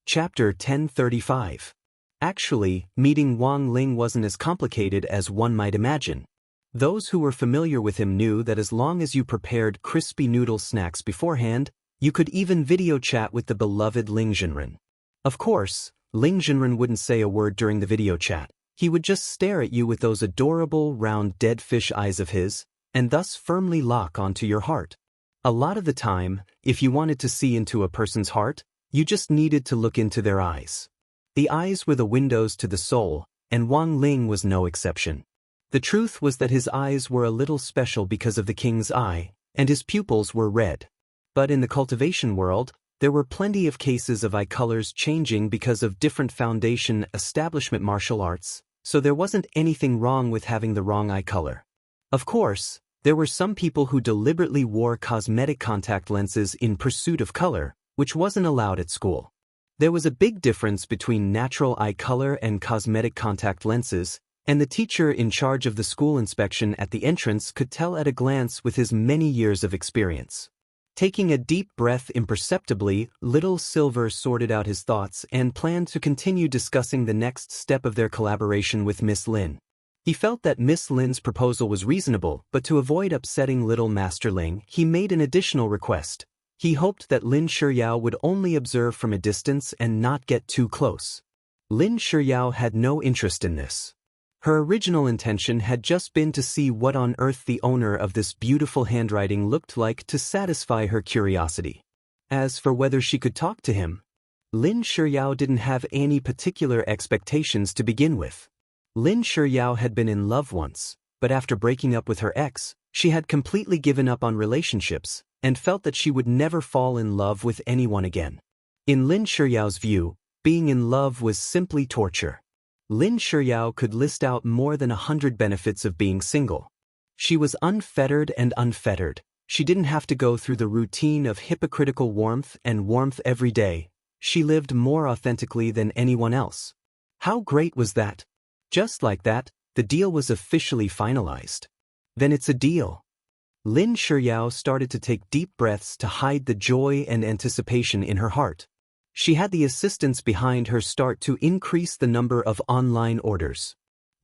Chapter 1035. Actually, meeting Wang Ling wasn't as complicated as one might imagine. Those who were familiar with him knew that as long as you prepared crispy noodle snacks beforehand, you could even video chat with the beloved Ling Jinren. Of course, Ling Jinren wouldn't say a word during the video chat. He would just stare at you with those adorable, round dead fish eyes of his, and thus firmly lock onto your heart. A lot of the time, if you wanted to see into a person's heart, you just needed to look into their eyes. The eyes were the windows to the soul, and Wang Ling was no exception. The truth was that his eyes were a little special because of the king's eye, and his pupils were red. But in the cultivation world, there were plenty of cases of eye colors changing because of different foundation establishment martial arts, so there wasn't anything wrong with having the wrong eye color. Of course, there were some people who deliberately wore cosmetic contact lenses in pursuit of color, which wasn't allowed at school. There was a big difference between natural eye color and cosmetic contact lenses, and the teacher in charge of the school inspection at the entrance could tell at a glance with his many years of experience. Taking a deep breath imperceptibly, Little Silver sorted out his thoughts and planned to continue discussing the next step of their collaboration with Miss Lin. He felt that Miss Lin's proposal was reasonable, but to avoid upsetting Little Master Ling, he made an additional request. He hoped that Lin Shiyao would only observe from a distance and not get too close. Lin Shiyao had no interest in this. Her original intention had just been to see what on earth the owner of this beautiful handwriting looked like to satisfy her curiosity. As for whether she could talk to him, Lin Shiyao didn't have any particular expectations to begin with. Lin Shiyao had been in love once, but after breaking up with her ex, she had completely given up on relationships and felt that she would never fall in love with anyone again. In Lin Shiyao's view, being in love was simply torture. Lin Shiyao could list out more than 100 benefits of being single. She was unfettered and unfettered. She didn't have to go through the routine of hypocritical warmth and warmth every day. She lived more authentically than anyone else. How great was that? Just like that, the deal was officially finalized. Then it's a deal. Lin Shiyao started to take deep breaths to hide the joy and anticipation in her heart. She had the assistants behind her start to increase the number of online orders.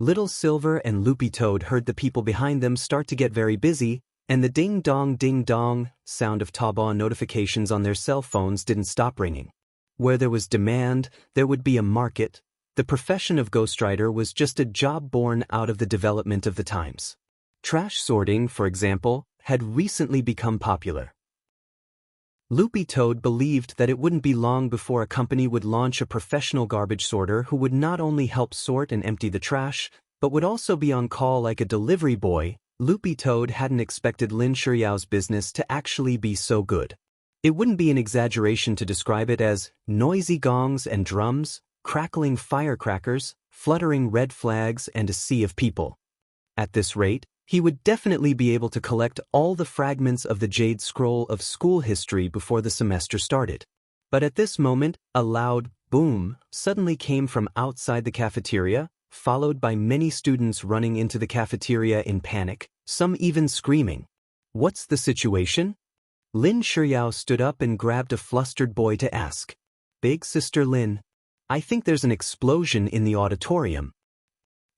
Little Silver and Loopy Toad heard the people behind them start to get very busy, and the ding-dong sound of Taobao notifications on their cell phones didn't stop ringing. Where there was demand, there would be a market. The profession of ghostwriter was just a job born out of the development of the times. Trash sorting, for example, had recently become popular. Loopy Toad believed that it wouldn't be long before a company would launch a professional garbage sorter who would not only help sort and empty the trash, but would also be on call like a delivery boy. Loopy Toad hadn't expected Lin Shiyao's business to actually be so good. It wouldn't be an exaggeration to describe it as noisy gongs and drums, crackling firecrackers, fluttering red flags, and a sea of people. At this rate, he would definitely be able to collect all the fragments of the Jade Scroll of school history before the semester started. But at this moment, a loud boom suddenly came from outside the cafeteria, followed by many students running into the cafeteria in panic, some even screaming. "What's the situation?" Lin Shiyao stood up and grabbed a flustered boy to ask. "Big Sister Lin, I think there's an explosion in the auditorium."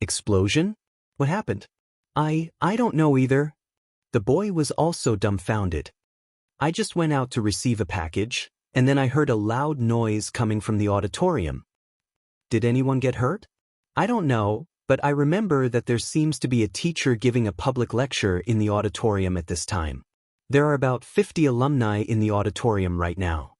"Explosion? What happened?" I don't know either." The boy was also dumbfounded. "I just went out to receive a package, and then I heard a loud noise coming from the auditorium." "Did anyone get hurt?" "I don't know, but I remember that there seems to be a teacher giving a public lecture in the auditorium at this time. There are about 50 alumni in the auditorium right now.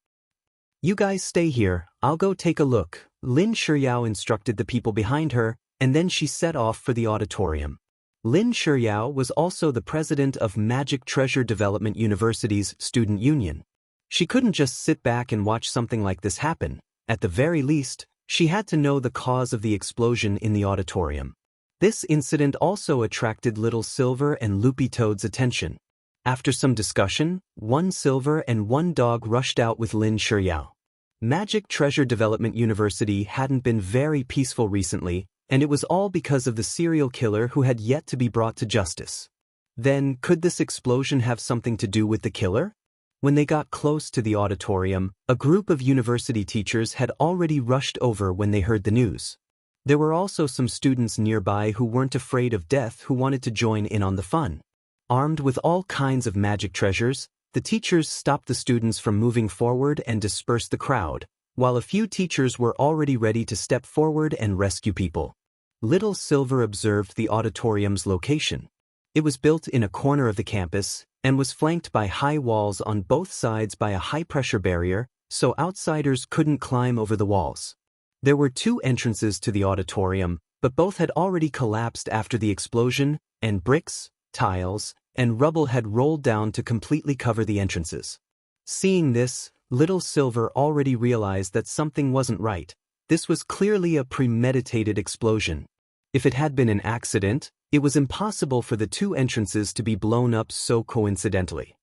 You guys stay here, I'll go take a look." Lin Shiyao instructed the people behind her, and then she set off for the auditorium. Lin Shiyao was also the president of Magic Treasure Development University's student union. She couldn't just sit back and watch something like this happen. At the very least, she had to know the cause of the explosion in the auditorium. This incident also attracted Little Silver and Loopy Toad's attention. After some discussion, one silver and one dog rushed out with Lin Shiyao. Magic Treasure Development University hadn't been very peaceful recently, and it was all because of the serial killer who had yet to be brought to justice. Then, could this explosion have something to do with the killer? When they got close to the auditorium, a group of university teachers had already rushed over when they heard the news. There were also some students nearby who weren't afraid of death who wanted to join in on the fun. Armed with all kinds of magic treasures, the teachers stopped the students from moving forward and dispersed the crowd, while a few teachers were already ready to step forward and rescue people. Little Silver observed the auditorium's location. It was built in a corner of the campus and was flanked by high walls on both sides by a high-pressure barrier, so outsiders couldn't climb over the walls. There were 2 entrances to the auditorium, but both had already collapsed after the explosion, and bricks, tiles, and rubble had rolled down to completely cover the entrances. Seeing this, Little Silver already realized that something wasn't right. This was clearly a premeditated explosion. If it had been an accident, it was impossible for the 2 entrances to be blown up so coincidentally.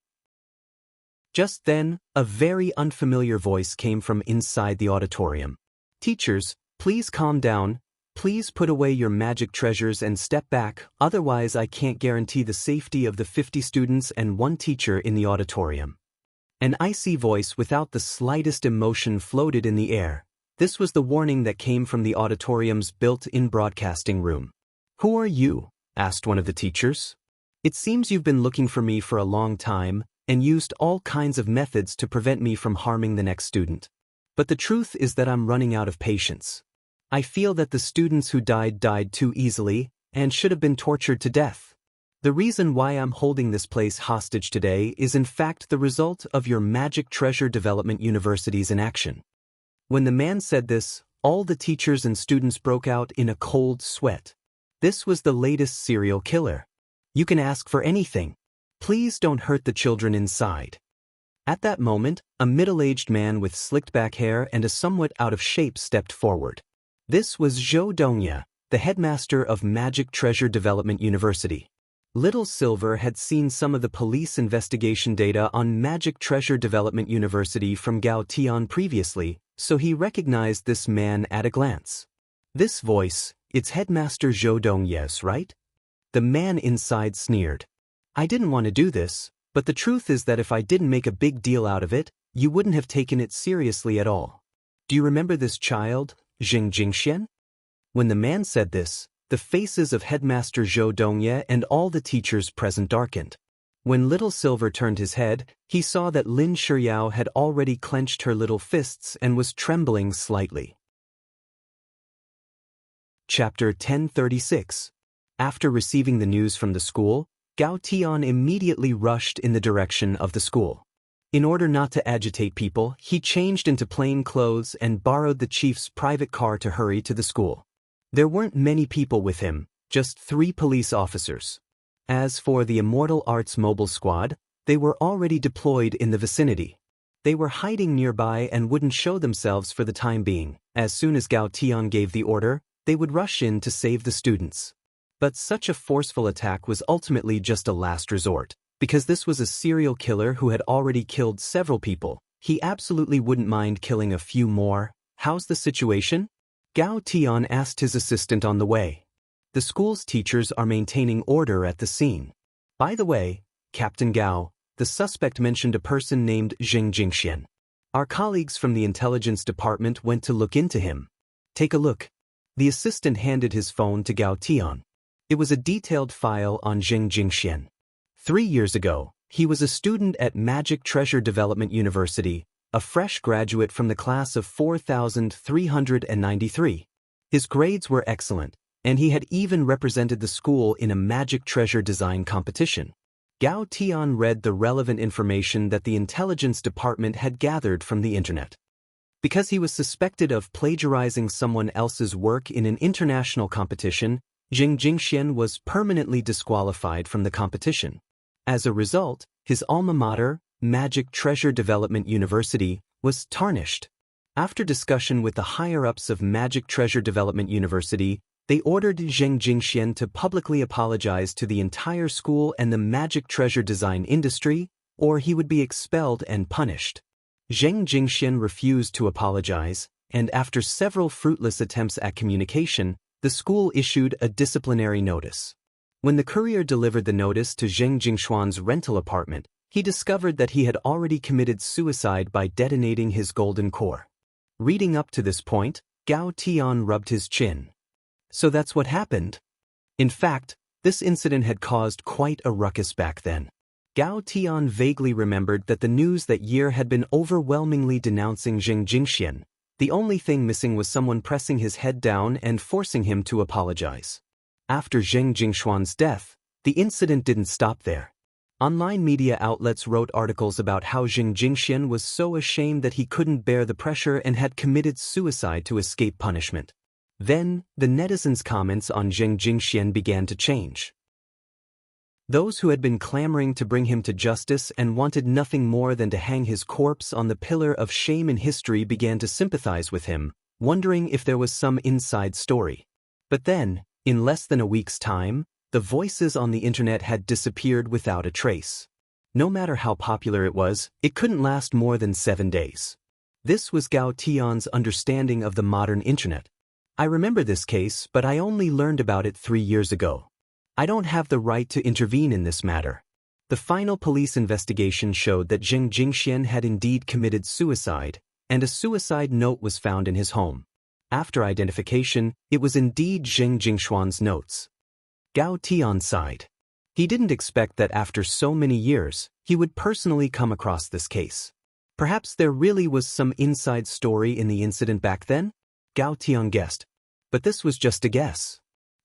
Just then, a very unfamiliar voice came from inside the auditorium. "Teachers, please calm down. Please put away your magic treasures and step back, otherwise I can't guarantee the safety of the 50 students and 1 teacher in the auditorium." An icy voice without the slightest emotion floated in the air. This was the warning that came from the auditorium's built-in broadcasting room. "Who are you?" asked one of the teachers. "It seems you've been looking for me for a long time and used all kinds of methods to prevent me from harming the next student. But the truth is that I'm running out of patience. I feel that the students who died too easily and should have been tortured to death. The reason why I'm holding this place hostage today is in fact the result of your Magic Treasure Development Universities in action." When the man said this, all the teachers and students broke out in a cold sweat. This was the latest serial killer. "You can ask for anything. Please don't hurt the children inside." At that moment, a middle-aged man with slicked-back hair and a somewhat out-of-shape stepped forward. This was Zhou Dongya, the headmaster of Magic Treasure Development University. Little Silver had seen some of the police investigation data on Magic Treasure Development University from Gao Tian previously, so he recognized this man at a glance. This voice, it's Headmaster Zhou Dongya's, right? The man inside sneered. "I didn't want to do this, but the truth is that if I didn't make a big deal out of it, you wouldn't have taken it seriously at all. Do you remember this child, Jing Jingxian?" When the man said this, the faces of Headmaster Zhou Dongya and all the teachers present darkened. When Little Silver turned his head, he saw that Lin Shiyao had already clenched her little fists and was trembling slightly. Chapter 1036. After receiving the news from the school, Gao Tian immediately rushed in the direction of the school. In order not to agitate people, he changed into plain clothes and borrowed the chief's private car to hurry to the school. There weren't many people with him, just 3 police officers. As for the Immortal Arts Mobile Squad, they were already deployed in the vicinity. They were hiding nearby and wouldn't show themselves for the time being. As soon as Gao Tian gave the order, they would rush in to save the students. But such a forceful attack was ultimately just a last resort. Because this was a serial killer who had already killed several people, he absolutely wouldn't mind killing a few more. "How's the situation?" Gao Tian asked his assistant on the way. "The school's teachers are maintaining order at the scene. By the way, Captain Gao, the suspect mentioned a person named Jing Jingxian. Our colleagues from the intelligence department went to look into him. Take a look." The assistant handed his phone to Gao Tian. It was a detailed file on Jing Jingxian. 3 years ago, he was a student at Magic Treasure Development University, a fresh graduate from the class of 4,393. His grades were excellent, and he had even represented the school in a magic treasure design competition. Gao Tian read the relevant information that the intelligence department had gathered from the internet. Because he was suspected of plagiarizing someone else's work in an international competition, Jing Jingxian was permanently disqualified from the competition. As a result, his alma mater, Magic Treasure Development University, was tarnished. After discussion with the higher-ups of Magic Treasure Development University, they ordered Jing Jingxian to publicly apologize to the entire school and the magic treasure design industry, or he would be expelled and punished. Jing Jingxian refused to apologize, and after several fruitless attempts at communication, the school issued a disciplinary notice. When the courier delivered the notice to Jing Jingxuan's rental apartment, he discovered that he had already committed suicide by detonating his golden core. Reading up to this point, Gao Tian rubbed his chin. So that's what happened? In fact, this incident had caused quite a ruckus back then. Gao Tian vaguely remembered that the news that year had been overwhelmingly denouncing Zheng Jingxian. The only thing missing was someone pressing his head down and forcing him to apologize. After Zheng Jingshuan's death, the incident didn't stop there. Online media outlets wrote articles about how Zheng Jingxian was so ashamed that he couldn't bear the pressure and had committed suicide to escape punishment. Then, the netizens' comments on Zheng Jingxian began to change. Those who had been clamoring to bring him to justice and wanted nothing more than to hang his corpse on the pillar of shame in history began to sympathize with him, wondering if there was some inside story. But then, in less than a week's time, the voices on the internet had disappeared without a trace. No matter how popular it was, it couldn't last more than 7 days. This was Gao Tian's understanding of the modern internet. I remember this case, but I only learned about it 3 years ago. I don't have the right to intervene in this matter. The final police investigation showed that Zheng Jingxian had indeed committed suicide, and a suicide note was found in his home. After identification, it was indeed Zheng Jingshuan's notes. Gao Tian sighed. He didn't expect that after so many years, he would personally come across this case. Perhaps there really was some inside story in the incident back then? Gao Tian guessed. But this was just a guess.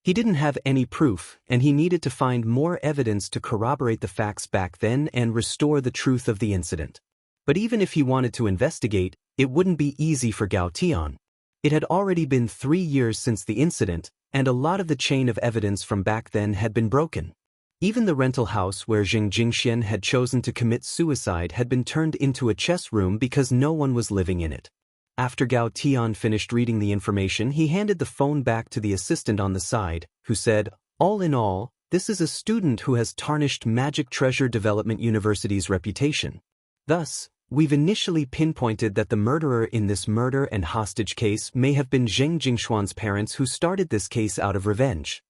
He didn't have any proof, and he needed to find more evidence to corroborate the facts back then and restore the truth of the incident. But even if he wanted to investigate, it wouldn't be easy for Gao Tian. It had already been 3 years since the incident, and a lot of the chain of evidence from back then had been broken. Even the rental house where Zheng Jingxian had chosen to commit suicide had been turned into a chess room because no one was living in it. After Gao Tian finished reading the information, he handed the phone back to the assistant on the side, who said, "All in all, this is a student who has tarnished Magic Treasure Development University's reputation. Thus, we've initially pinpointed that the murderer in this murder and hostage case may have been Zheng Jingshuan's parents who started this case out of revenge.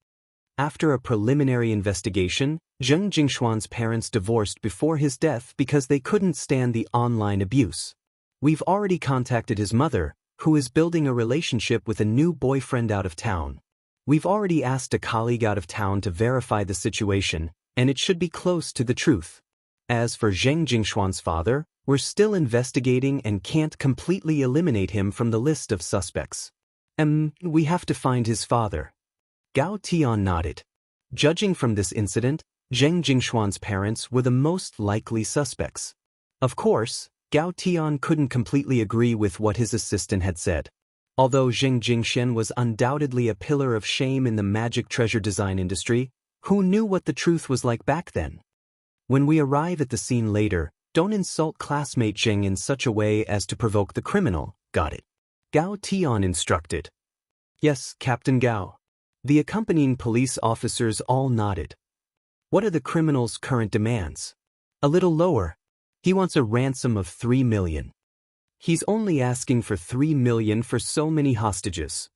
After a preliminary investigation, Zheng Jingshuan's parents divorced before his death because they couldn't stand the online abuse. We've already contacted his mother, who is building a relationship with a new boyfriend out of town. We've already asked a colleague out of town to verify the situation, and it should be close to the truth. As for Zheng Jingshuan's father, we're still investigating and can't completely eliminate him from the list of suspects. We have to find his father." Gao Tian nodded. Judging from this incident, Zheng Jingshuan's parents were the most likely suspects. Of course, Gao Tian couldn't completely agree with what his assistant had said. Although Zheng Jingxian was undoubtedly a pillar of shame in the magic treasure design industry, who knew what the truth was like back then? When we arrive at the scene later, don't insult classmate Zheng in such a way as to provoke the criminal, got it? Gao Tian instructed. Yes, Captain Gao. The accompanying police officers all nodded. What are the criminal's current demands? A little lower. He wants a ransom of 3 million. He's only asking for 3 million for so many hostages.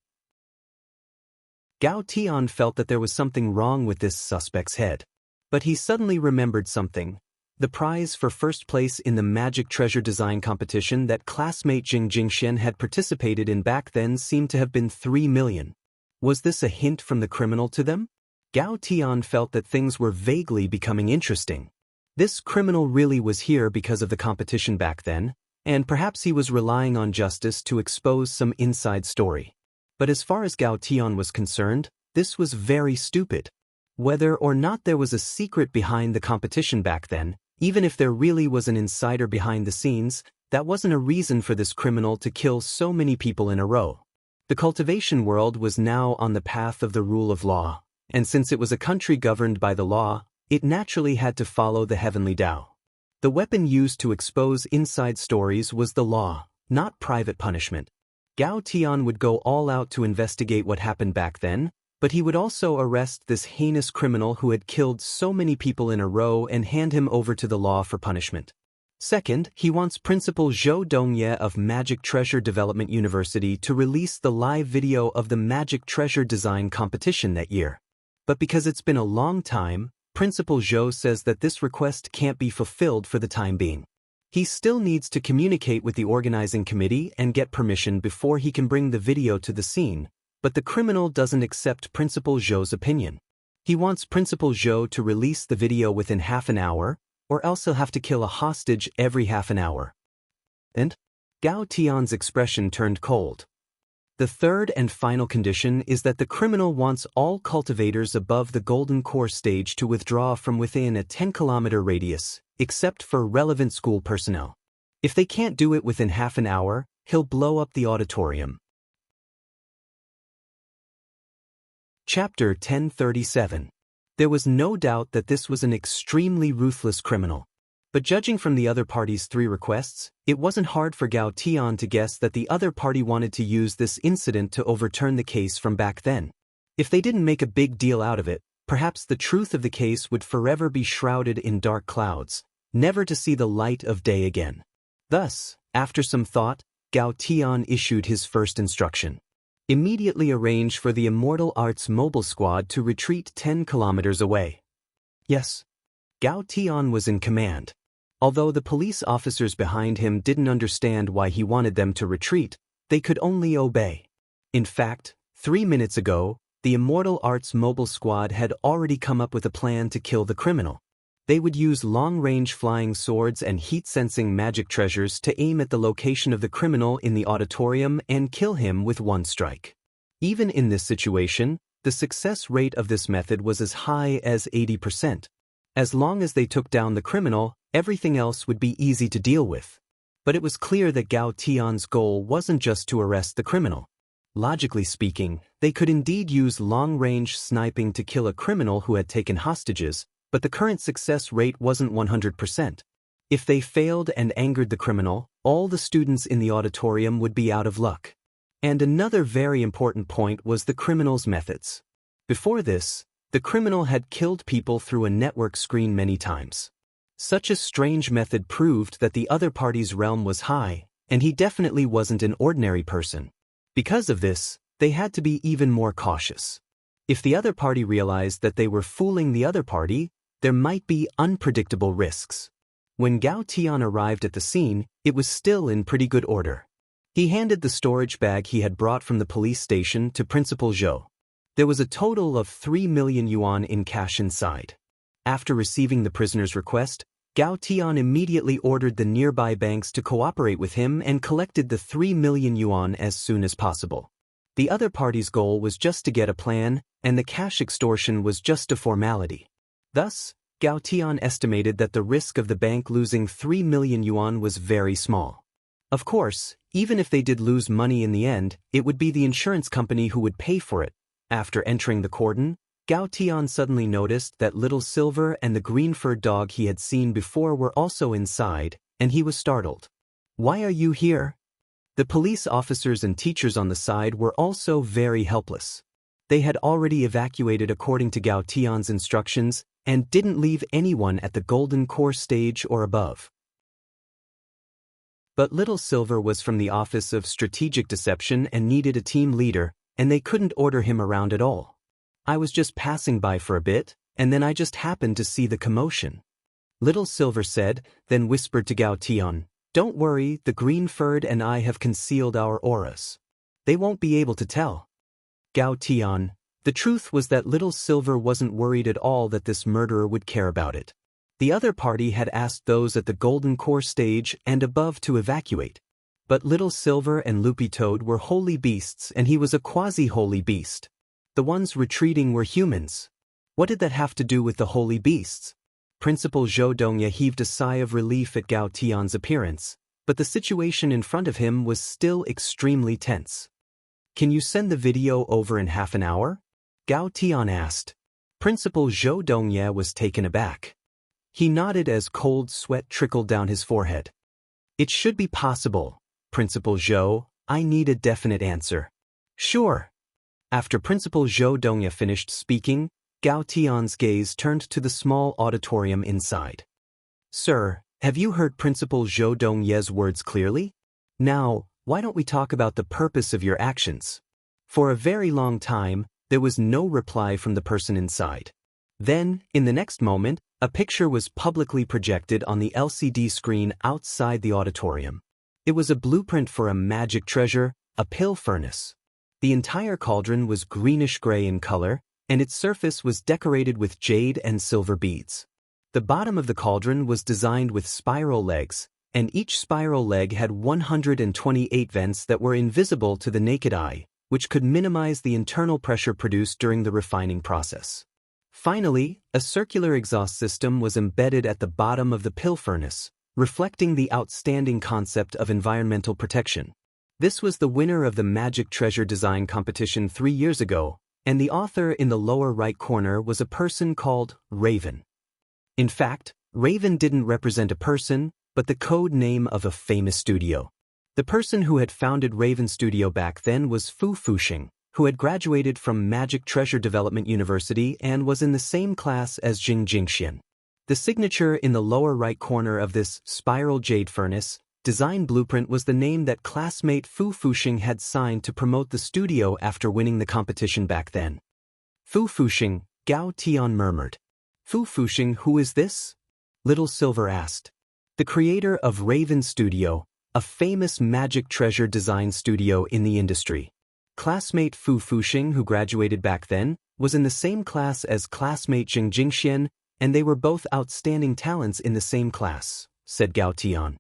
Gao Tian felt that there was something wrong with this suspect's head. But he suddenly remembered something. The prize for first place in the magic treasure design competition that classmate Zheng Jingxian had participated in back then seemed to have been 3 million. Was this a hint from the criminal to them? Gao Tian felt that things were vaguely becoming interesting. This criminal really was here because of the competition back then, and perhaps he was relying on justice to expose some inside story. But as far as Gao Tian was concerned, this was very stupid. Whether or not there was a secret behind the competition back then, even if there really was an insider behind the scenes, that wasn't a reason for this criminal to kill so many people in a row. The cultivation world was now on the path of the rule of law, and since it was a country governed by the law, it naturally had to follow the heavenly Tao. The weapon used to expose inside stories was the law, not private punishment. Gao Tian would go all out to investigate what happened back then, but he would also arrest this heinous criminal who had killed so many people in a row and hand him over to the law for punishment. Second, he wants Principal Zhou Dongye of Magic Treasure Development University to release the live video of the Magic Treasure Design competition that year. But because it's been a long time, Principal Zhou says that this request can't be fulfilled for the time being. He still needs to communicate with the organizing committee and get permission before he can bring the video to the scene, but the criminal doesn't accept Principal Zhou's opinion. He wants Principal Zhou to release the video within half an hour, or else he'll have to kill a hostage every half an hour. And Gao Tian's expression turned cold. The third and final condition is that the criminal wants all cultivators above the Golden Core stage to withdraw from within a 10-kilometer radius, except for relevant school personnel. If they can't do it within half an hour, he'll blow up the auditorium. Chapter 1037. There was no doubt that this was an extremely ruthless criminal. But judging from the other party's 3 requests, it wasn't hard for Gao Tian to guess that the other party wanted to use this incident to overturn the case from back then. If they didn't make a big deal out of it, perhaps the truth of the case would forever be shrouded in dark clouds, never to see the light of day again. Thus, after some thought, Gao Tian issued his first instruction. Immediately arrange for the Immortal Arts mobile squad to retreat 10 kilometers away. Yes. Gao Tian was in command. Although the police officers behind him didn't understand why he wanted them to retreat, they could only obey. In fact, 3 minutes ago, the Immortal Arts mobile squad had already come up with a plan to kill the criminal. They would use long-range flying swords and heat-sensing magic treasures to aim at the location of the criminal in the auditorium and kill him with one strike. Even in this situation, the success rate of this method was as high as 80%. As long as they took down the criminal, everything else would be easy to deal with. But it was clear that Gao Tian's goal wasn't just to arrest the criminal. Logically speaking, they could indeed use long-range sniping to kill a criminal who had taken hostages, but the current success rate wasn't 100%. If they failed and angered the criminal, all the students in the auditorium would be out of luck. And another very important point was the criminal's methods. Before this, the criminal had killed people through a network screen many times. Such a strange method proved that the other party's realm was high, and he definitely wasn't an ordinary person. Because of this, they had to be even more cautious. If the other party realized that they were fooling the other party, there might be unpredictable risks. When Gao Tian arrived at the scene, it was still in pretty good order. He handed the storage bag he had brought from the police station to Principal Zhou. There was a total of 3 million yuan in cash inside. After receiving the prisoner's request, Gao Tian immediately ordered the nearby banks to cooperate with him and collected the 3 million yuan as soon as possible. The other party's goal was just to get a plan, and the cash extortion was just a formality. Thus, Gao Tian estimated that the risk of the bank losing 3 million yuan was very small. Of course, even if they did lose money in the end, it would be the insurance company who would pay for it. After entering the cordon, Gao Tian suddenly noticed that Little Silver and the green-furred dog he had seen before were also inside, and he was startled. "Why are you here?" The police officers and teachers on the side were also very helpless. They had already evacuated according to Gao Tian's instructions and didn't leave anyone at the Golden Core stage or above. But Little Silver was from the Office of Strategic Deception and needed a team leader, and they couldn't order him around at all. "I was just passing by for a bit, and then I just happened to see the commotion," Little Silver said, then whispered to Gao Tian, "Don't worry, the green-furred and I have concealed our auras. They won't be able to tell." Gao Tian, the truth was that Little Silver wasn't worried at all that this murderer would care about it. The other party had asked those at the Golden Core stage and above to evacuate. But Little Silver and Loopy Toad were holy beasts and he was a quasi-holy beast. The ones retreating were humans. What did that have to do with the holy beasts? Principal Zhou Dongya heaved a sigh of relief at Gao Tian's appearance, but the situation in front of him was still extremely tense. "Can you send the video over in half an hour?" Gao Tian asked. Principal Zhou Dongya was taken aback. He nodded as cold sweat trickled down his forehead. "It should be possible, Principal Zhou. I need a definite answer." "Sure." After Principal Zhou Dongya finished speaking, Gao Tian's gaze turned to the small auditorium inside. "Sir, have you heard Principal Zhou Dongya's words clearly? Now, why don't we talk about the purpose of your actions?" For a very long time, there was no reply from the person inside. Then, in the next moment, a picture was publicly projected on the LCD screen outside the auditorium. It was a blueprint for a magic treasure, a pill furnace. The entire cauldron was greenish-gray in color, and its surface was decorated with jade and silver beads. The bottom of the cauldron was designed with spiral legs, and each spiral leg had 128 vents that were invisible to the naked eye, which could minimize the internal pressure produced during the refining process. Finally, a circular exhaust system was embedded at the bottom of the pill furnace, reflecting the outstanding concept of environmental protection. This was the winner of the Magic Treasure Design competition 3 years ago, and the author in the lower right corner was a person called Raven. In fact, Raven didn't represent a person, but the code name of a famous studio. The person who had founded Raven Studio back then was Fu Fuxing, who had graduated from Magic Treasure Development University and was in the same class as Jing Jingxian. The signature in the lower right corner of this spiral jade furnace design blueprint was the name that classmate Fu Fuxing had signed to promote the studio after winning the competition back then. Fu Fuxing, Gao Tian murmured. Fu Fuxing, who is this? Little Silver asked. The creator of Raven Studio, a famous magic treasure design studio in the industry. Classmate Fu Fuxing, who graduated back then, was in the same class as classmate Jing Jingxian, and they were both outstanding talents in the same class, said Gao Tian.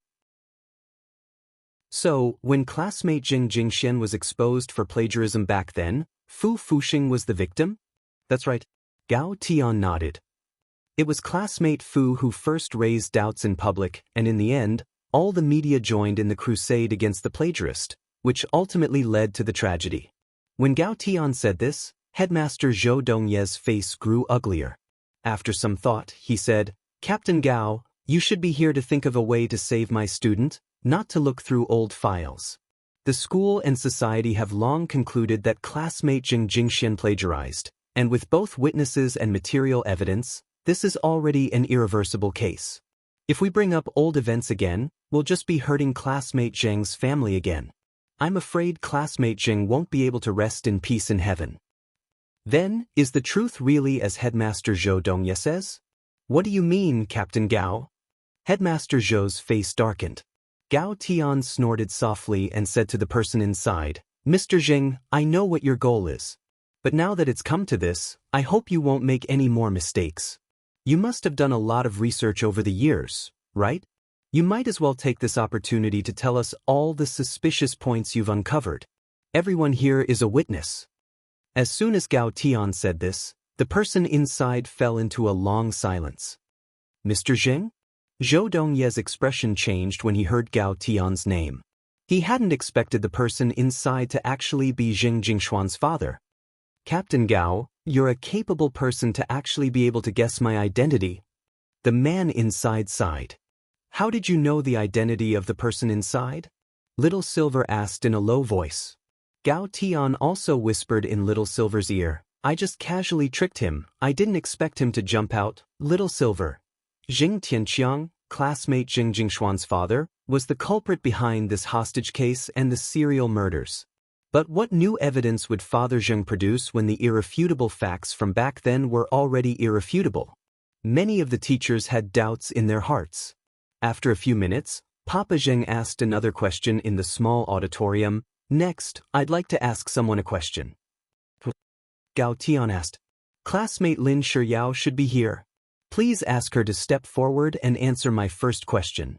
So, when classmate Jing Jingxian was exposed for plagiarism back then, Fu Fuxing was the victim? That's right. Gao Tian nodded. It was classmate Fu who first raised doubts in public, and in the end, all the media joined in the crusade against the plagiarist, which ultimately led to the tragedy. When Gao Tian said this, Headmaster Zhou Dongye's face grew uglier. After some thought, he said, "Captain Gao, you should be here to think of a way to save my student, not to look through old files. The school and society have long concluded that classmate Jing Jingxian plagiarized, and with both witnesses and material evidence, this is already an irreversible case. If we bring up old events again, we'll just be hurting classmate Zheng's family again. I'm afraid classmate Zheng won't be able to rest in peace in heaven." Then, is the truth really as Headmaster Zhou Dongye says? What do you mean, Captain Gao? Headmaster Zhou's face darkened. Gao Tian snorted softly and said to the person inside, "Mr. Zheng, I know what your goal is. But now that it's come to this, I hope you won't make any more mistakes. You must have done a lot of research over the years, right? You might as well take this opportunity to tell us all the suspicious points you've uncovered. Everyone here is a witness." As soon as Gao Tian said this, the person inside fell into a long silence. Mr. Zheng? Zhou Dongye's expression changed when he heard Gao Tian's name. He hadn't expected the person inside to actually be Jing Jingshuan's father. "Captain Gao, you're a capable person to actually be able to guess my identity." The man inside sighed. "How did you know the identity of the person inside?" Little Silver asked in a low voice. Gao Tian also whispered in Little Silver's ear, "I just casually tricked him. I didn't expect him to jump out." Little Silver. Jing Tianqiang, classmate Jing Jingshuan's father, was the culprit behind this hostage case and the serial murders. But what new evidence would Father Zheng produce when the irrefutable facts from back then were already irrefutable? Many of the teachers had doubts in their hearts. After a few minutes, Papa Zheng asked another question in the small auditorium. "Next, I'd like to ask someone a question." Gao Tian asked. "Classmate Lin Shiyao should be here. Please ask her to step forward and answer my first question."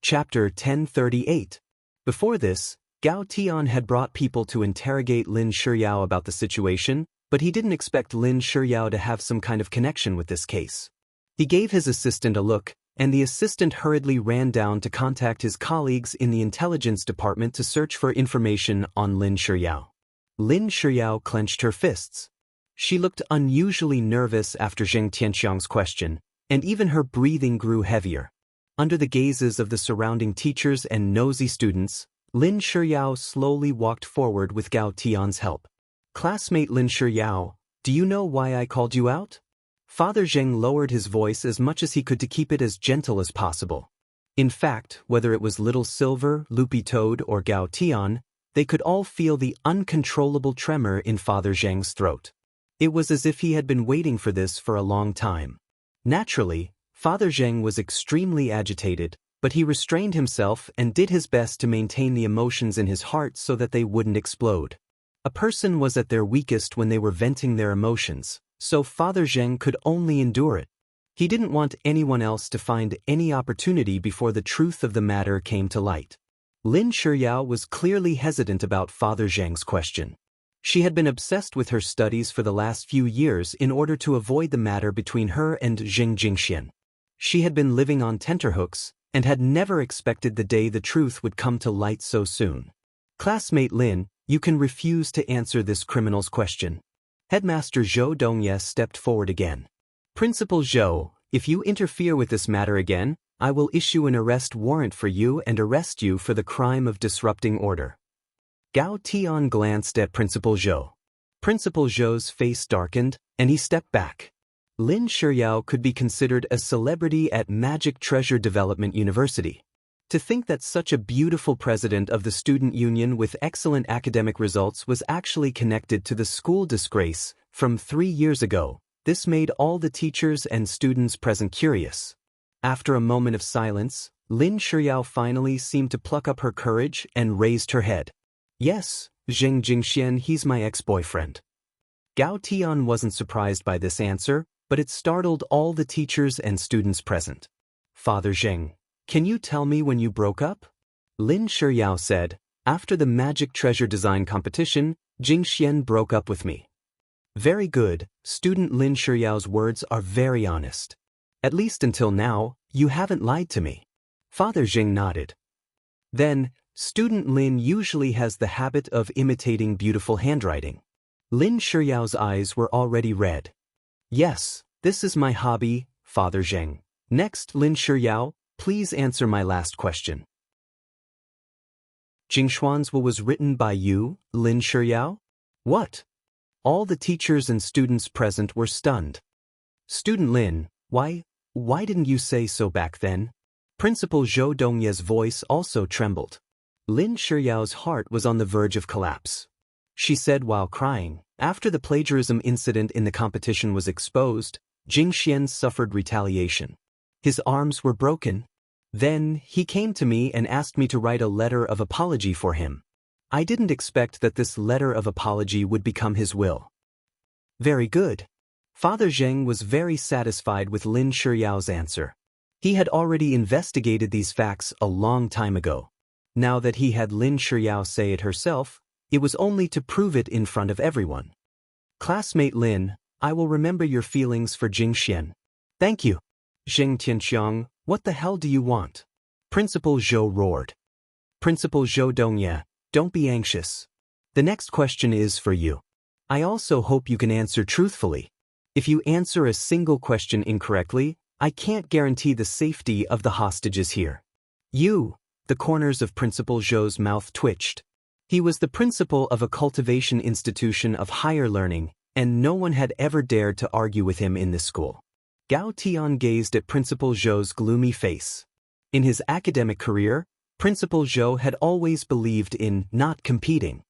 Chapter 1038. Before this, Gao Tian had brought people to interrogate Lin Shiyao about the situation, but he didn't expect Lin Shiyao to have some kind of connection with this case. He gave his assistant a look, and the assistant hurriedly ran down to contact his colleagues in the intelligence department to search for information on Lin Shiyao. Lin Shiyao clenched her fists. She looked unusually nervous after Zheng Tianxiang's question, and even her breathing grew heavier. Under the gazes of the surrounding teachers and nosy students, Lin Shiyao slowly walked forward with Gao Tian's help. "Classmate Lin Shiyao, do you know why I called you out?" Father Zheng lowered his voice as much as he could to keep it as gentle as possible. In fact, whether it was Little Silver, Loopy Toad, or Gao Tian, They could all feel the uncontrollable tremor in Father Zheng's throat. It was as if he had been waiting for this for a long time. Naturally, Father Zheng was extremely agitated, but he restrained himself and did his best to maintain the emotions in his heart so that they wouldn't explode. A person was at their weakest when they were venting their emotions, so Father Zheng could only endure it. He didn't want anyone else to find any opportunity before the truth of the matter came to light. Lin Shiyao was clearly hesitant about Father Zheng's question. She had been obsessed with her studies for the last few years in order to avoid the matter between her and Zheng Jingxian. She had been living on tenterhooks and had never expected the day the truth would come to light so soon. Classmate Lin, you can refuse to answer this criminal's question. Headmaster Zhou Dongye stepped forward again. Principal Zhou, if you interfere with this matter again, I will issue an arrest warrant for you and arrest you for the crime of disrupting order. Gao Tian glanced at Principal Zhou. Principal Zhou's face darkened, and he stepped back. Lin Shiyao could be considered a celebrity at Magic Treasure Development University. To think that such a beautiful president of the student union with excellent academic results was actually connected to the school disgrace from 3 years ago, this made all the teachers and students present curious. After a moment of silence, Lin Shiyao finally seemed to pluck up her courage and raised her head. Yes, Zheng Jingxian, he's my ex-boyfriend. Gao Tian wasn't surprised by this answer, but it startled all the teachers and students present. Father Zheng, can you tell me when you broke up? Lin Shiyao said, after the Magic Treasure Design competition, Jingxian broke up with me. Very good, student Lin Shiyao's words are very honest. At least until now, you haven't lied to me. Father Zheng nodded. Then, student Lin usually has the habit of imitating beautiful handwriting. Lin Shiyao's eyes were already red. Yes, this is my hobby, Father Zheng. Next, Lin Shiyao, please answer my last question. Jingshuan's will was written by you, Lin Shiyao? What? All the teachers and students present were stunned. Student Lin, why didn't you say so back then? Principal Zhou Dongye's voice also trembled. Lin Shiyao's heart was on the verge of collapse. She said while crying, after the plagiarism incident in the competition was exposed, Jingxian suffered retaliation. His arms were broken. Then, he came to me and asked me to write a letter of apology for him. I didn't expect that this letter of apology would become his will. Very good. Father Zheng was very satisfied with Lin Shiyao's answer. He had already investigated these facts a long time ago. Now that he had Lin Shiyao say it herself, it was only to prove it in front of everyone. Classmate Lin, I will remember your feelings for Jingxian. Thank you. Zheng Tianxiang, what the hell do you want? Principal Zhou roared. Principal Zhou Dongye, don't be anxious. The next question is for you. I also hope you can answer truthfully. If you answer a single question incorrectly, I can't guarantee the safety of the hostages here. The corners of Principal Zhou's mouth twitched. He was the principal of a cultivation institution of higher learning, and no one had ever dared to argue with him in this school. Gao Tian gazed at Principal Zhou's gloomy face. In his academic career, Principal Zhou had always believed in not competing.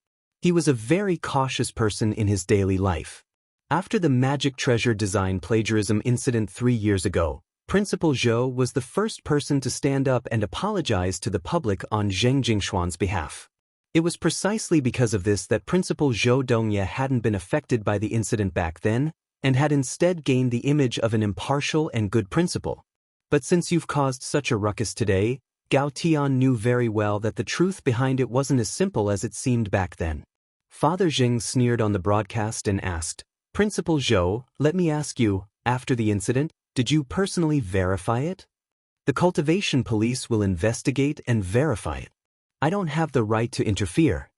He was a very cautious person in his daily life. After the Magic Treasure Design plagiarism incident 3 years ago, Principal Zhou was the first person to stand up and apologize to the public on Zheng Jingshuan's behalf. It was precisely because of this that Principal Zhou Dongye hadn't been affected by the incident back then, and had instead gained the image of an impartial and good principal. But since you've caused such a ruckus today, Gao Tian knew very well that the truth behind it wasn't as simple as it seemed back then. Father Zheng sneered on the broadcast and asked, Principal Zhou, let me ask you, after the incident, did you personally verify it? The cultivation police will investigate and verify it. I don't have the right to interfere.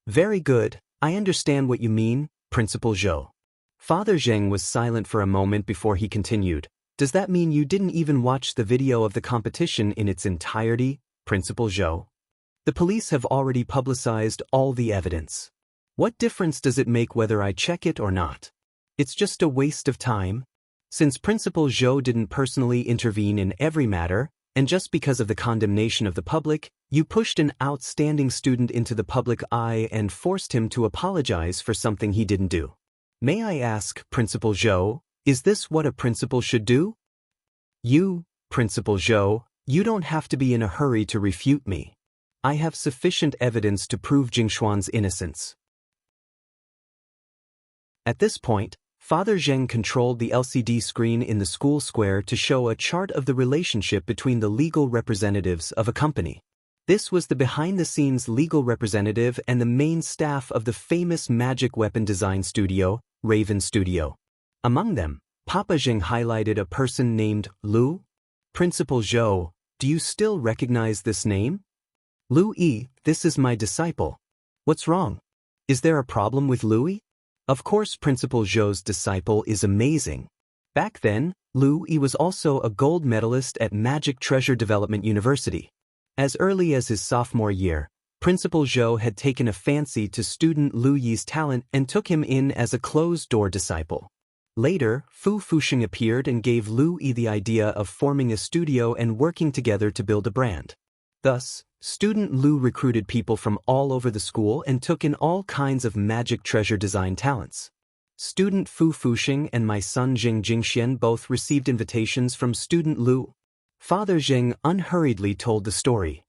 Very good, I understand what you mean, Principal Zhou. Father Zheng was silent for a moment before he continued. Does that mean you didn't even watch the video of the competition in its entirety, Principal Zhou? The police have already publicized all the evidence. What difference does it make whether I check it or not? It's just a waste of time. Since Principal Zhou didn't personally intervene in every matter, and just because of the condemnation of the public, You pushed an outstanding student into the public eye and forced him to apologize for something he didn't do. May I ask, Principal Zhou, is this what a principal should do? You, Principal Zhou, you don't have to be in a hurry to refute me. I have sufficient evidence to prove Jingshuan's innocence. At this point, Father Zheng controlled the LCD screen in the school square to show a chart of the relationship between the legal representatives of a company. This was the behind-the-scenes legal representative and the main staff of the famous magic weapon design studio, Raven Studio. Among them, Papa Zheng highlighted a person named Lu. Principal Zhou, do you still recognize this name? Lu Yi, this is my disciple. What's wrong? Is there a problem with Lu Yi? Of course, Principal Zhou's disciple is amazing. Back then, Lu Yi was also a gold medalist at Magic Treasure Development University. As early as his sophomore year, Principal Zhou had taken a fancy to student Lu Yi's talent and took him in as a closed-door disciple. Later, Fu Fuxing appeared and gave Lu Yi the idea of forming a studio and working together to build a brand. Thus, student Lu recruited people from all over the school and took in all kinds of magic treasure design talents. Student Fu Fuxing and my son Jing Jingxian both received invitations from student Lu. Father Zheng unhurriedly told the story.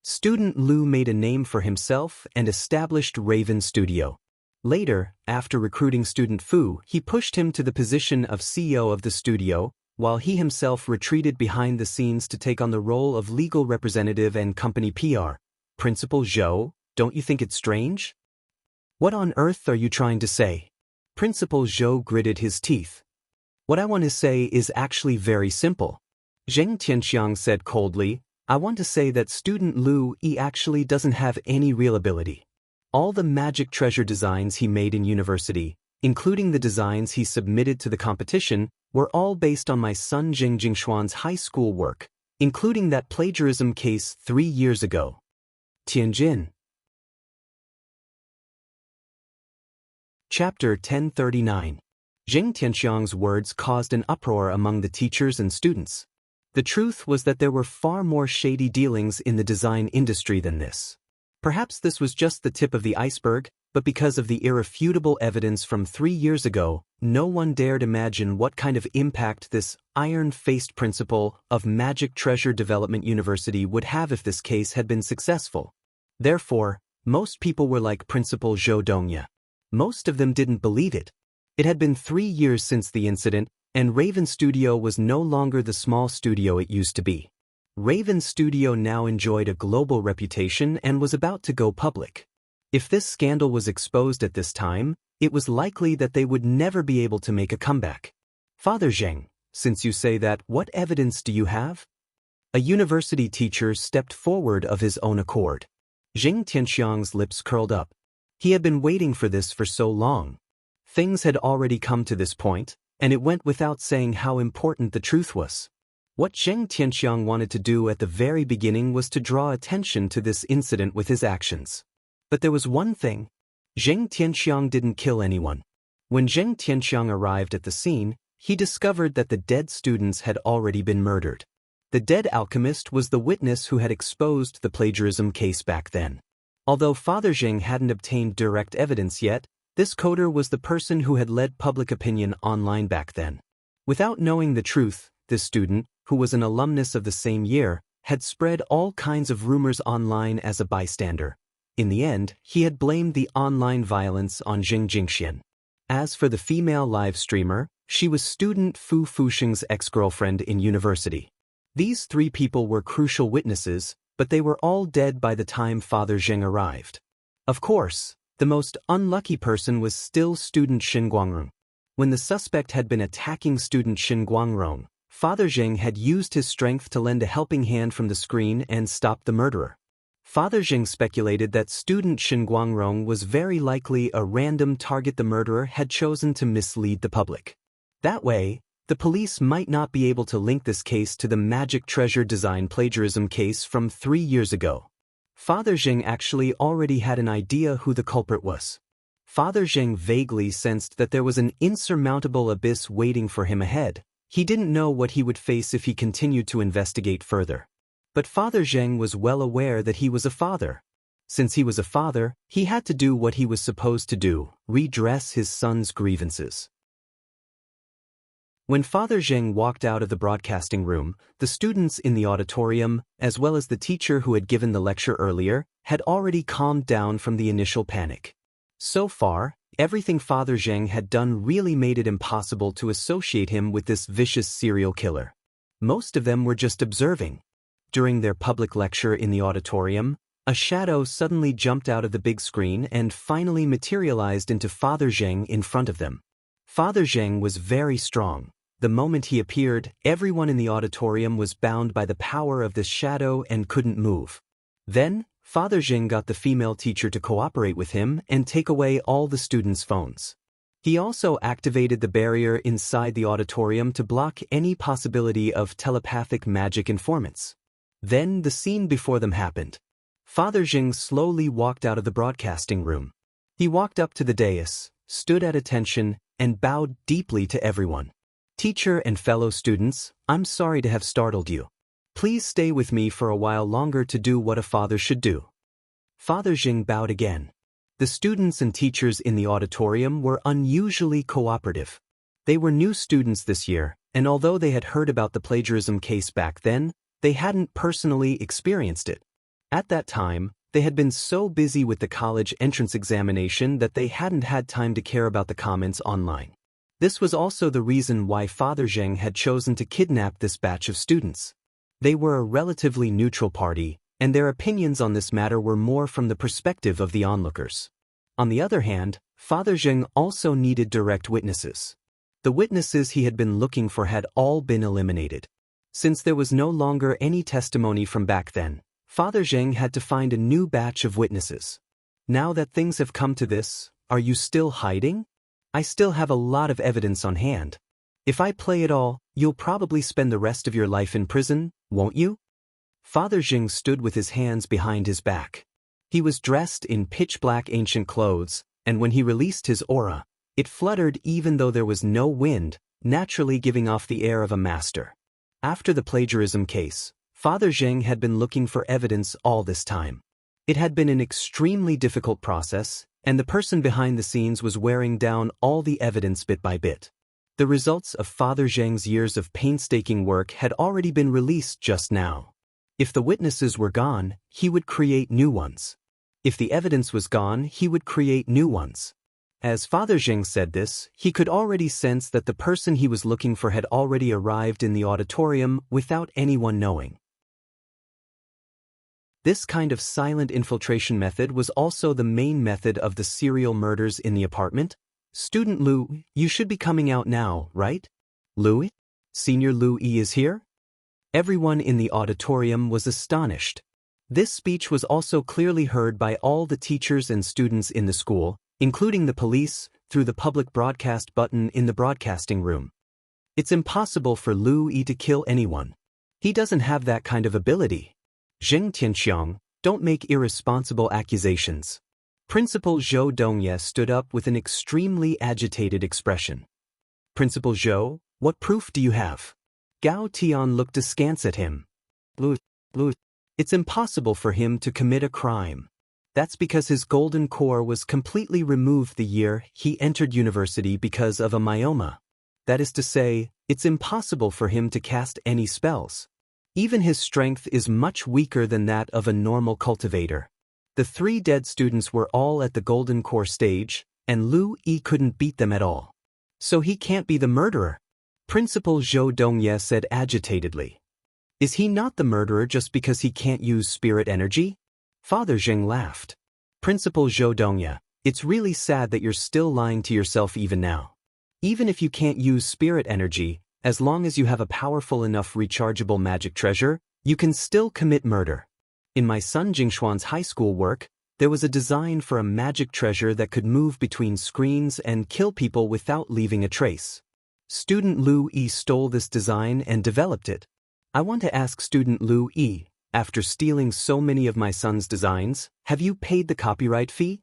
Student Lu made a name for himself and established Raven Studio. Later, after recruiting student Fu, he pushed him to the position of CEO of the studio, while he himself retreated behind the scenes to take on the role of legal representative and company PR. Principal Zhou, don't you think it's strange? What on earth are you trying to say? Principal Zhou gritted his teeth. What I want to say is actually very simple. Zheng Tianxiang said coldly, I want to say that student Lu Yi actually doesn't have any real ability. All the magic treasure designs he made in university, including the designs he submitted to the competition, were all based on my son Jing Jingshuan's high school work, including that plagiarism case 3 years ago. Tianjin. Chapter 1039. Zheng Tianxiang's words caused an uproar among the teachers and students. The truth was that there were far more shady dealings in the design industry than this. Perhaps this was just the tip of the iceberg, but because of the irrefutable evidence from 3 years ago, no one dared imagine what kind of impact this iron-faced principal of Magic Treasure Development University would have if this case had been successful. Therefore, most people were like Principal Zhou Dongya. Most of them didn't believe it. It had been 3 years since the incident, and Raven Studio was no longer the small studio it used to be. Raven Studio now enjoyed a global reputation and was about to go public. If this scandal was exposed at this time, it was likely that they would never be able to make a comeback. Father Zheng, since you say that, what evidence do you have? A university teacher stepped forward of his own accord. Zheng Tianxiang's lips curled up. He had been waiting for this for so long. Things had already come to this point, and it went without saying how important the truth was. What Zheng Tianxiang wanted to do at the very beginning was to draw attention to this incident with his actions. But there was one thing. Zheng Tianxiang didn't kill anyone. When Zheng Tianxiang arrived at the scene, he discovered that the dead students had already been murdered. The dead alchemist was the witness who had exposed the plagiarism case back then. Although Father Zheng hadn't obtained direct evidence yet, this coder was the person who had led public opinion online back then. Without knowing the truth, this student, who was an alumnus of the same year, had spread all kinds of rumors online as a bystander. In the end, he had blamed the online violence on Jing Jingxian. As for the female live streamer, she was student Fu Fuxing's ex-girlfriend in university. These 3 people were crucial witnesses, but they were all dead by the time Father Zheng arrived. Of course, the most unlucky person was still student Xin Guangrong. When the suspect had been attacking student Xin Guangrong, Father Zheng had used his strength to lend a helping hand from the screen and stop the murderer. Father Zheng speculated that student Xin Guangrong was very likely a random target the murderer had chosen to mislead the public. That way, the police might not be able to link this case to the Magic Treasure Design plagiarism case from 3 years ago. Father Zheng actually already had an idea who the culprit was. Father Zheng vaguely sensed that there was an insurmountable abyss waiting for him ahead. He didn't know what he would face if he continued to investigate further. But Father Zheng was well aware that he was a father. Since he was a father, he had to do what he was supposed to do, redress his son's grievances. When Father Zheng walked out of the broadcasting room, the students in the auditorium, as well as the teacher who had given the lecture earlier, had already calmed down from the initial panic. So far, everything Father Zheng had done really made it impossible to associate him with this vicious serial killer. Most of them were just observing. During their public lecture in the auditorium, a shadow suddenly jumped out of the big screen and finally materialized into Father Zheng in front of them. Father Zheng was very strong. The moment he appeared, everyone in the auditorium was bound by the power of this shadow and couldn't move. Then, Father Zheng got the female teacher to cooperate with him and take away all the students' phones. He also activated the barrier inside the auditorium to block any possibility of telepathic magic informants. Then the scene before them happened. Father Zheng slowly walked out of the broadcasting room. He walked up to the dais, stood at attention, and bowed deeply to everyone. Teacher and fellow students, I'm sorry to have startled you. Please stay with me for a while longer to do what a father should do. Father Zheng bowed again. The students and teachers in the auditorium were unusually cooperative. They were new students this year, and although they had heard about the plagiarism case back then, they hadn't personally experienced it. At that time, they had been so busy with the college entrance examination that they hadn't had time to care about the comments online. This was also the reason why Father Zheng had chosen to kidnap this batch of students. They were a relatively neutral party, and their opinions on this matter were more from the perspective of the onlookers. On the other hand, Father Zheng also needed direct witnesses. The witnesses he had been looking for had all been eliminated. Since there was no longer any testimony from back then, Father Zheng had to find a new batch of witnesses. Now that things have come to this, are you still hiding? I still have a lot of evidence on hand. If I play it all, you'll probably spend the rest of your life in prison, won't you? Father Zheng stood with his hands behind his back. He was dressed in pitch-black ancient clothes, and when he released his aura, it fluttered even though there was no wind, naturally giving off the air of a master. After the plagiarism case, Father Zheng had been looking for evidence all this time. It had been an extremely difficult process, and the person behind the scenes was wearing down all the evidence bit by bit. The results of Father Zheng's years of painstaking work had already been released just now. If the witnesses were gone, he would create new ones. If the evidence was gone, he would create new ones. As Father Zheng said this, he could already sense that the person he was looking for had already arrived in the auditorium without anyone knowing. This kind of silent infiltration method was also the main method of the serial murders in the apartment. Student Lu, you should be coming out now, right? Louis? Senior Louis is here? Everyone in the auditorium was astonished. This speech was also clearly heard by all the teachers and students in the school, including the police, through the public broadcast button in the broadcasting room. It's impossible for Louis to kill anyone. He doesn't have that kind of ability. Zheng Tianxiang, don't make irresponsible accusations. Principal Zhou Dongye stood up with an extremely agitated expression. Principal Zhou, what proof do you have? Gao Tian looked askance at him. Lu, it's impossible for him to commit a crime. That's because his golden core was completely removed the year he entered university because of a myoma. That is to say, it's impossible for him to cast any spells. Even his strength is much weaker than that of a normal cultivator. The 3 dead students were all at the golden core stage, and Lu Yi couldn't beat them at all. So he can't be the murderer. Principal Zhou Dongye said agitatedly. Is he not the murderer just because he can't use spirit energy? Father Zheng laughed. Principal Zhou Dongye, it's really sad that you're still lying to yourself even now. Even if you can't use spirit energy, as long as you have a powerful enough rechargeable magic treasure, you can still commit murder. In my son Jingshuan's high school work, there was a design for a magic treasure that could move between screens and kill people without leaving a trace. Student Lu Yi stole this design and developed it. I want to ask Student Lu Yi, after stealing so many of my son's designs, have you paid the copyright fee?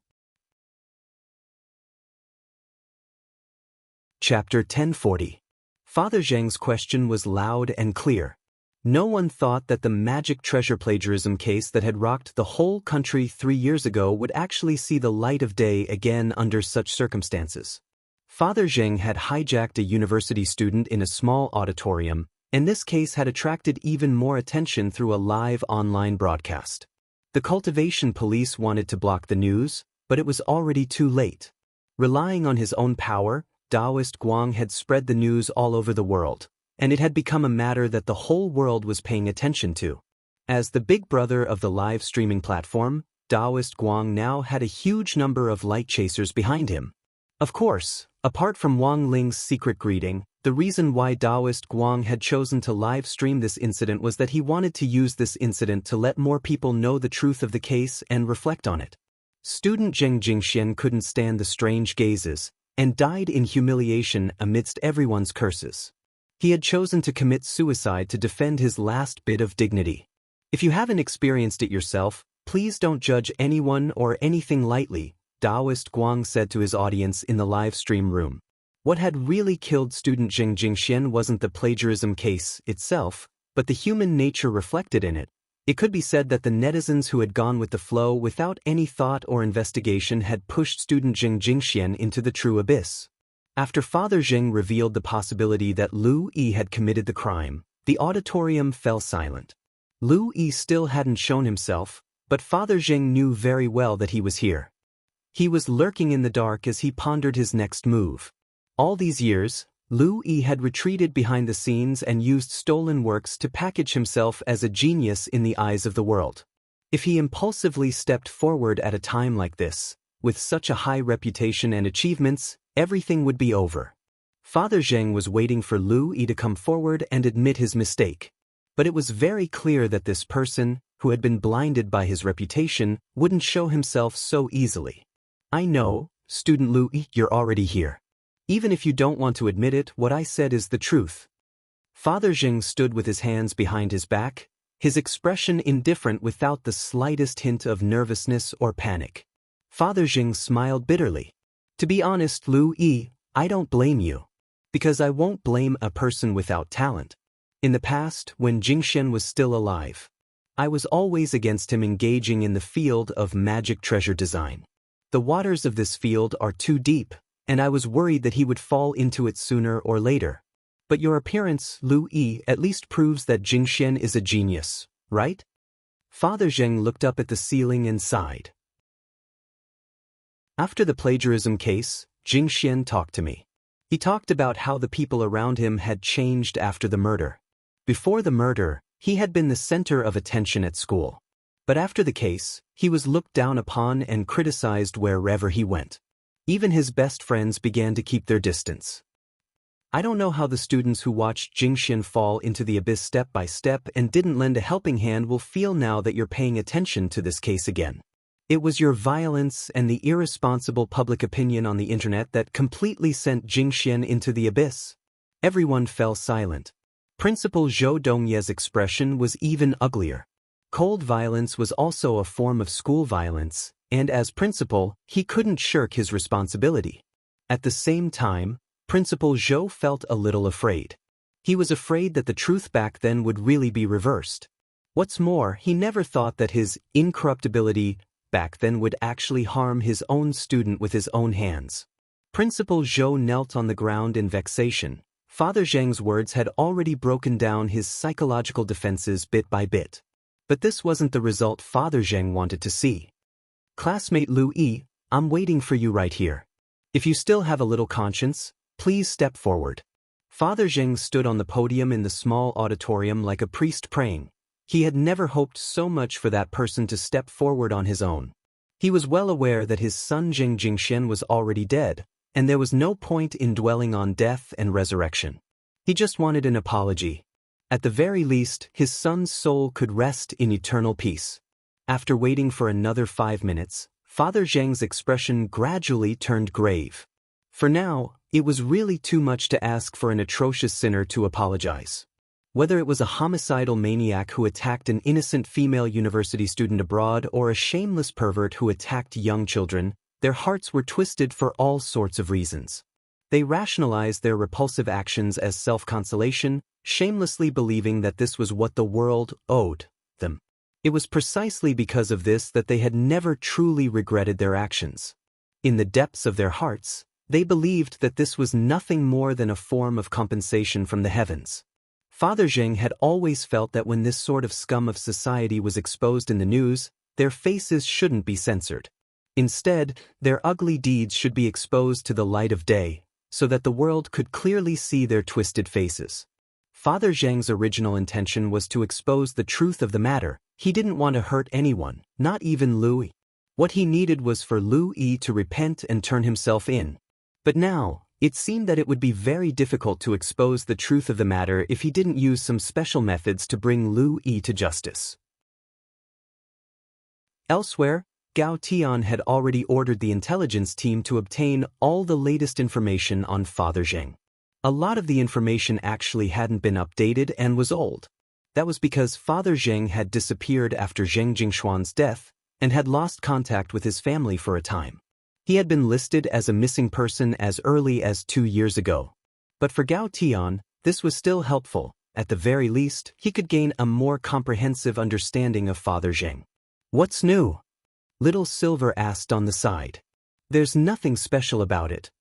Chapter 1040. Father Zheng's question was loud and clear. No one thought that the magic treasure plagiarism case that had rocked the whole country 3 years ago would actually see the light of day again under such circumstances. Father Zheng had hijacked a university student in a small auditorium, and this case had attracted even more attention through a live online broadcast. The cultivation police wanted to block the news, but it was already too late. Relying on his own power, Taoist Guang had spread the news all over the world, and it had become a matter that the whole world was paying attention to. As the big brother of the live streaming platform, Taoist Guang now had a huge number of light chasers behind him. Of course, apart from Wang Ling's secret greeting, the reason why Taoist Guang had chosen to live stream this incident was that he wanted to use this incident to let more people know the truth of the case and reflect on it. Student Zheng Jingxian couldn't stand the strange gazes, and died in humiliation amidst everyone's curses. He had chosen to commit suicide to defend his last bit of dignity. If you haven't experienced it yourself, please don't judge anyone or anything lightly, Taoist Guang said to his audience in the live stream room. What had really killed student Zheng Jingxian wasn't the plagiarism case itself, but the human nature reflected in it. It could be said that the netizens who had gone with the flow without any thought or investigation had pushed student Zheng Jingxian into the true abyss. After Father Zheng revealed the possibility that Lu Yi had committed the crime, the auditorium fell silent. Lu Yi still hadn't shown himself, but Father Zheng knew very well that he was here. He was lurking in the dark as he pondered his next move. All these years, Lu Yi had retreated behind the scenes and used stolen works to package himself as a genius in the eyes of the world. If he impulsively stepped forward at a time like this, with such a high reputation and achievements, everything would be over. Father Zheng was waiting for Lu Yi to come forward and admit his mistake. But it was very clear that this person, who had been blinded by his reputation, wouldn't show himself so easily. I know, student Lu Yi, you're already here. Even if you don't want to admit it, what I said is the truth. Father Zheng stood with his hands behind his back, his expression indifferent without the slightest hint of nervousness or panic. Father Zheng smiled bitterly. To be honest, Lu Yi, I don't blame you. Because I won't blame a person without talent. In the past, when Jingxian was still alive, I was always against him engaging in the field of magic treasure design. The waters of this field are too deep, and I was worried that he would fall into it sooner or later. But your appearance, Lu Yi, at least proves that Jingxian is a genius, right? Father Zheng looked up at the ceiling and sighed. After the plagiarism case, Jingxian talked to me. He talked about how the people around him had changed after the murder. Before the murder, he had been the center of attention at school. But after the case, he was looked down upon and criticized wherever he went. Even his best friends began to keep their distance. I don't know how the students who watched Jingxian fall into the abyss step by step and didn't lend a helping hand will feel now that you're paying attention to this case again. It was your violence and the irresponsible public opinion on the internet that completely sent Jingxian into the abyss. Everyone fell silent. Principal Zhou Dongye's expression was even uglier. Cold violence was also a form of school violence, and as principal, he couldn't shirk his responsibility. At the same time, Principal Zhou felt a little afraid. He was afraid that the truth back then would really be reversed. What's more, he never thought that his incorruptibility back then would actually harm his own student with his own hands. Principal Zhou knelt on the ground in vexation. Father Zheng's words had already broken down his psychological defenses bit by bit. But this wasn't the result Father Zheng wanted to see. Classmate Lu Yi, I'm waiting for you right here. If you still have a little conscience, please step forward. Father Zheng stood on the podium in the small auditorium like a priest praying. He had never hoped so much for that person to step forward on his own. He was well aware that his son Zheng Jingxian was already dead, and there was no point in dwelling on death and resurrection. He just wanted an apology. At the very least, his son's soul could rest in eternal peace. After waiting for another 5 minutes, Father Zheng's expression gradually turned grave. For now, it was really too much to ask for an atrocious sinner to apologize. Whether it was a homicidal maniac who attacked an innocent female university student abroad or a shameless pervert who attacked young children, their hearts were twisted for all sorts of reasons. They rationalized their repulsive actions as self-consolation, shamelessly believing that this was what the world owed them. It was precisely because of this that they had never truly regretted their actions. In the depths of their hearts, they believed that this was nothing more than a form of compensation from the heavens. Father Zheng had always felt that when this sort of scum of society was exposed in the news, their faces shouldn't be censored. Instead, their ugly deeds should be exposed to the light of day, so that the world could clearly see their twisted faces. Father Zheng's original intention was to expose the truth of the matter. He didn't want to hurt anyone, not even Louis. What he needed was for Louis to repent and turn himself in. But now, it seemed that it would be very difficult to expose the truth of the matter if he didn't use some special methods to bring Louis to justice. Elsewhere, Gao Tian had already ordered the intelligence team to obtain all the latest information on Father Zheng. A lot of the information actually hadn't been updated and was old. That was because Father Zheng had disappeared after Zheng Jingshuan's death and had lost contact with his family for a time. He had been listed as a missing person as early as 2 years ago. But for Gao Tian, this was still helpful. At the very least, he could gain a more comprehensive understanding of Father Zheng. "What's new?" Little Silver asked on the side. "There's nothing special about it."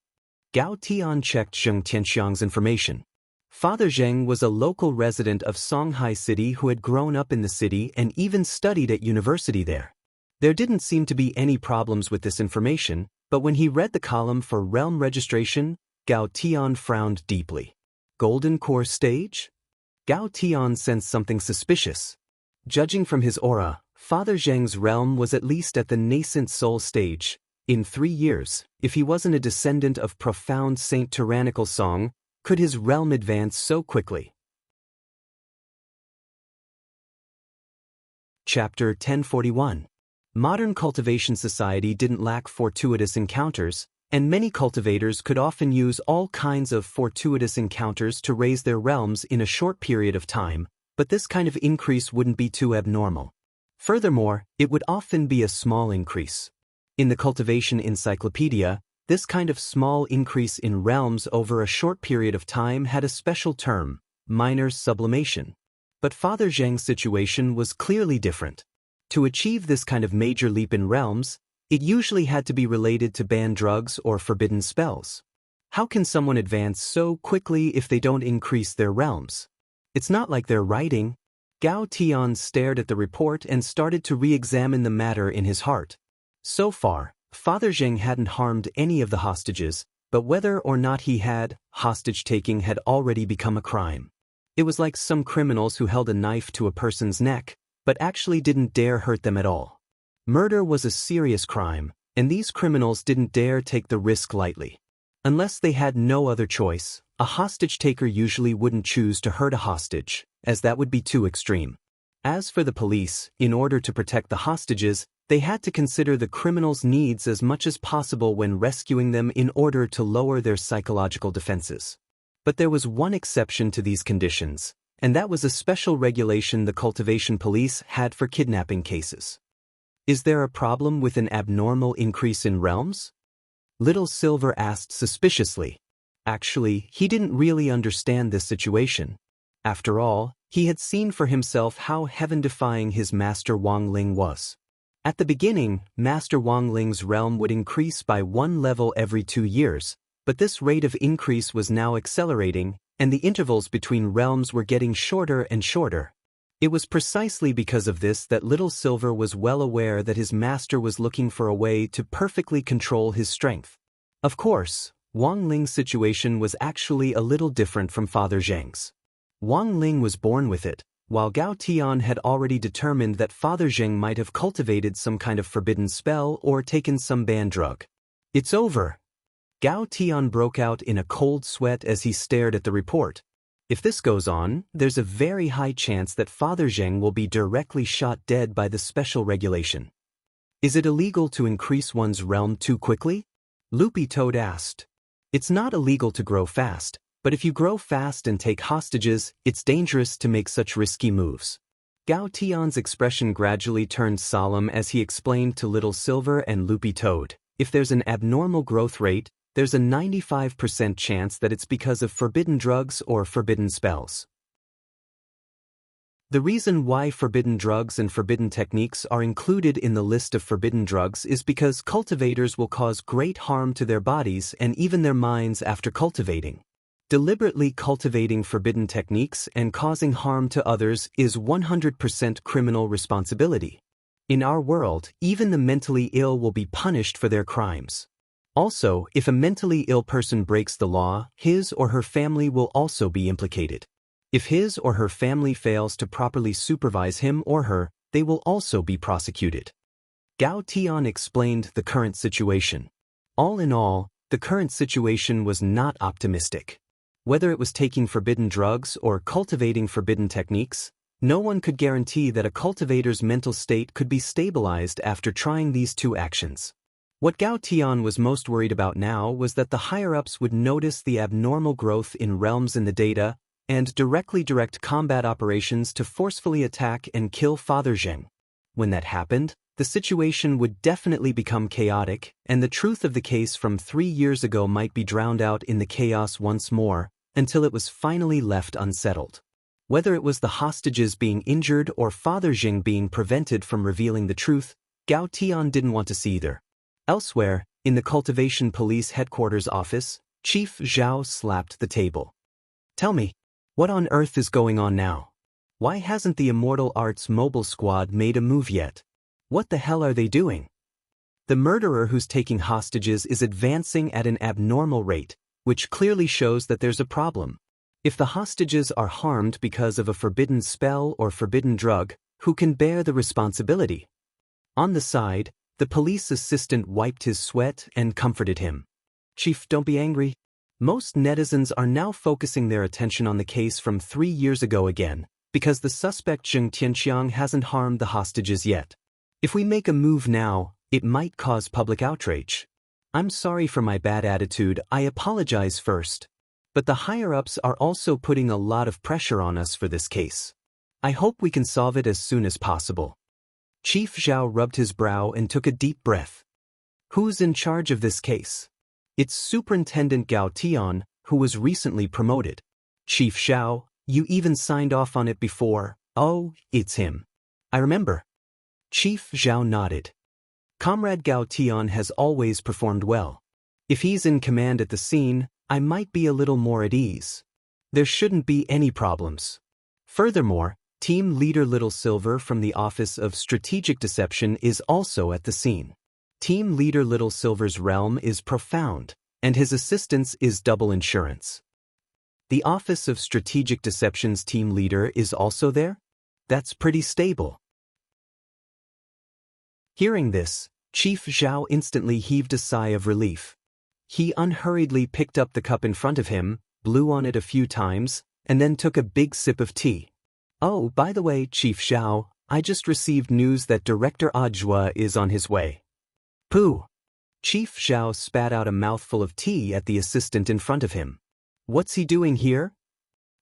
Gao Tian checked Zheng Tianxiang's information. Father Zheng was a local resident of Songhai City who had grown up in the city and even studied at university there. There didn't seem to be any problems with this information, but when he read the column for realm registration, Gao Tian frowned deeply. Golden Core Stage? Gao Tian sensed something suspicious. Judging from his aura, Father Zheng's realm was at least at the nascent soul stage. In 3 years, if he wasn't a descendant of profound Saint Tyrannical Song, could his realm advance so quickly? Chapter 1041. Modern cultivation society didn't lack fortuitous encounters, and many cultivators could often use all kinds of fortuitous encounters to raise their realms in a short period of time, but this kind of increase wouldn't be too abnormal. Furthermore, it would often be a small increase. In the Cultivation Encyclopedia, this kind of small increase in realms over a short period of time had a special term, minor sublimation. But Father Zheng's situation was clearly different. To achieve this kind of major leap in realms, it usually had to be related to banned drugs or forbidden spells. How can someone advance so quickly if they don't increase their realms? It's not like they're writing. Gao Tian stared at the report and started to re-examine the matter in his heart. So far, Father Zheng hadn't harmed any of the hostages, but whether or not he had, hostage-taking had already become a crime. It was like some criminals who held a knife to a person's neck, but actually didn't dare hurt them at all. Murder was a serious crime, and these criminals didn't dare take the risk lightly. Unless they had no other choice, a hostage-taker usually wouldn't choose to hurt a hostage, as that would be too extreme. As for the police, in order to protect the hostages, they had to consider the criminals' needs as much as possible when rescuing them in order to lower their psychological defenses. But there was one exception to these conditions, and that was a special regulation the cultivation police had for kidnapping cases. Is there a problem with an abnormal increase in realms? Little Silver asked suspiciously. Actually, he didn't really understand this situation. After all, he had seen for himself how heaven-defying his Master Wang Ling was. At the beginning, Master Wang Ling's realm would increase by 1 level every 2 years, but this rate of increase was now accelerating, and the intervals between realms were getting shorter and shorter. It was precisely because of this that Little Silver was well aware that his master was looking for a way to perfectly control his strength. Of course, Wang Ling's situation was actually a little different from Father Zheng's. Wang Ling was born with it, while Gao Tian had already determined that Father Zheng might have cultivated some kind of forbidden spell or taken some banned drug. "It's over." Gao Tian broke out in a cold sweat as he stared at the report. If this goes on, there's a very high chance that Father Zheng will be directly shot dead by the special regulation. "Is it illegal to increase one's realm too quickly?" Loopy Toad asked. "It's not illegal to grow fast, but if you grow fast and take hostages, it's dangerous to make such risky moves." Gao Tian's expression gradually turned solemn as he explained to Little Silver and Loopy Toad, "If there's an abnormal growth rate, there's a 95% chance that it's because of forbidden drugs or forbidden spells. The reason why forbidden drugs and forbidden techniques are included in the list of forbidden drugs is because cultivators will cause great harm to their bodies and even their minds after cultivating. Deliberately cultivating forbidden techniques and causing harm to others is 100% criminal responsibility. In our world, even the mentally ill will be punished for their crimes. Also, if a mentally ill person breaks the law, his or her family will also be implicated. If his or her family fails to properly supervise him or her, they will also be prosecuted. Gao Tian explained the current situation. All in all, the current situation was not optimistic. Whether it was taking forbidden drugs or cultivating forbidden techniques, no one could guarantee that a cultivator's mental state could be stabilized after trying these two actions. What Gao Tian was most worried about now was that the higher-ups would notice the abnormal growth in realms in the data and directly direct combat operations to forcefully attack and kill Father Zheng. When that happened, the situation would definitely become chaotic, and the truth of the case from 3 years ago might be drowned out in the chaos once more, until it was finally left unsettled. Whether it was the hostages being injured or Father Zheng being prevented from revealing the truth, Gao Tian didn't want to see either. Elsewhere, in the Cultivation Police Headquarters office, Chief Zhao slapped the table. "Tell me, what on earth is going on now? Why hasn't the Immortal Arts mobile squad made a move yet? What the hell are they doing? The murderer who's taking hostages is advancing at an abnormal rate, which clearly shows that there's a problem. If the hostages are harmed because of a forbidden spell or forbidden drug, who can bear the responsibility?" On the side, the police assistant wiped his sweat and comforted him. "Chief, don't be angry. Most netizens are now focusing their attention on the case from 3 years ago again, because the suspect Zheng Tianqiang hasn't harmed the hostages yet. If we make a move now, it might cause public outrage. I'm sorry for my bad attitude, I apologize first. But the higher-ups are also putting a lot of pressure on us for this case. I hope we can solve it as soon as possible." Chief Zhao rubbed his brow and took a deep breath. "Who's in charge of this case?" "It's Superintendent Gao Tian, who was recently promoted." "Chief Zhao, you even signed off on it before." "Oh, it's him. I remember." Chief Zhao nodded. "Comrade Gao Tian has always performed well. If he's in command at the scene, I might be a little more at ease. There shouldn't be any problems. Furthermore, Team Leader Little Silver from the Office of Strategic Deception is also at the scene. Team Leader Little Silver's realm is profound, and his assistance is double insurance. The Office of Strategic Deception's team leader is also there? That's pretty stable." Hearing this, Chief Zhao instantly heaved a sigh of relief. He unhurriedly picked up the cup in front of him, blew on it a few times, and then took a big sip of tea. "Oh, by the way, Chief Zhao, I just received news that Director Ajwa is on his way." "Pooh." Chief Zhao spat out a mouthful of tea at the assistant in front of him. "What's he doing here?"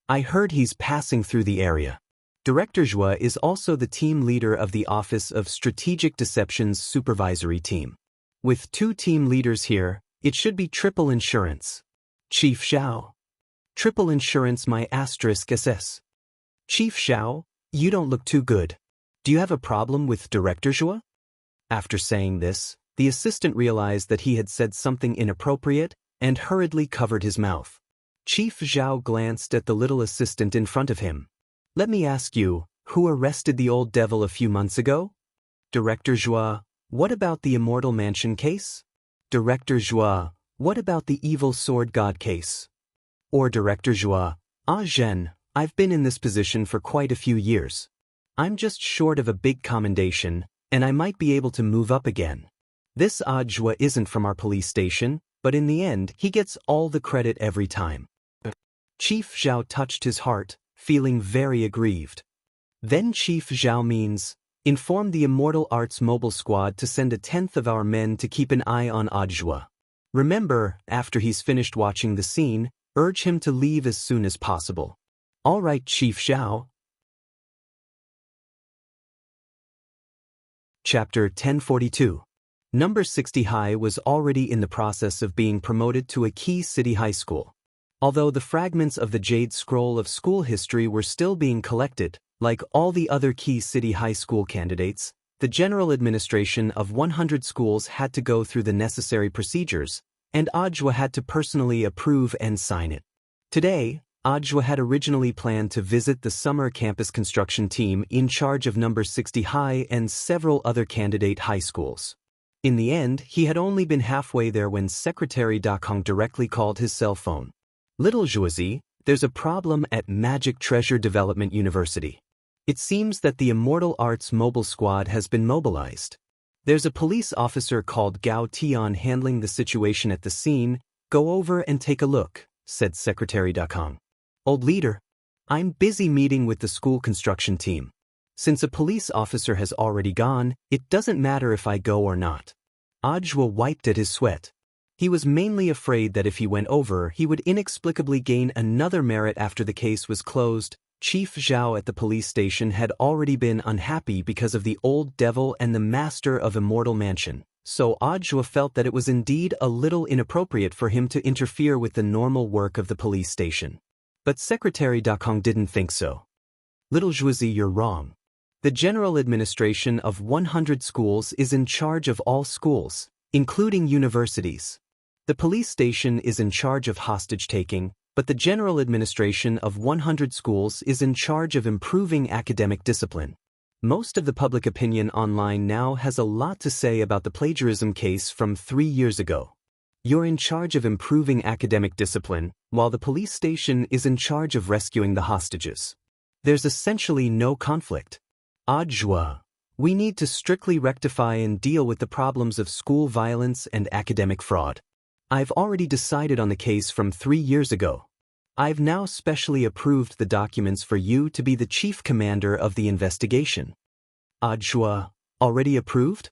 "I heard he's passing through the area." Director Zhua is also the team leader of the Office of Strategic Deception's supervisory team. With 2 team leaders here, it should be triple insurance. Chief Zhao. Triple insurance my asterisk SS. Chief Zhao, you don't look too good. Do you have a problem with Director Zhua? After saying this, the assistant realized that he had said something inappropriate and hurriedly covered his mouth. Chief Zhao glanced at the little assistant in front of him. "Let me ask you, who arrested the old devil a few months ago?" Director Zhua, what about the Immortal Mansion case? Director Zhua, what about the Evil Sword God case? Or Director Zhua, Zhen, I've been in this position for quite a few years. I'm just short of a big commendation, and I might be able to move up again. This Zhua isn't from our police station, but in the end, he gets all the credit every time." Chief Zhao touched his heart, feeling very aggrieved. Then Chief Zhao means, inform the Immortal Arts mobile squad to send 1/10 of our men to keep an eye on Ajwa. Remember, after he's finished watching the scene, urge him to leave as soon as possible. All right, Chief Zhao. Chapter 1042. Number 60 High was already in the process of being promoted to a key city high school. Although the fragments of the Jade Scroll of school history were still being collected, Like all the other key city high school candidates, the general administration of 100 schools had to go through the necessary procedures, and Ajwa had to personally approve and sign it. Today, Ajwa had originally planned to visit the summer campus construction team in charge of number 60 High and several other candidate high schools. In the end, he had only been halfway there when Secretary Dakong directly called his cell phone. Little Zhuozi, there's a problem at Magic Treasure Development University. It seems that the Immortal Arts Mobile Squad has been mobilized. There's a police officer called Gao Tian handling the situation at the scene. Go over and take a look, said Secretary Dakong. Old leader, I'm busy meeting with the school construction team. Since a police officer has already gone, it doesn't matter if I go or not. Ajwa wiped at his sweat. He was mainly afraid that if he went over, he would inexplicably gain another merit after the case was closed. Chief Zhao at the police station had already been unhappy because of the old devil and the master of Immortal Mansion, so Ajwa felt that it was indeed a little inappropriate for him to interfere with the normal work of the police station. But Secretary Dakong didn't think so. Little Zhuozi, you're wrong. The general administration of 100 schools is in charge of all schools, including universities. The police station is in charge of hostage-taking, but the general administration of 100 schools is in charge of improving academic discipline. Most of the public opinion online now has a lot to say about the plagiarism case from 3 years ago. You're in charge of improving academic discipline, while the police station is in charge of rescuing the hostages. There's essentially no conflict. Ajwa, we need to strictly rectify and deal with the problems of school violence and academic fraud. I've already decided on the case from 3 years ago. I've now specially approved the documents for you to be the chief commander of the investigation. Ajwa, already approved?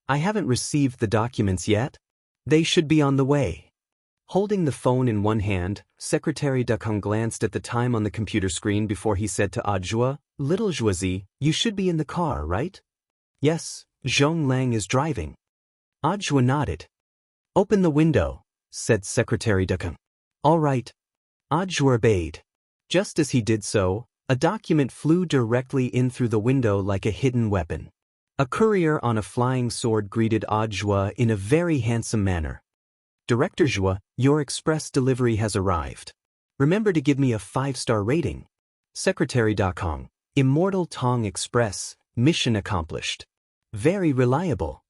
I haven't received the documents yet. They should be on the way. Holding the phone in one hand, Secretary Dakong glanced at the time on the computer screen before he said to Ajwa, Little Zhuozi, you should be in the car, right? Yes, Zhong Lang is driving. Ajwa nodded. Open the window, said Secretary Dakong. All right. Ajwa obeyed. Just as he did so, a document flew directly in through the window like a hidden weapon. A courier on a flying sword greeted Ajwa in a very handsome manner. Director Zhua, your express delivery has arrived. Remember to give me a 5-star rating. Secretary Dakong, Immortal Tong Express, mission accomplished. Very reliable.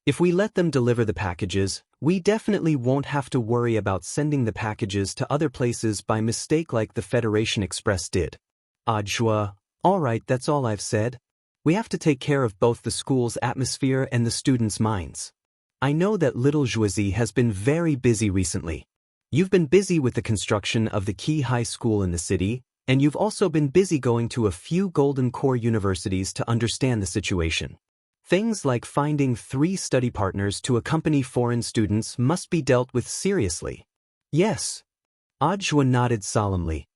If we let them deliver the packages, we definitely won't have to worry about sending the packages to other places by mistake like the Federation Express did. Ajwa, all right, that's all I've said. We have to take care of both the school's atmosphere and the students' minds. I know that Little Zhuozi has been very busy recently. You've been busy with the construction of the key high school in the city, and you've also been busy going to a few Golden Core universities to understand the situation. Things like finding 3 study partners to accompany foreign students must be dealt with seriously. Yes. Ajwa nodded solemnly.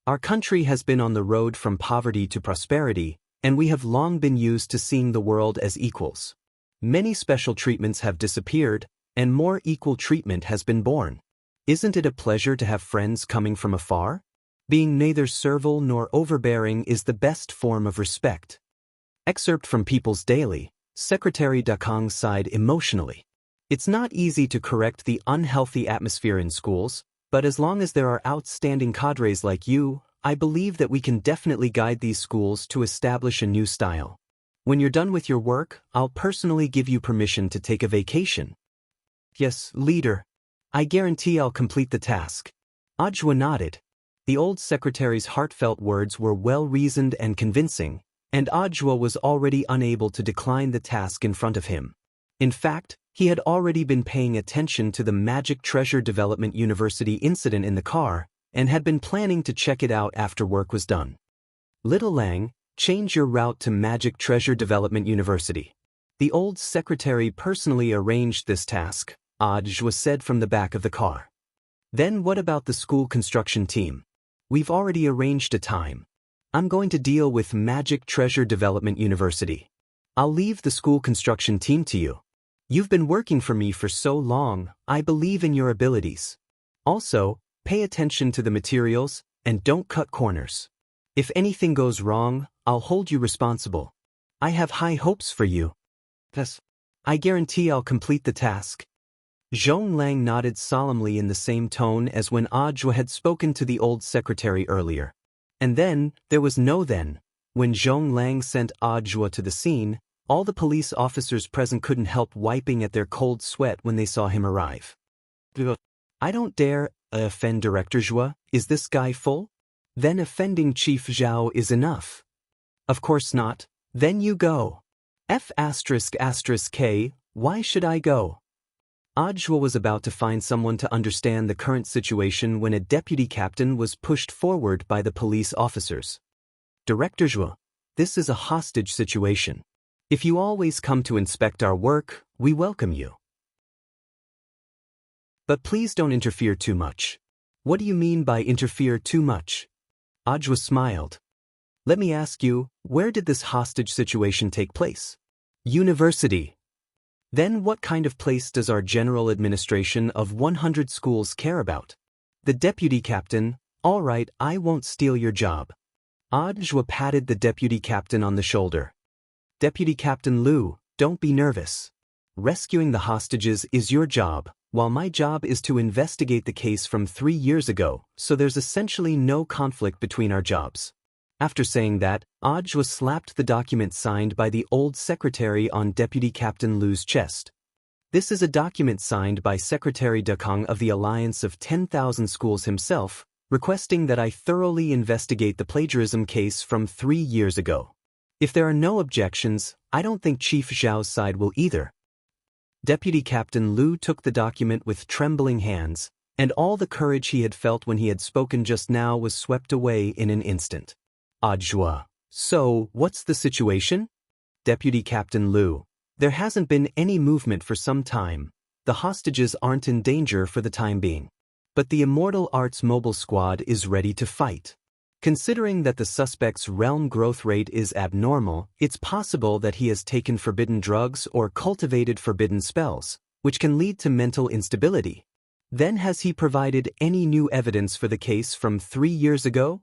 Our country has been on the road from poverty to prosperity, and we have long been used to seeing the world as equals. Many special treatments have disappeared, and more equal treatment has been born. Isn't it a pleasure to have friends coming from afar? Being neither servile nor overbearing is the best form of respect. Excerpt from People's Daily. Secretary Dakong sighed emotionally. It's not easy to correct the unhealthy atmosphere in schools, but as long as there are outstanding cadres like you, I believe that we can definitely guide these schools to establish a new style. When you're done with your work, I'll personally give you permission to take a vacation. Yes, leader. I guarantee I'll complete the task. Ajwa nodded. The old secretary's heartfelt words were well-reasoned and convincing, and Ajwa was already unable to decline the task in front of him. In fact, he had already been paying attention to the Magic Treasure Development University incident in the car, and had been planning to check it out after work was done. Little Lang, change your route to Magic Treasure Development University. The old secretary personally arranged this task, Ajwa said from the back of the car. Then what about the school construction team? We've already arranged a time. I'm going to deal with Magic Treasure Development University. I'll leave the school construction team to you. You've been working for me for so long, I believe in your abilities. Also, pay attention to the materials, and don't cut corners. If anything goes wrong, I'll hold you responsible. I have high hopes for you. Yes. I guarantee I'll complete the task. Zhong Lang nodded solemnly in the same tone as when Ajwa had spoken to the old secretary earlier. And then, there was no then. When Zhong Lang sent Ajwa to the scene, all the police officers present couldn't help wiping at their cold sweat when they saw him arrive. I don't dare offend Director Zhua. Is this guy full? Then offending Chief Zhao is enough. Of course not. Then you go. F***K, why should I go? Ajwa was about to find someone to understand the current situation when a deputy captain was pushed forward by the police officers. Director Zhua, this is a hostage situation. If you always come to inspect our work, we welcome you. But please don't interfere too much. What do you mean by interfere too much? Ajwa smiled. Let me ask you, where did this hostage situation take place? University. Then what kind of place does our general administration of 100 schools care about? The deputy captain, all right, I won't steal your job. Ajwa patted the deputy captain on the shoulder. Deputy Captain Liu, don't be nervous. Rescuing the hostages is your job, while my job is to investigate the case from 3 years ago, so there's essentially no conflict between our jobs. After saying that, Ajwa slapped the document signed by the old secretary on Deputy Captain Liu's chest. This is a document signed by Secretary Dekong of the Alliance of 10,000 Schools himself, requesting that I thoroughly investigate the plagiarism case from 3 years ago. If there are no objections, I don't think Chief Zhao's side will either. Deputy Captain Liu took the document with trembling hands, and all the courage he had felt when he had spoken just now was swept away in an instant. Ajwa, so, what's the situation? Deputy Captain Liu, there hasn't been any movement for some time. The hostages aren't in danger for the time being. But the Immortal Arts Mobile Squad is ready to fight. Considering that the suspect's realm growth rate is abnormal, it's possible that he has taken forbidden drugs or cultivated forbidden spells, which can lead to mental instability. Then has he provided any new evidence for the case from 3 years ago?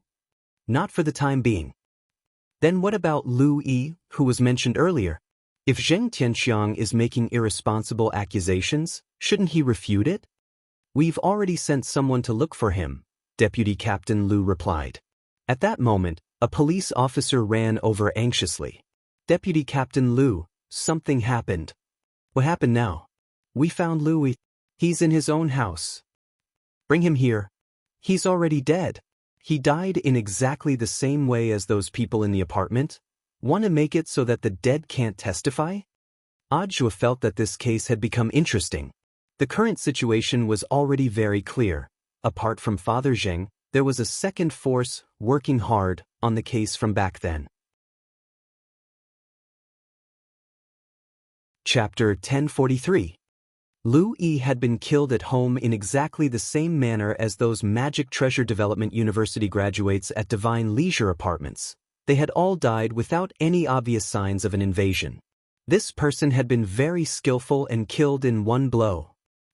Not for the time being. Then what about Lu Yi, who was mentioned earlier? If Zheng Tianxiang is making irresponsible accusations, shouldn't he refute it? We've already sent someone to look for him, Deputy Captain Liu replied. At that moment, a police officer ran over anxiously. Deputy Captain Liu, something happened. What happened now? We found Louis. He's in his own house. Bring him here. He's already dead. He died in exactly the same way as those people in the apartment. Want to make it so that the dead can't testify? Ajwa felt that this case had become interesting. The current situation was already very clear. Apart from Father Zheng, there was a second force working hard on the case from back then. Chapter 1043. Lu Yi had been killed at home in exactly the same manner as those Magic Treasure Development University graduates at Divine Leisure Apartments. They had all died without any obvious signs of an invasion. This person had been very skillful and killed in one blow.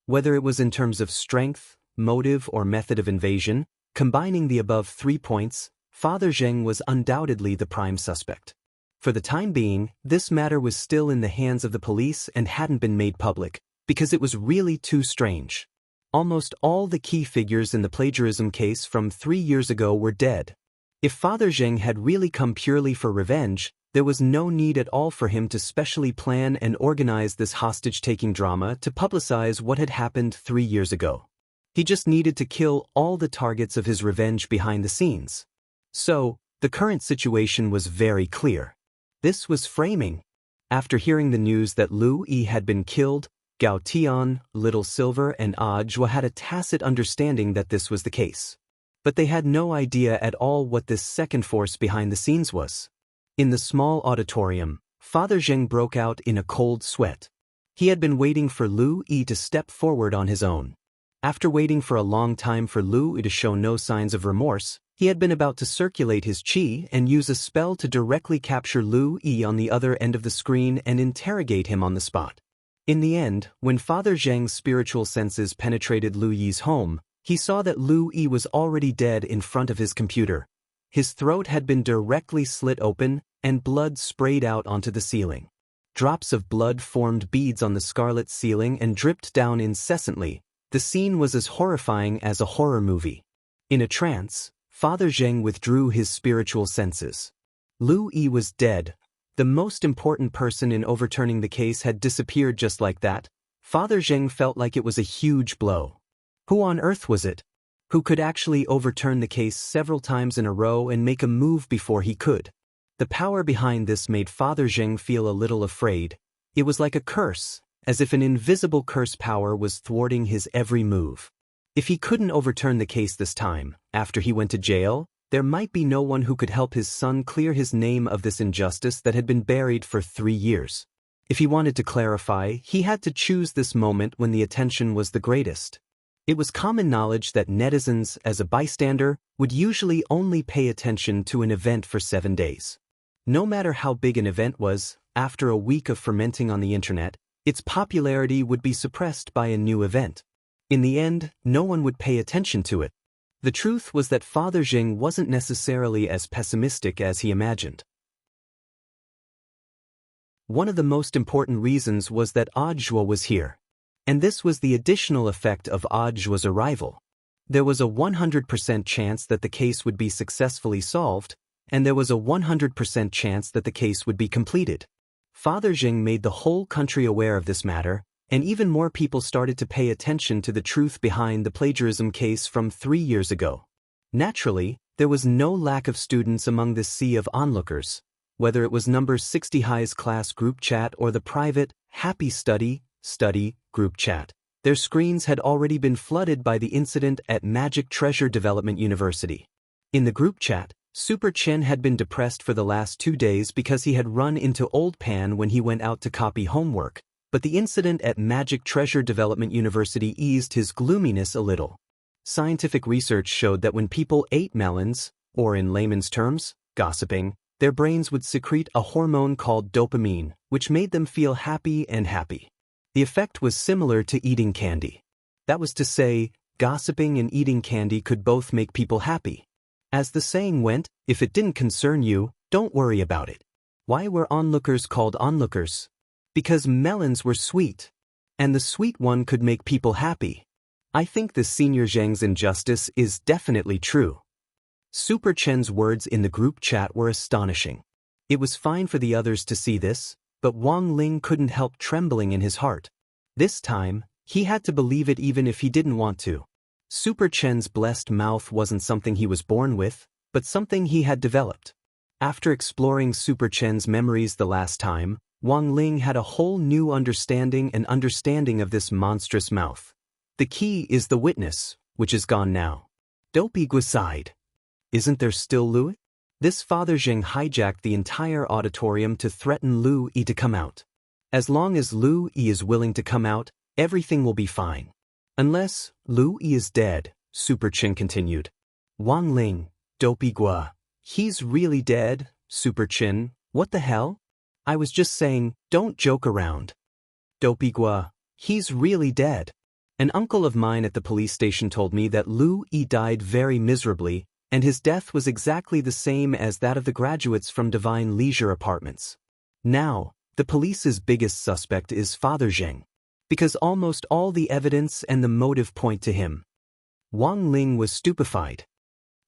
Whether it was in terms of strength, motive, or method of invasion, combining the above 3 points, Father Zheng was undoubtedly the prime suspect. For the time being, this matter was still in the hands of the police and hadn't been made public, because it was really too strange. Almost all the key figures in the plagiarism case from 3 years ago were dead. If Father Zheng had really come purely for revenge, there was no need at all for him to specially plan and organize this hostage-taking drama to publicize what had happened 3 years ago. He just needed to kill all the targets of his revenge behind the scenes. So, the current situation was very clear. This was framing. After hearing the news that Lu Yi had been killed, Gao Tian, Little Silver, and Ajwa had a tacit understanding that this was the case. But they had no idea at all what this second force behind the scenes was. In the small auditorium, Father Zheng broke out in a cold sweat. He had been waiting for Lu Yi to step forward on his own. After waiting for a long time for Lu Yi to show no signs of remorse, he had been about to circulate his qi and use a spell to directly capture Lu Yi on the other end of the screen and interrogate him on the spot. In the end, when Father Zheng's spiritual senses penetrated Lu Yi's home, He saw that Lu Yi was already dead in front of his computer. His throat had been directly slit open, and blood sprayed out onto the ceiling. Drops of blood formed beads on the scarlet ceiling and dripped down incessantly. The scene was as horrifying as a horror movie. In a trance, Father Zheng withdrew his spiritual senses. Lu Yi was dead. The most important person in overturning the case had disappeared just like that. Father Zheng felt like it was a huge blow. Who on earth was it? Who could actually overturn the case several times in a row and make a move before he could? The power behind this made Father Zheng feel a little afraid. It was like a curse, as if an invisible curse power was thwarting his every move. If he couldn't overturn the case this time, after he went to jail, there might be no one who could help his son clear his name of this injustice that had been buried for 3 years. If he wanted to clarify, he had to choose this moment when the attention was the greatest. It was common knowledge that netizens, as a bystander, would usually only pay attention to an event for 7 days. No matter how big an event was, after a week of fermenting on the internet, its popularity would be suppressed by a new event. In the end, no one would pay attention to it. The truth was that Father Zheng wasn't necessarily as pessimistic as he imagined. One of the most important reasons was that Audiobook was here. And this was the additional effect of Audiobook's arrival. There was a 100% chance that the case would be successfully solved, and there was a 100% chance that the case would be completed. Father Zheng made the whole country aware of this matter, and even more people started to pay attention to the truth behind the plagiarism case from 3 years ago. Naturally, there was no lack of students among this sea of onlookers, whether it was number 60 High's class group chat or the private, Happy Study group chat. Their screens had already been flooded by the incident at Magic Treasure Development University. In the group chat, Super Chen had been depressed for the last 2 days because he had run into Old Pan when he went out to copy homework, but the incident at Magic Treasure Development University eased his gloominess a little. Scientific research showed that when people ate melons, or in layman's terms, gossiping, their brains would secrete a hormone called dopamine, which made them feel happy and happy. The effect was similar to eating candy. That was to say, gossiping and eating candy could both make people happy. As the saying went, if it didn't concern you, don't worry about it. Why were onlookers called onlookers? Because melons were sweet. And the sweet one could make people happy. I think the Senior Zheng's injustice is definitely true. Super Chen's words in the group chat were astonishing. It was fine for the others to see this, but Wang Ling couldn't help trembling in his heart. This time, he had to believe it even if he didn't want to. Super Chen's blessed mouth wasn't something he was born with, but something he had developed. After exploring Super Chen's memories the last time, Wang Ling had a whole new understanding of this monstrous mouth. The key is the witness, which is gone now. Dopey sighed. Isn't there still Lu? This Father Zheng hijacked the entire auditorium to threaten Lu Yi to come out. As long as Lu Yi is willing to come out, everything will be fine. Unless Lu Yi is dead, Super Chen continued. Wang Ling, Dopey Gua. He's really dead, Super Chen, what the hell? I was just saying, don't joke around. Dopey Gua, he's really dead. An uncle of mine at the police station told me that Lu Yi died very miserably, and his death was exactly the same as that of the graduates from Divine Leisure Apartments. Now, the police's biggest suspect is Father Zheng, because almost all the evidence and the motive point to him. Wang Ling was stupefied.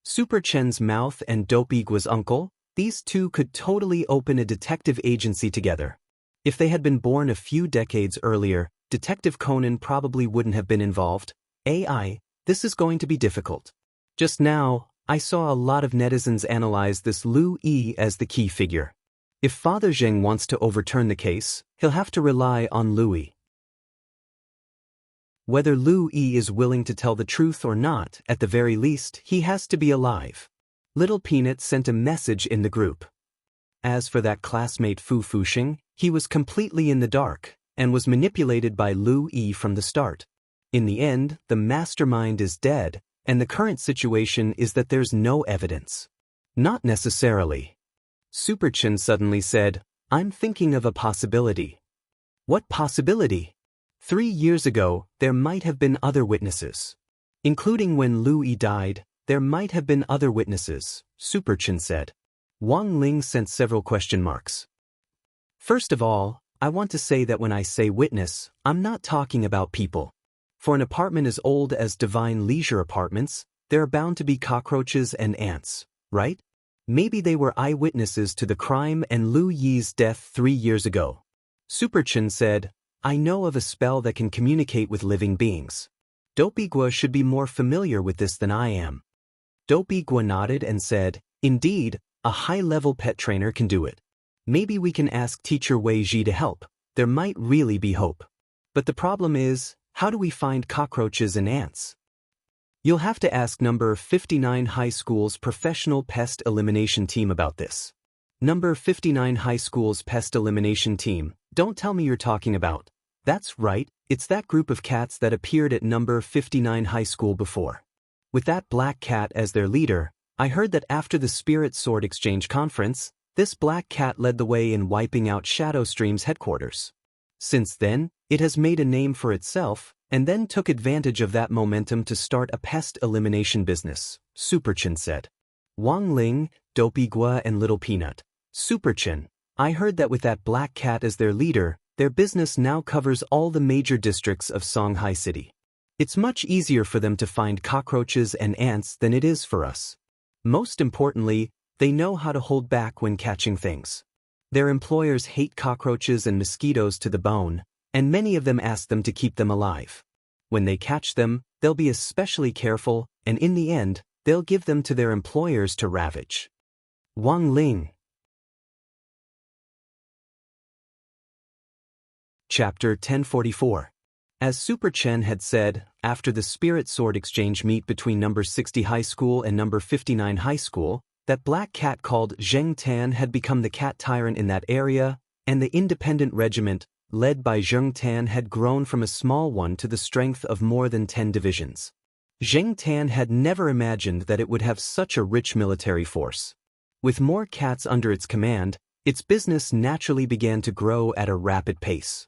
Super Chen's mouth and Dopey Gua's uncle, these two could totally open a detective agency together. If they had been born a few decades earlier, Detective Conan probably wouldn't have been involved. This is going to be difficult. Just now, I saw a lot of netizens analyze this Lu Yi as the key figure. If Father Zheng wants to overturn the case, he'll have to rely on Lu Yi. Whether Lu Yi is willing to tell the truth or not, at the very least, he has to be alive. Little Peanut sent a message in the group. As for that classmate Fu Fuxing, he was completely in the dark, and was manipulated by Lu Yi from the start. In the end, the mastermind is dead, and the current situation is that there's no evidence. Not necessarily. Super Chen suddenly said, I'm thinking of a possibility. What possibility? 3 years ago, there might have been other witnesses. Including when Lu Yi died, there might have been other witnesses, Super Chen said. Wang Ling sent several question marks. First of all, I want to say that when I say witness, I'm not talking about people. For an apartment as old as Divine Leisure Apartments, there are bound to be cockroaches and ants, right? Maybe they were eyewitnesses to the crime and Lu Yi's death 3 years ago. Super Chen said, I know of a spell that can communicate with living beings. Dopigua should be more familiar with this than I am. Dopigua nodded and said, indeed, a high-level pet trainer can do it. Maybe we can ask teacher Wei Ji to help. There might really be hope. But the problem is, how do we find cockroaches and ants? You'll have to ask number 59 High School's professional pest elimination team about this. Number 59 High School's pest elimination team, don't tell me you're talking about. That's right, it's that group of cats that appeared at number 59 High School before. With that black cat as their leader, I heard that after the Spirit Sword Exchange Conference, this black cat led the way in wiping out Shadowstream's headquarters. Since then, it has made a name for itself, and then took advantage of that momentum to start a pest elimination business, Super Chen said. Wang Ling, Dopigua and Little Peanut. Super Chen, I heard that with that black cat as their leader, their business now covers all the major districts of Songhai City. It's much easier for them to find cockroaches and ants than it is for us. Most importantly, they know how to hold back when catching things. Their employers hate cockroaches and mosquitoes to the bone, and many of them ask them to keep them alive. When they catch them, they'll be especially careful, and in the end, they'll give them to their employers to ravage. Wang Ling. Chapter 1044. As Super Chen had said, after the Spirit Sword Exchange meet between number 60 High School and number 59 High School, that black cat called Zheng Tan had become the cat tyrant in that area, and the independent regiment, led by Zheng Tan, had grown from a small one to the strength of more than 10 divisions. Zheng Tan had never imagined that it would have such a rich military force. With more cats under its command, its business naturally began to grow at a rapid pace.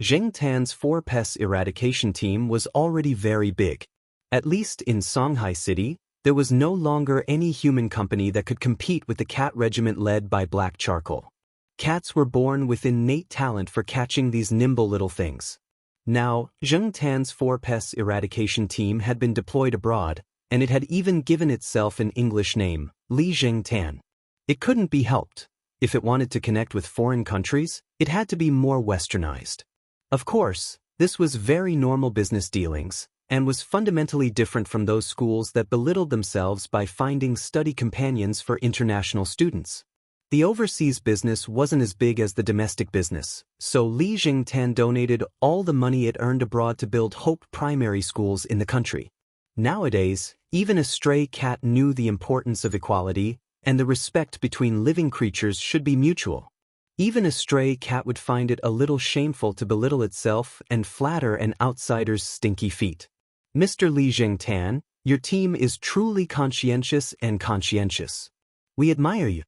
Zheng Tan's 4 pests eradication team was already very big. At least in Songhai City, there was no longer any human company that could compete with the cat regiment led by Black Charcoal. Cats were born with innate talent for catching these nimble little things. Now, Zheng Tan's 4 pests eradication team had been deployed abroad, and it had even given itself an English name, Li Zheng Tan. It couldn't be helped. If it wanted to connect with foreign countries, it had to be more westernized. Of course, this was very normal business dealings, and was fundamentally different from those schools that belittled themselves by finding study companions for international students. The overseas business wasn't as big as the domestic business, so Li Zheng Tan donated all the money it earned abroad to build Hope primary schools in the country. Nowadays, even a stray cat knew the importance of equality, and the respect between living creatures should be mutual. Even a stray cat would find it a little shameful to belittle itself and flatter an outsider's stinky feet. Mr. Li Zheng Tan, your team is truly conscientious and conscientious. We admire you.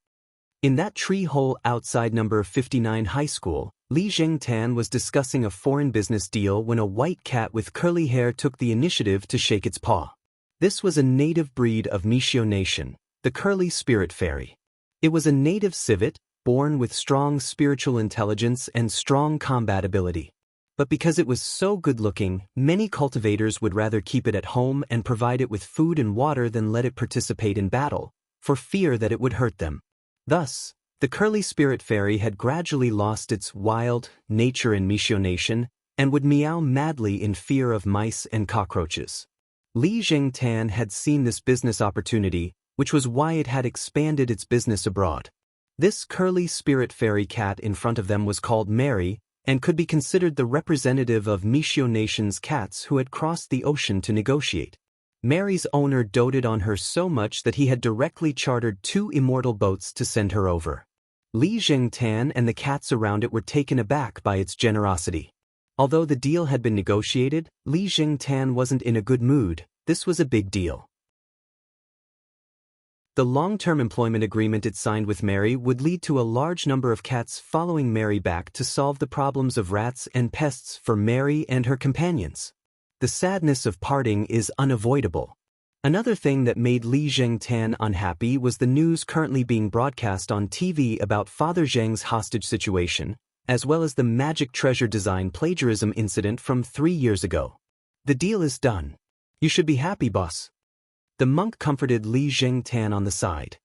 In that tree hole outside number 59 High School, Li Zheng Tan was discussing a foreign business deal when a white cat with curly hair took the initiative to shake its paw. This was a native breed of Mishio Nation, the curly spirit fairy. It was a native civet, born with strong spiritual intelligence and strong combat ability. But because it was so good-looking, many cultivators would rather keep it at home and provide it with food and water than let it participate in battle, for fear that it would hurt them. Thus, the curly spirit fairy had gradually lost its wild nature in Mishio Nation and would meow madly in fear of mice and cockroaches. Li Zheng Tan had seen this business opportunity, which was why it had expanded its business abroad. This curly spirit fairy cat in front of them was called Mary, and could be considered the representative of Mishio Nation's cats who had crossed the ocean to negotiate. Mary's owner doted on her so much that he had directly chartered 2 Immortal boats to send her over. Li Zheng Tan and the cats around it were taken aback by its generosity. Although the deal had been negotiated, Li Zheng Tan wasn't in a good mood. This was a big deal. The long-term employment agreement it signed with Mary would lead to a large number of cats following Mary back to solve the problems of rats and pests for Mary and her companions. the sadness of parting is unavoidable. Another thing that made Li Zhengtan unhappy was the news currently being broadcast on TV about Father Zheng's hostage situation, as well as the magic treasure design plagiarism incident from 3 years ago. The deal is done. You should be happy, boss. The monk comforted Li Zhengtan on the side.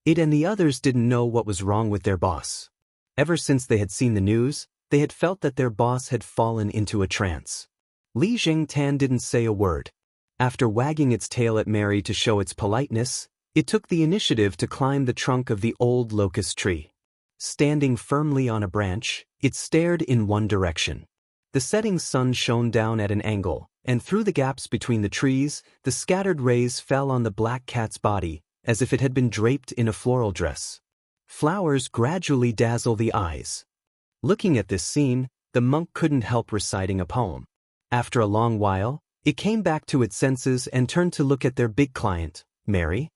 It and the others didn't know what was wrong with their boss. Ever since they had seen the news, they had felt that their boss had fallen into a trance. Li Zhengtan didn't say a word. After wagging its tail at Mary to show its politeness, it took the initiative to climb the trunk of the old locust tree. Standing firmly on a branch, it stared in one direction. The setting sun shone down at an angle, and through the gaps between the trees, the scattered rays fell on the black cat's body, as if it had been draped in a floral dress. Flowers gradually dazzle the eyes. Looking at this scene, the monk couldn't help reciting a poem. After a long while, it came back to its senses and turned to look at their big client, Mary.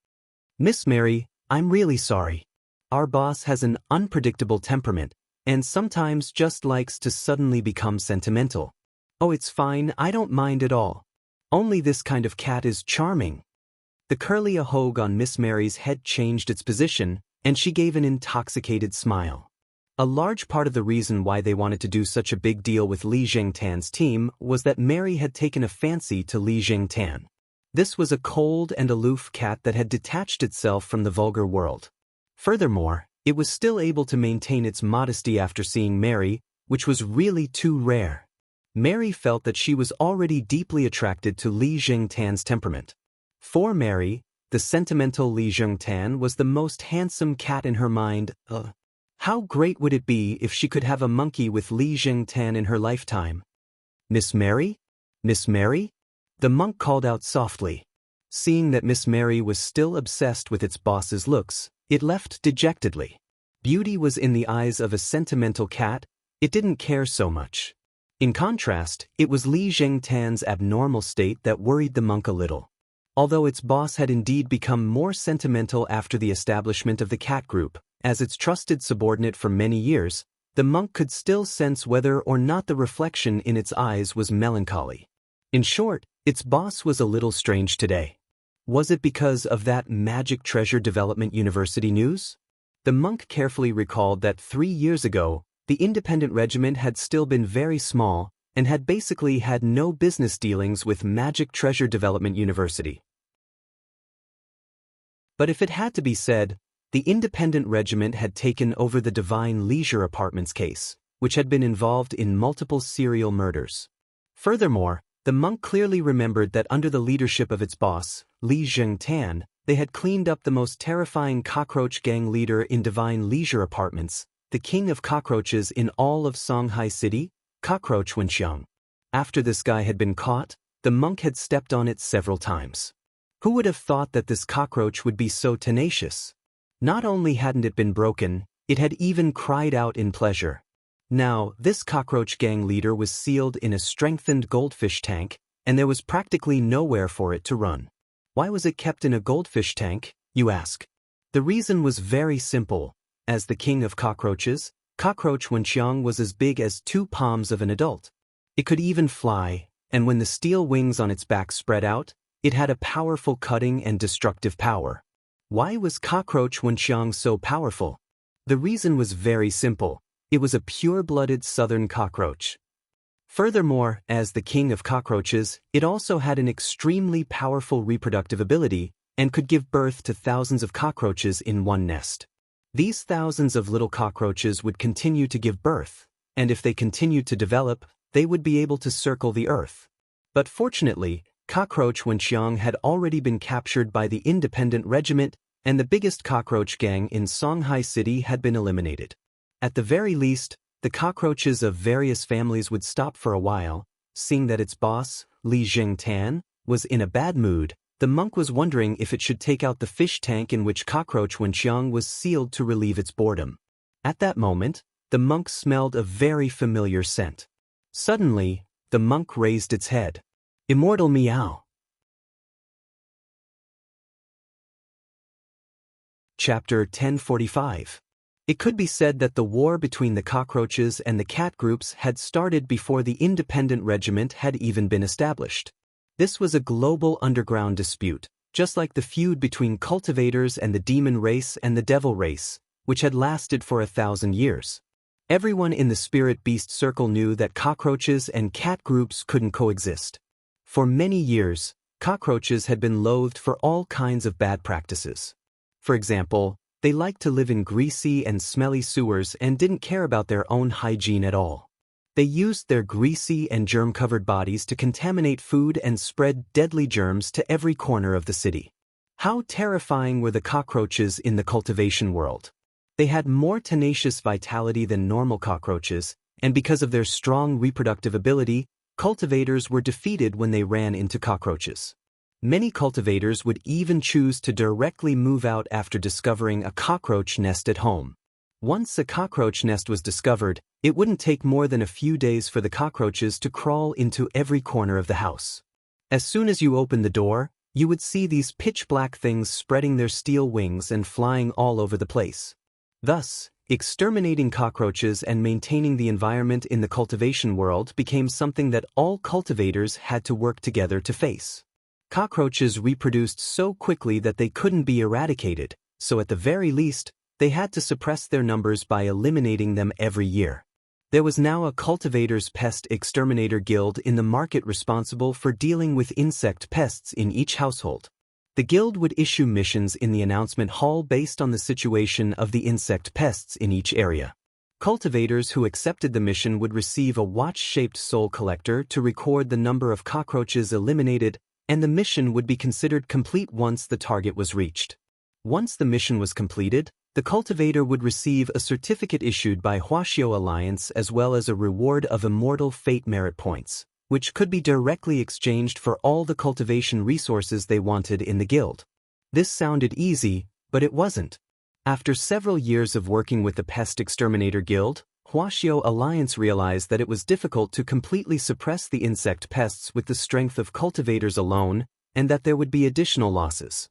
Miss Mary, I'm really sorry. Our boss has an unpredictable temperament, and sometimes just likes to suddenly become sentimental. Oh, it's fine, I don't mind at all. Only this kind of cat is charming. The curly ahogue on Miss Mary's head changed its position, and she gave an intoxicated smile. A large part of the reason why they wanted to do such a big deal with Li Zhengtan's team was that Mary had taken a fancy to Li Zhengtan. This was a cold and aloof cat that had detached itself from the vulgar world. Furthermore, it was still able to maintain its modesty after seeing Mary, which was really too rare. Mary felt that she was already deeply attracted to Li Zhengtan's temperament. For Mary, the sentimental Li Zhengtan was the most handsome cat in her mind. How great would it be if she could have a monkey with Li Zhengtan in her lifetime? Miss Mary? Miss Mary? The monk called out softly. Seeing that Miss Mary was still obsessed with its boss's looks, it left dejectedly. Beauty was in the eyes of a sentimental cat, it didn't care so much. In contrast, it was Li Zhengtan's abnormal state that worried the monk a little. Although its boss had indeed become more sentimental after the establishment of the cat group, as its trusted subordinate for many years, the monk could still sense whether or not the reflection in its eyes was melancholy. In short, its boss was a little strange today. Was it because of that Magic Treasure Development University news? The monk carefully recalled that 3 years ago, the independent regiment had still been very small and had basically had no business dealings with Magic Treasure Development University. But if it had to be said, the independent regiment had taken over the Divine Leisure Apartments case, which had been involved in multiple serial murders. Furthermore, the monk clearly remembered that under the leadership of its boss, Li Zhengtan, they had cleaned up the most terrifying cockroach gang leader in Divine Leisure Apartments, the king of cockroaches in all of Shanghai City, Cockroach Wenxiang. After this guy had been caught, the monk had stepped on it several times. Who would have thought that this cockroach would be so tenacious? Not only hadn't it been broken, it had even cried out in pleasure. Now, this cockroach gang leader was sealed in a strengthened goldfish tank, and there was practically nowhere for it to run. Why was it kept in a goldfish tank, you ask? The reason was very simple. As the king of cockroaches, Cockroach Wenxiang was as big as 2 palms of an adult. It could even fly, and when the steel wings on its back spread out, it had a powerful cutting and destructive power. Why was Cockroach Wenxiang so powerful? The reason was very simple. It was a pure-blooded southern cockroach. Furthermore, as the king of cockroaches, it also had an extremely powerful reproductive ability and could give birth to thousands of cockroaches in one nest. These thousands of little cockroaches would continue to give birth, and if they continued to develop, they would be able to circle the earth. But fortunately, Cockroach Wenxiang had already been captured by the independent regiment, and the biggest cockroach gang in Shanghai City had been eliminated. At the very least, the cockroaches of various families would stop for a while. Seeing that its boss, Li Zhengtan, was in a bad mood, the monk was wondering if it should take out the fish tank in which Cockroach Wenxiang was sealed to relieve its boredom. At that moment, the monk smelled a very familiar scent. Suddenly, the monk raised its head. Immortal meow. Chapter 1045. It could be said that the war between the cockroaches and the cat groups had started before the independent regiment had even been established. This was a global underground dispute, just like the feud between cultivators and the demon race and the devil race, which had lasted for 1,000 years. Everyone in the spirit beast circle knew that cockroaches and cat groups couldn't coexist. For many years, cockroaches had been loathed for all kinds of bad practices. For example, they liked to live in greasy and smelly sewers and didn't care about their own hygiene at all. They used their greasy and germ-covered bodies to contaminate food and spread deadly germs to every corner of the city. How terrifying were the cockroaches in the cultivation world? They had more tenacious vitality than normal cockroaches, and because of their strong reproductive ability, cultivators were defeated when they ran into cockroaches. Many cultivators would even choose to directly move out after discovering a cockroach nest at home. Once a cockroach nest was discovered, it wouldn't take more than a few days for the cockroaches to crawl into every corner of the house. As soon as you opened the door, you would see these pitch-black things spreading their steel wings and flying all over the place. Thus, exterminating cockroaches and maintaining the environment in the cultivation world became something that all cultivators had to work together to face. Cockroaches reproduced so quickly that they couldn't be eradicated, so at the very least, they had to suppress their numbers by eliminating them every year. There was now a cultivators' pest exterminator guild in the market responsible for dealing with insect pests in each household. The guild would issue missions in the announcement hall based on the situation of the insect pests in each area. Cultivators who accepted the mission would receive a watch-shaped soul collector to record the number of cockroaches eliminated, and the mission would be considered complete once the target was reached. Once the mission was completed, the cultivator would receive a certificate issued by Huaxiao Alliance as well as a reward of Immortal Fate merit points, which could be directly exchanged for all the cultivation resources they wanted in the guild. This sounded easy, but it wasn't. After several years of working with the Pest Exterminator Guild, Huaxiao Alliance realized that it was difficult to completely suppress the insect pests with the strength of cultivators alone, and that there would be additional losses.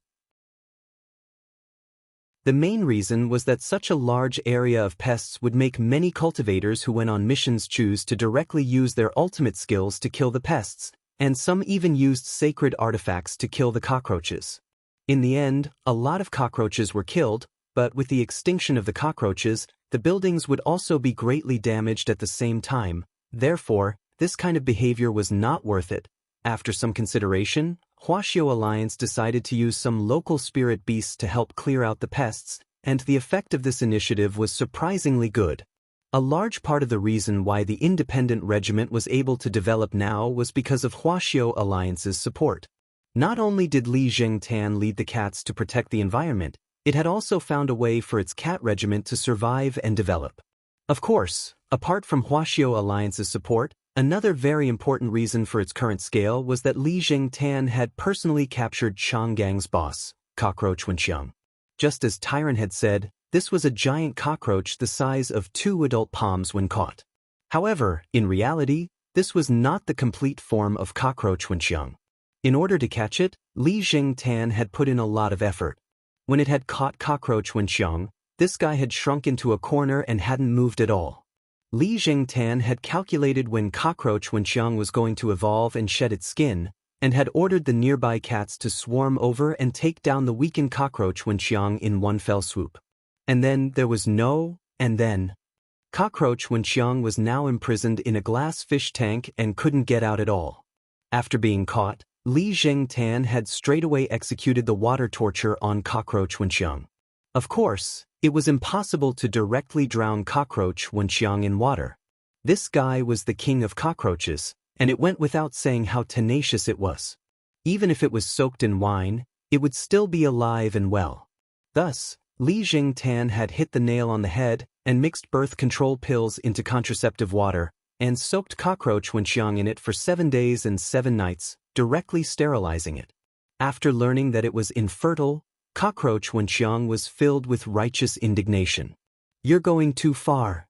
The main reason was that such a large area of pests would make many cultivators who went on missions choose to directly use their ultimate skills to kill the pests, and some even used sacred artifacts to kill the cockroaches. In the end, a lot of cockroaches were killed, but with the extinction of the cockroaches, the buildings would also be greatly damaged at the same time. Therefore, this kind of behavior was not worth it. After some consideration, Huaxiao Alliance decided to use some local spirit beasts to help clear out the pests, and the effect of this initiative was surprisingly good. A large part of the reason why the independent regiment was able to develop now was because of Huaxiao Alliance's support. Not only did Li Zhengtan lead the cats to protect the environment, it had also found a way for its cat regiment to survive and develop. Of course, apart from Huaxiao Alliance's support, another very important reason for its current scale was that Li Zhengtan had personally captured Changgang's boss, Cockroach Wenxiang. Just as Tyrant had said, this was a giant cockroach the size of 2 adult palms when caught. However, in reality, this was not the complete form of Cockroach Wenxiang. In order to catch it, Li Zhengtan had put in a lot of effort. When it had caught Cockroach Wenxiang, this guy had shrunk into a corner and hadn't moved at all. Li Zhengtan had calculated when Cockroach Wenxiang was going to evolve and shed its skin, and had ordered the nearby cats to swarm over and take down the weakened Cockroach Wenxiang in one fell swoop. And then there was Cockroach Wenxiang was now imprisoned in a glass fish tank and couldn't get out at all. After being caught, Li Zhengtan had straightaway executed the water torture on Cockroach Wenxiang. Of course, it was impossible to directly drown Cockroach Wenxiang in water. This guy was the king of cockroaches, and it went without saying how tenacious it was. Even if it was soaked in wine, it would still be alive and well. Thus, Li Zhengtan had hit the nail on the head and mixed birth control pills into contraceptive water, and soaked Cockroach Wenxiang in it for 7 days and 7 nights, directly sterilizing it. After learning that it was infertile, Cockroach Wenxiang was filled with righteous indignation. "You're going too far.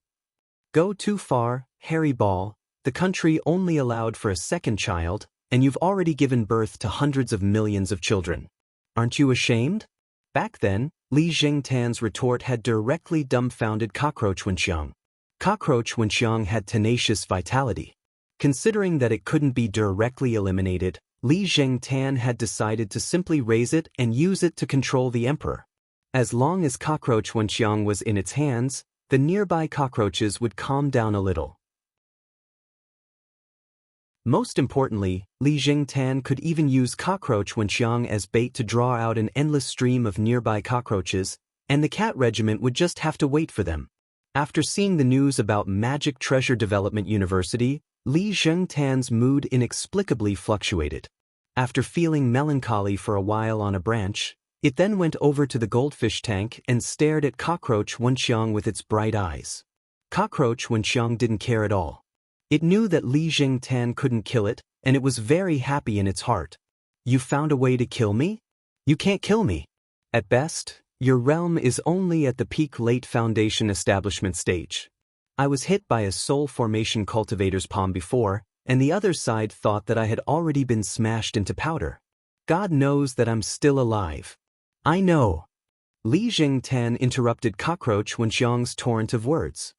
Go too far, Harry Ball. The country only allowed for a second child, and you've already given birth to hundreds of millions of children. Aren't you ashamed?" Back then, Li Jingtan's retort had directly dumbfounded Cockroach Wenxiang. Cockroach Wenxiang had tenacious vitality. Considering that it couldn't be directly eliminated, Li Jingtan had decided to simply raise it and use it to control the emperor. As long as Cockroach Wenxiang was in its hands, the nearby cockroaches would calm down a little. Most importantly, Li Jingtan could even use Cockroach Wenxiang as bait to draw out an endless stream of nearby cockroaches, and the cat regiment would just have to wait for them. After seeing the news about Magic Treasure Development University, Li Jingtan's mood inexplicably fluctuated. After feeling melancholy for a while on a branch, it then went over to the goldfish tank and stared at Cockroach Wenxiang with its bright eyes. Cockroach Wenxiang didn't care at all. It knew that Li Jingtan couldn't kill it, and it was very happy in its heart. You found a way to kill me? You can't kill me. At best, your realm is only at the peak late foundation establishment stage. I was hit by a soul formation cultivator's palm before, and the other side thought that I had already been smashed into powder. God knows that I'm still alive. I know. Li Jingtan interrupted Cockroach Wenxiang's torrent of words.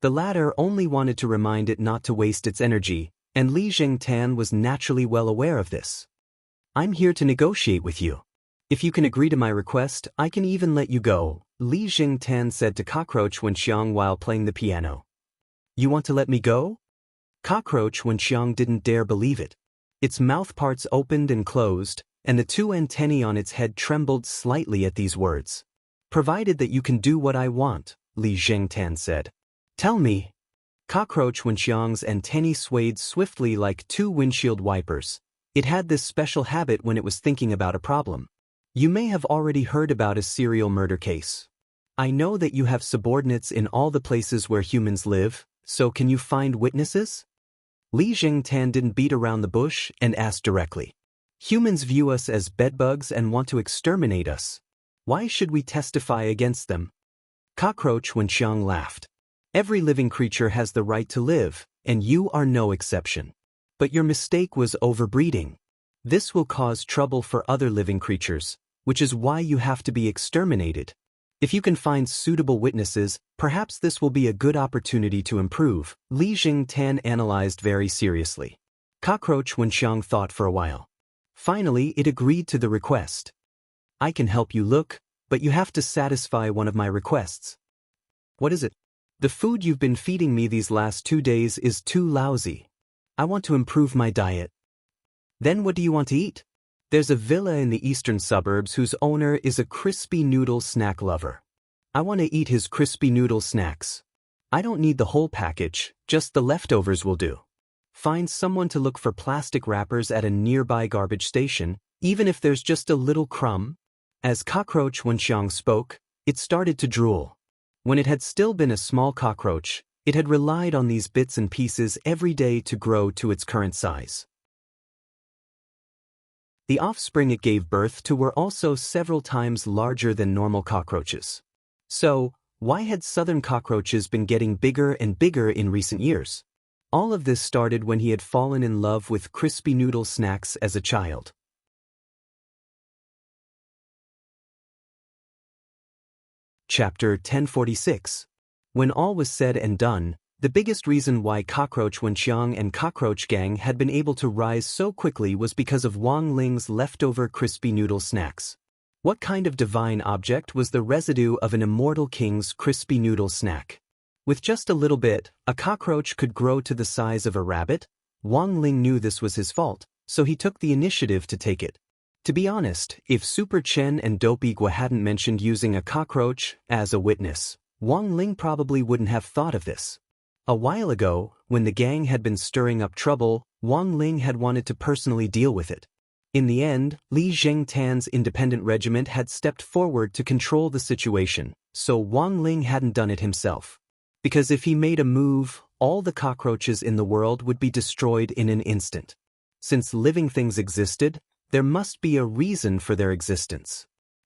The latter only wanted to remind it not to waste its energy, and Li Jingtan was naturally well aware of this. I'm here to negotiate with you. If you can agree to my request, I can even let you go, Li Jingtan said to Cockroach Wenxiang while playing the piano. You want to let me go? Cockroach Wenxiang didn't dare believe it. Its mouth parts opened and closed, and the two antennae on its head trembled slightly at these words. Provided that you can do what I want, Li Jingtan said. Tell me. Cockroach Wenxiang's antennae swayed swiftly like two windshield wipers. It had this special habit when it was thinking about a problem. You may have already heard about a serial murder case. I know that you have subordinates in all the places where humans live, so can you find witnesses? Li Jingtan didn't beat around the bush and asked directly. Humans view us as bedbugs and want to exterminate us. Why should we testify against them? Cockroach Wenxiang laughed. Every living creature has the right to live, and you are no exception. But your mistake was overbreeding. This will cause trouble for other living creatures, which is why you have to be exterminated. If you can find suitable witnesses, perhaps this will be a good opportunity to improve, Li Jingtan analyzed very seriously. Cockroach Wenxiang thought for a while. Finally, it agreed to the request. I can help you look, but you have to satisfy one of my requests. What is it? The food you've been feeding me these last 2 days is too lousy. I want to improve my diet. Then what do you want to eat? There's a villa in the eastern suburbs whose owner is a crispy noodle snack lover. I want to eat his crispy noodle snacks. I don't need the whole package, just the leftovers will do. Find someone to look for plastic wrappers at a nearby garbage station, even if there's just a little crumb. As Cockroach Wenxiang spoke, it started to drool. When it had still been a small cockroach, it had relied on these bits and pieces every day to grow to its current size. The offspring it gave birth to were also several times larger than normal cockroaches. So, why had southern cockroaches been getting bigger and bigger in recent years? All of this started when he had fallen in love with crispy noodle snacks as a child. Chapter 1046. When all was said and done, the biggest reason why Cockroach Wenxiang and Cockroach Gang had been able to rise so quickly was because of Wang Ling's leftover crispy noodle snacks. What kind of divine object was the residue of an immortal king's crispy noodle snack? With just a little bit, a cockroach could grow to the size of a rabbit. Wang Ling knew this was his fault, so he took the initiative to take it. To be honest, if Super Chen and Dopey Gua hadn't mentioned using a cockroach as a witness, Wang Ling probably wouldn't have thought of this. A while ago, when the gang had been stirring up trouble, Wang Ling had wanted to personally deal with it. In the end, Li Jingtan's independent regiment had stepped forward to control the situation, so Wang Ling hadn't done it himself. Because if he made a move, all the cockroaches in the world would be destroyed in an instant. Since living things existed, there must be a reason for their existence.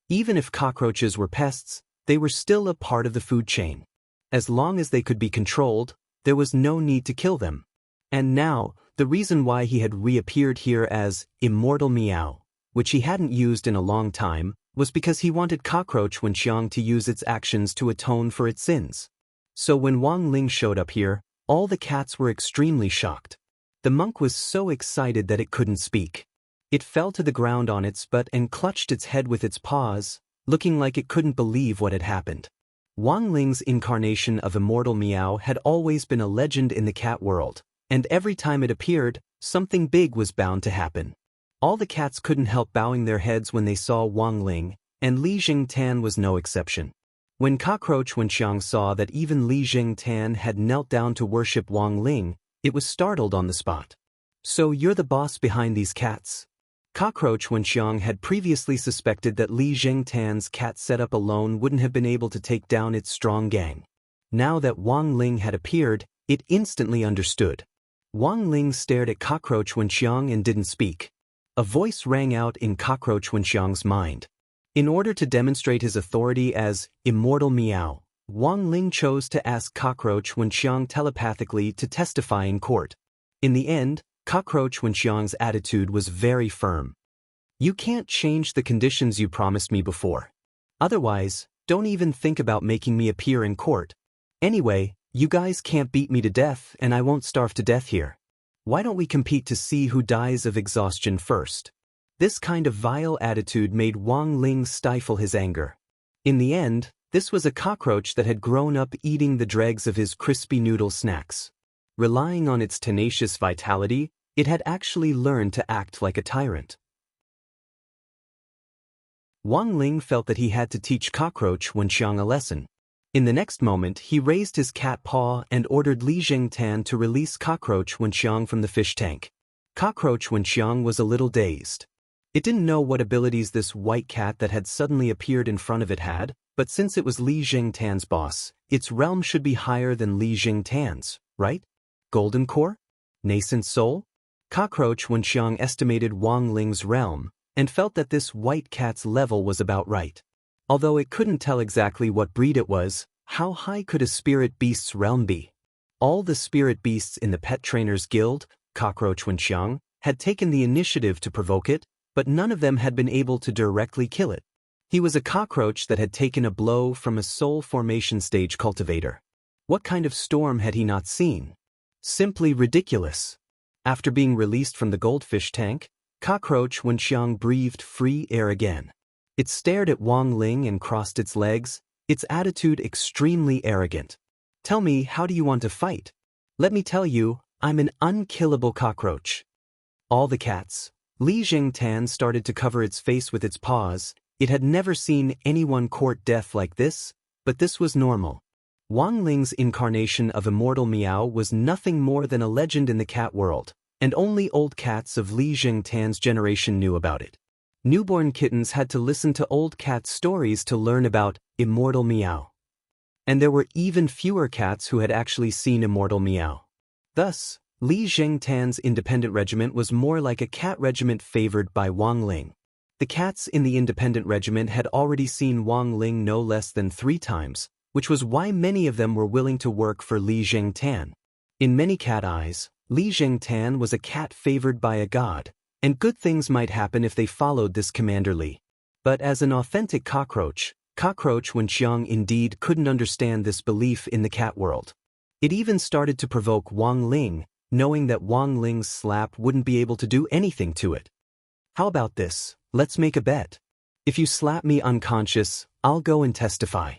Even if cockroaches were pests, they were still a part of the food chain. As long as they could be controlled, there was no need to kill them. And now, the reason why he had reappeared here as Immortal Meow, which he hadn't used in a long time, was because he wanted Cockroach Wenxiang to use its actions to atone for its sins. So when Wang Ling showed up here, all the cats were extremely shocked. The monk was so excited that it couldn't speak. It fell to the ground on its butt and clutched its head with its paws, looking like it couldn't believe what had happened. Wang Ling's incarnation of Immortal Meow had always been a legend in the cat world, and every time it appeared, something big was bound to happen. All the cats couldn't help bowing their heads when they saw Wang Ling, and Li Jingtan was no exception. When Cockroach Wenxiang saw that even Li Jingtan had knelt down to worship Wang Ling, it was startled on the spot. "So you're the boss behind these cats?" Cockroach Wenxiang had previously suspected that Li Jingtan's cat setup alone wouldn't have been able to take down its strong gang. Now that Wang Ling had appeared, it instantly understood. Wang Ling stared at Cockroach Wenxiang and didn't speak. A voice rang out in Cockroach Wenxiang's mind. In order to demonstrate his authority as Immortal Meow, Wang Ling chose to ask Cockroach Wenxiang telepathically to testify in court. In the end, Cockroach Wenxiang's attitude was very firm. "You can't change the conditions you promised me before. Otherwise, don't even think about making me appear in court. Anyway, you guys can't beat me to death and I won't starve to death here. Why don't we compete to see who dies of exhaustion first?" This kind of vile attitude made Wang Ling stifle his anger. In the end, this was a cockroach that had grown up eating the dregs of his crispy noodle snacks. Relying on its tenacious vitality, it had actually learned to act like a tyrant. Wang Ling felt that he had to teach Cockroach Wenxiang a lesson. In the next moment, he raised his cat paw and ordered Li Jingtan to release Cockroach Wenxiang from the fish tank. Cockroach Wenxiang was a little dazed. It didn't know what abilities this white cat that had suddenly appeared in front of it had, but since it was Li Jingtan's boss, its realm should be higher than Li Jingtan's, right? Golden Core? Nascent Soul? Cockroach Wenxiang estimated Wang Ling's realm, and felt that this white cat's level was about right. Although it couldn't tell exactly what breed it was, how high could a spirit beast's realm be? All the spirit beasts in the Pet Trainers Guild, Cockroach Wenxiang, had taken the initiative to provoke it, but none of them had been able to directly kill it. He was a cockroach that had taken a blow from a soul formation stage cultivator. What kind of storm had he not seen? Simply ridiculous. After being released from the goldfish tank, Cockroach Wenxiang breathed free air again. It stared at Wang Ling and crossed its legs, its attitude extremely arrogant. "Tell me, how do you want to fight? Let me tell you, I'm an unkillable cockroach." All the cats. Li Jingtan started to cover its face with its paws. It had never seen anyone court death like this, but this was normal. Wang Ling's incarnation of Immortal Meow was nothing more than a legend in the cat world, and only old cats of Li Jingtan's generation knew about it. Newborn kittens had to listen to old cat stories to learn about Immortal Meow. And there were even fewer cats who had actually seen Immortal Meow. Thus, Li Jingtan's independent regiment was more like a cat regiment favored by Wang Ling. The cats in the independent regiment had already seen Wang Ling no less than 3 times, which was why many of them were willing to work for Li Jingtan. In many cat eyes, Li Jingtan was a cat favored by a god, and good things might happen if they followed this Commander Li. But as an authentic cockroach, Cockroach Wenxiang indeed couldn't understand this belief in the cat world. It even started to provoke Wang Ling, knowing that Wang Ling's slap wouldn't be able to do anything to it. "How about this? Let's make a bet. If you slap me unconscious, I'll go and testify."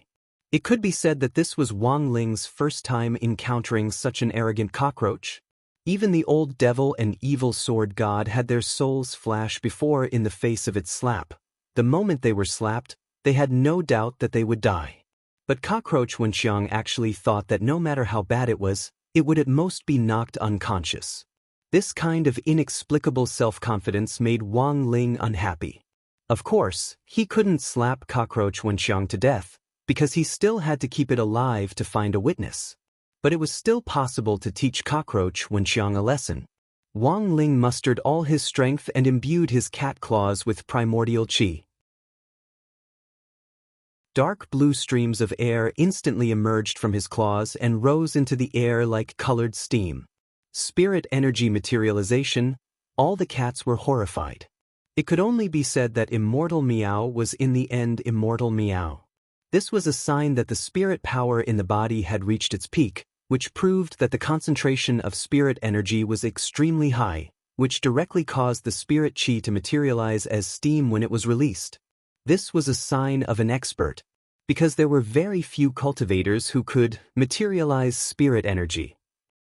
It could be said that this was Wang Ling's first time encountering such an arrogant cockroach. Even the old devil and evil sword god had their souls flash before in the face of its slap. The moment they were slapped, they had no doubt that they would die. But Cockroach Wenxiang actually thought that no matter how bad it would at most be knocked unconscious. This kind of inexplicable self-confidence made Wang Ling unhappy. Of course, he couldn't slap Cockroach Wenxiang to death, because he still had to keep it alive to find a witness. But it was still possible to teach Cockroach Wenxiang a lesson. Wang Ling mustered all his strength and imbued his cat claws with primordial qi. Dark blue streams of air instantly emerged from his claws and rose into the air like colored steam. Spirit energy materialization, all the cats were horrified. It could only be said that Immortal Meow was in the end Immortal Meow. This was a sign that the spirit power in the body had reached its peak, which proved that the concentration of spirit energy was extremely high, which directly caused the spirit chi to materialize as steam when it was released. This was a sign of an expert, because there were very few cultivators who could materialize spirit energy.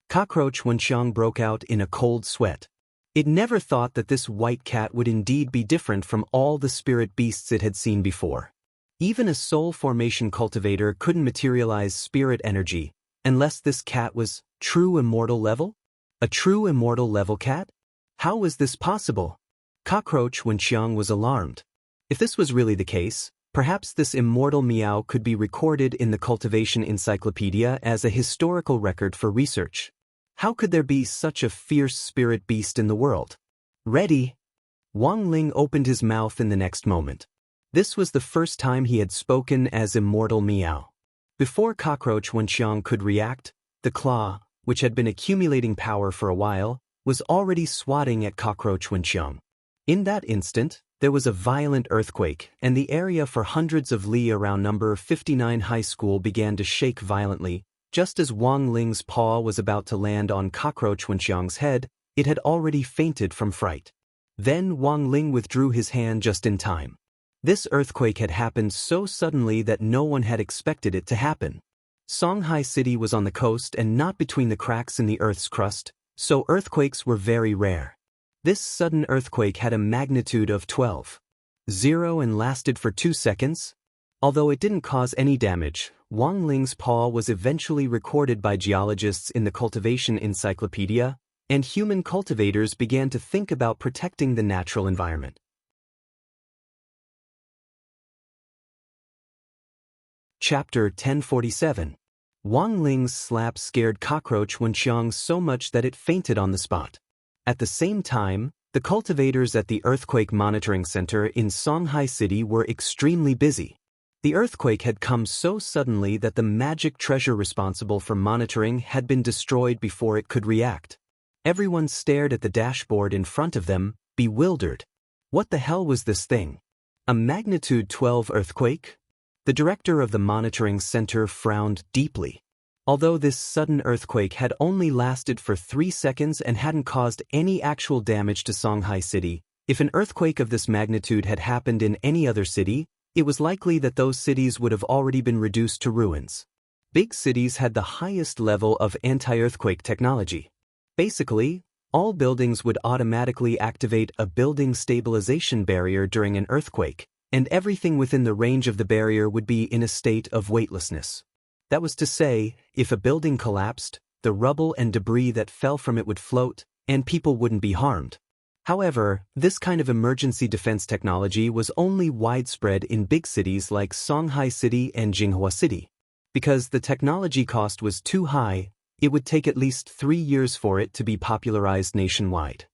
Cockroach Wenxiang broke out in a cold sweat. It never thought that this white cat would indeed be different from all the spirit beasts it had seen before. Even a soul formation cultivator couldn't materialize spirit energy, unless this cat was true immortal level? A true immortal level cat? How was this possible? Cockroach Wenxiang was alarmed. If this was really the case, perhaps this immortal meow could be recorded in the cultivation encyclopedia as a historical record for research. How could there be such a fierce spirit beast in the world? Ready? Wang Ling opened his mouth in the next moment. This was the first time he had spoken as Immortal Meow. Before Cockroach Wenxiang could react, the claw, which had been accumulating power for a while, was already swatting at Cockroach Wenxiang. In that instant, there was a violent earthquake, and the area for hundreds of li around number 59 high school began to shake violently. Just as Wang Ling's paw was about to land on Cockroach Wenxiang's head, it had already fainted from fright. Then Wang Ling withdrew his hand just in time. This earthquake had happened so suddenly that no one had expected it to happen. Songhai City was on the coast and not between the cracks in the Earth's crust, so earthquakes were very rare. This sudden earthquake had a magnitude of 12.0 and lasted for 2 seconds. Although it didn't cause any damage, Wang Ling's paw was eventually recorded by geologists in the cultivation encyclopedia, and human cultivators began to think about protecting the natural environment. Chapter 1047. Wang Ling's slap scared Cockroach Wenxiang so much that it fainted on the spot. At the same time, the cultivators at the Earthquake Monitoring Center in Songhai City were extremely busy. The earthquake had come so suddenly that the magic treasure responsible for monitoring had been destroyed before it could react. Everyone stared at the dashboard in front of them, bewildered. What the hell was this thing? A magnitude 12 earthquake? The director of the monitoring center frowned deeply. Although this sudden earthquake had only lasted for 3 seconds and hadn't caused any actual damage to Songhai City, if an earthquake of this magnitude had happened in any other city, it was likely that those cities would have already been reduced to ruins. Big cities had the highest level of anti-earthquake technology. Basically, all buildings would automatically activate a building stabilization barrier during an earthquake, and everything within the range of the barrier would be in a state of weightlessness. That was to say, if a building collapsed, the rubble and debris that fell from it would float, and people wouldn't be harmed. However, this kind of emergency defense technology was only widespread in big cities like Songhai City and Jinghua City. Because the technology cost was too high, it would take at least 3 years for it to be popularized nationwide.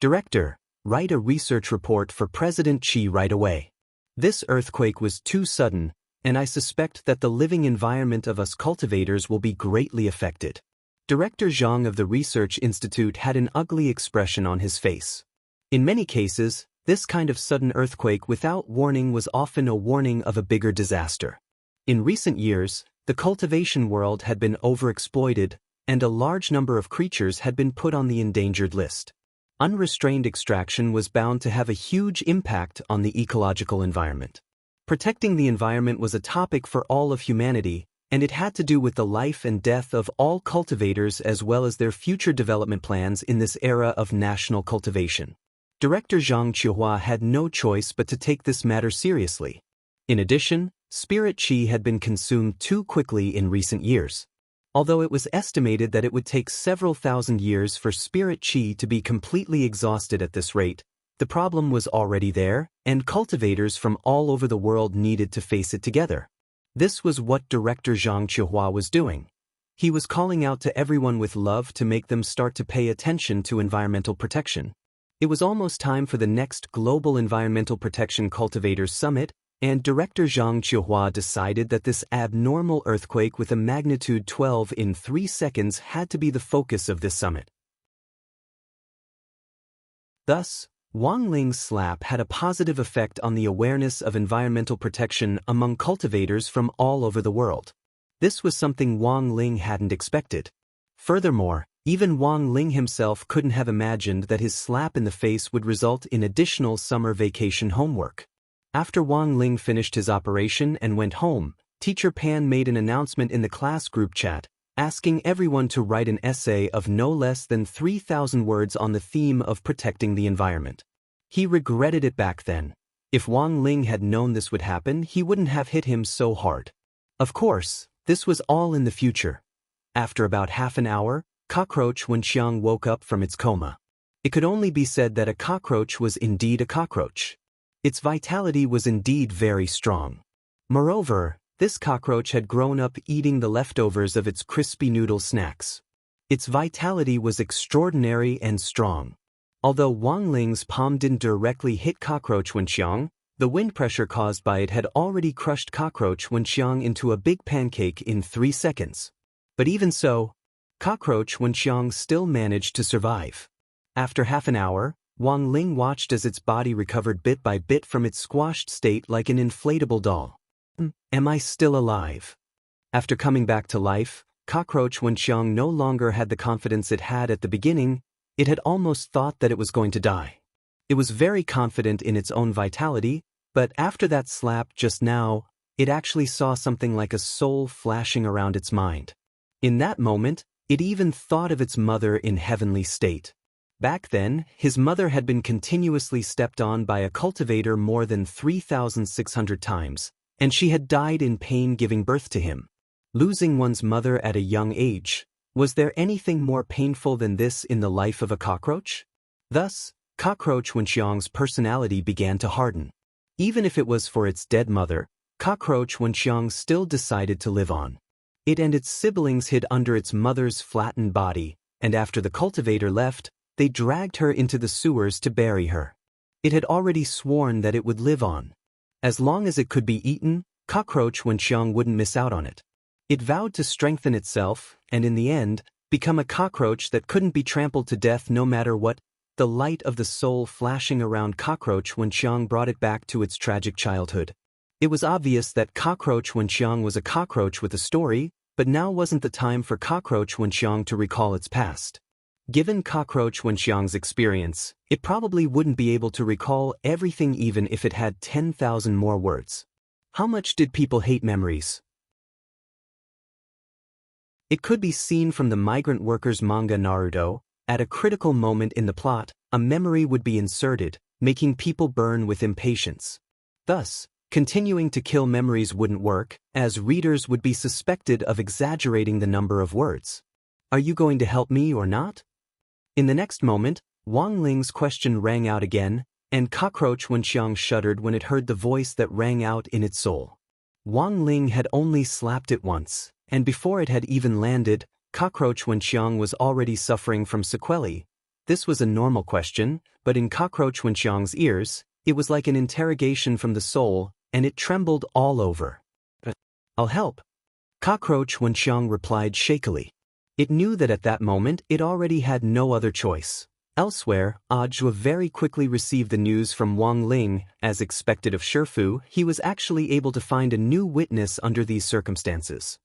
Director, write a research report for President Xi right away. This earthquake was too sudden, and I suspect that the living environment of us cultivators will be greatly affected. Director Zhang of the Research Institute had an ugly expression on his face. In many cases, this kind of sudden earthquake without warning was often a warning of a bigger disaster. In recent years, the cultivation world had been overexploited, and a large number of creatures had been put on the endangered list. Unrestrained extraction was bound to have a huge impact on the ecological environment. Protecting the environment was a topic for all of humanity, and it had to do with the life and death of all cultivators as well as their future development plans in this era of national cultivation. Director Zhang Qiuhua had no choice but to take this matter seriously. In addition, spirit qi had been consumed too quickly in recent years. Although it was estimated that it would take several thousand years for spirit qi to be completely exhausted at this rate, the problem was already there, and cultivators from all over the world needed to face it together. This was what Director Zhang Qiuhua was doing. He was calling out to everyone with love to make them start to pay attention to environmental protection. It was almost time for the next Global Environmental Protection Cultivators Summit, and Director Zhang Qiuhua decided that this abnormal earthquake with a magnitude 12 in 3 seconds had to be the focus of this summit. Thus, Wang Ling's slap had a positive effect on the awareness of environmental protection among cultivators from all over the world. This was something Wang Ling hadn't expected. Furthermore, even Wang Ling himself couldn't have imagined that his slap in the face would result in additional summer vacation homework. After Wang Ling finished his operation and went home, Teacher Pan made an announcement in the class group chat, asking everyone to write an essay of no less than 3,000 words on the theme of protecting the environment. He regretted it back then. If Wang Ling had known this would happen, he wouldn't have hit him so hard. Of course, this was all in the future. After about half an hour, cockroach Wenxiang woke up from its coma. It could only be said that a cockroach was indeed a cockroach. Its vitality was indeed very strong. Moreover, this cockroach had grown up eating the leftovers of its crispy noodle snacks. Its vitality was extraordinary and strong. Although Wang Ling's palm didn't directly hit cockroach Wenxiang, the wind pressure caused by it had already crushed cockroach Wenxiang into a big pancake in 3 seconds. But even so, cockroach Wenxiang still managed to survive. After half an hour, Wang Ling watched as its body recovered bit by bit from its squashed state like an inflatable doll. Am I still alive? After coming back to life, cockroach Wenxiang no longer had the confidence it had at the beginning. It had almost thought that it was going to die. It was very confident in its own vitality, but after that slap just now, it actually saw something like a soul flashing around its mind. In that moment, it even thought of its mother in heavenly state. Back then, his mother had been continuously stepped on by a cultivator more than 3,600 times, and she had died in pain giving birth to him. Losing one's mother at a young age, was there anything more painful than this in the life of a cockroach? Thus, cockroach Wenxiang's personality began to harden. Even if it was for its dead mother, cockroach Wenxiang still decided to live on. It and its siblings hid under its mother's flattened body, and after the cultivator left, they dragged her into the sewers to bury her. It had already sworn that it would live on. As long as it could be eaten, cockroach Wenxiang wouldn't miss out on it. It vowed to strengthen itself, and in the end, become a cockroach that couldn't be trampled to death no matter what. The light of the soul flashing around cockroach Wenxiang brought it back to its tragic childhood. It was obvious that cockroach Wenxiang was a cockroach with a story, but now wasn't the time for cockroach Wenxiang to recall its past. Given cockroach Wenxiang's experience, it probably wouldn't be able to recall everything even if it had 10,000 more words. How much did people hate memories? It could be seen from the migrant workers manga Naruto. At a critical moment in the plot, a memory would be inserted, making people burn with impatience. Thus, continuing to kill memories wouldn't work, as readers would be suspected of exaggerating the number of words. Are you going to help me or not? In the next moment, Wang Ling's question rang out again, and cockroach Wenxiang shuddered when it heard the voice that rang out in its soul. Wang Ling had only slapped it once, and before it had even landed, cockroach Wenxiang was already suffering from sequelae. This was a normal question, but in cockroach Wenxiang's ears, it was like an interrogation from the soul, and it trembled all over. I'll help. Cockroach Wenxiang replied shakily. It knew that at that moment it already had no other choice. Elsewhere, Audiobook very quickly received the news from Wang Ling. As expected of Shifu, he was actually able to find a new witness under these circumstances.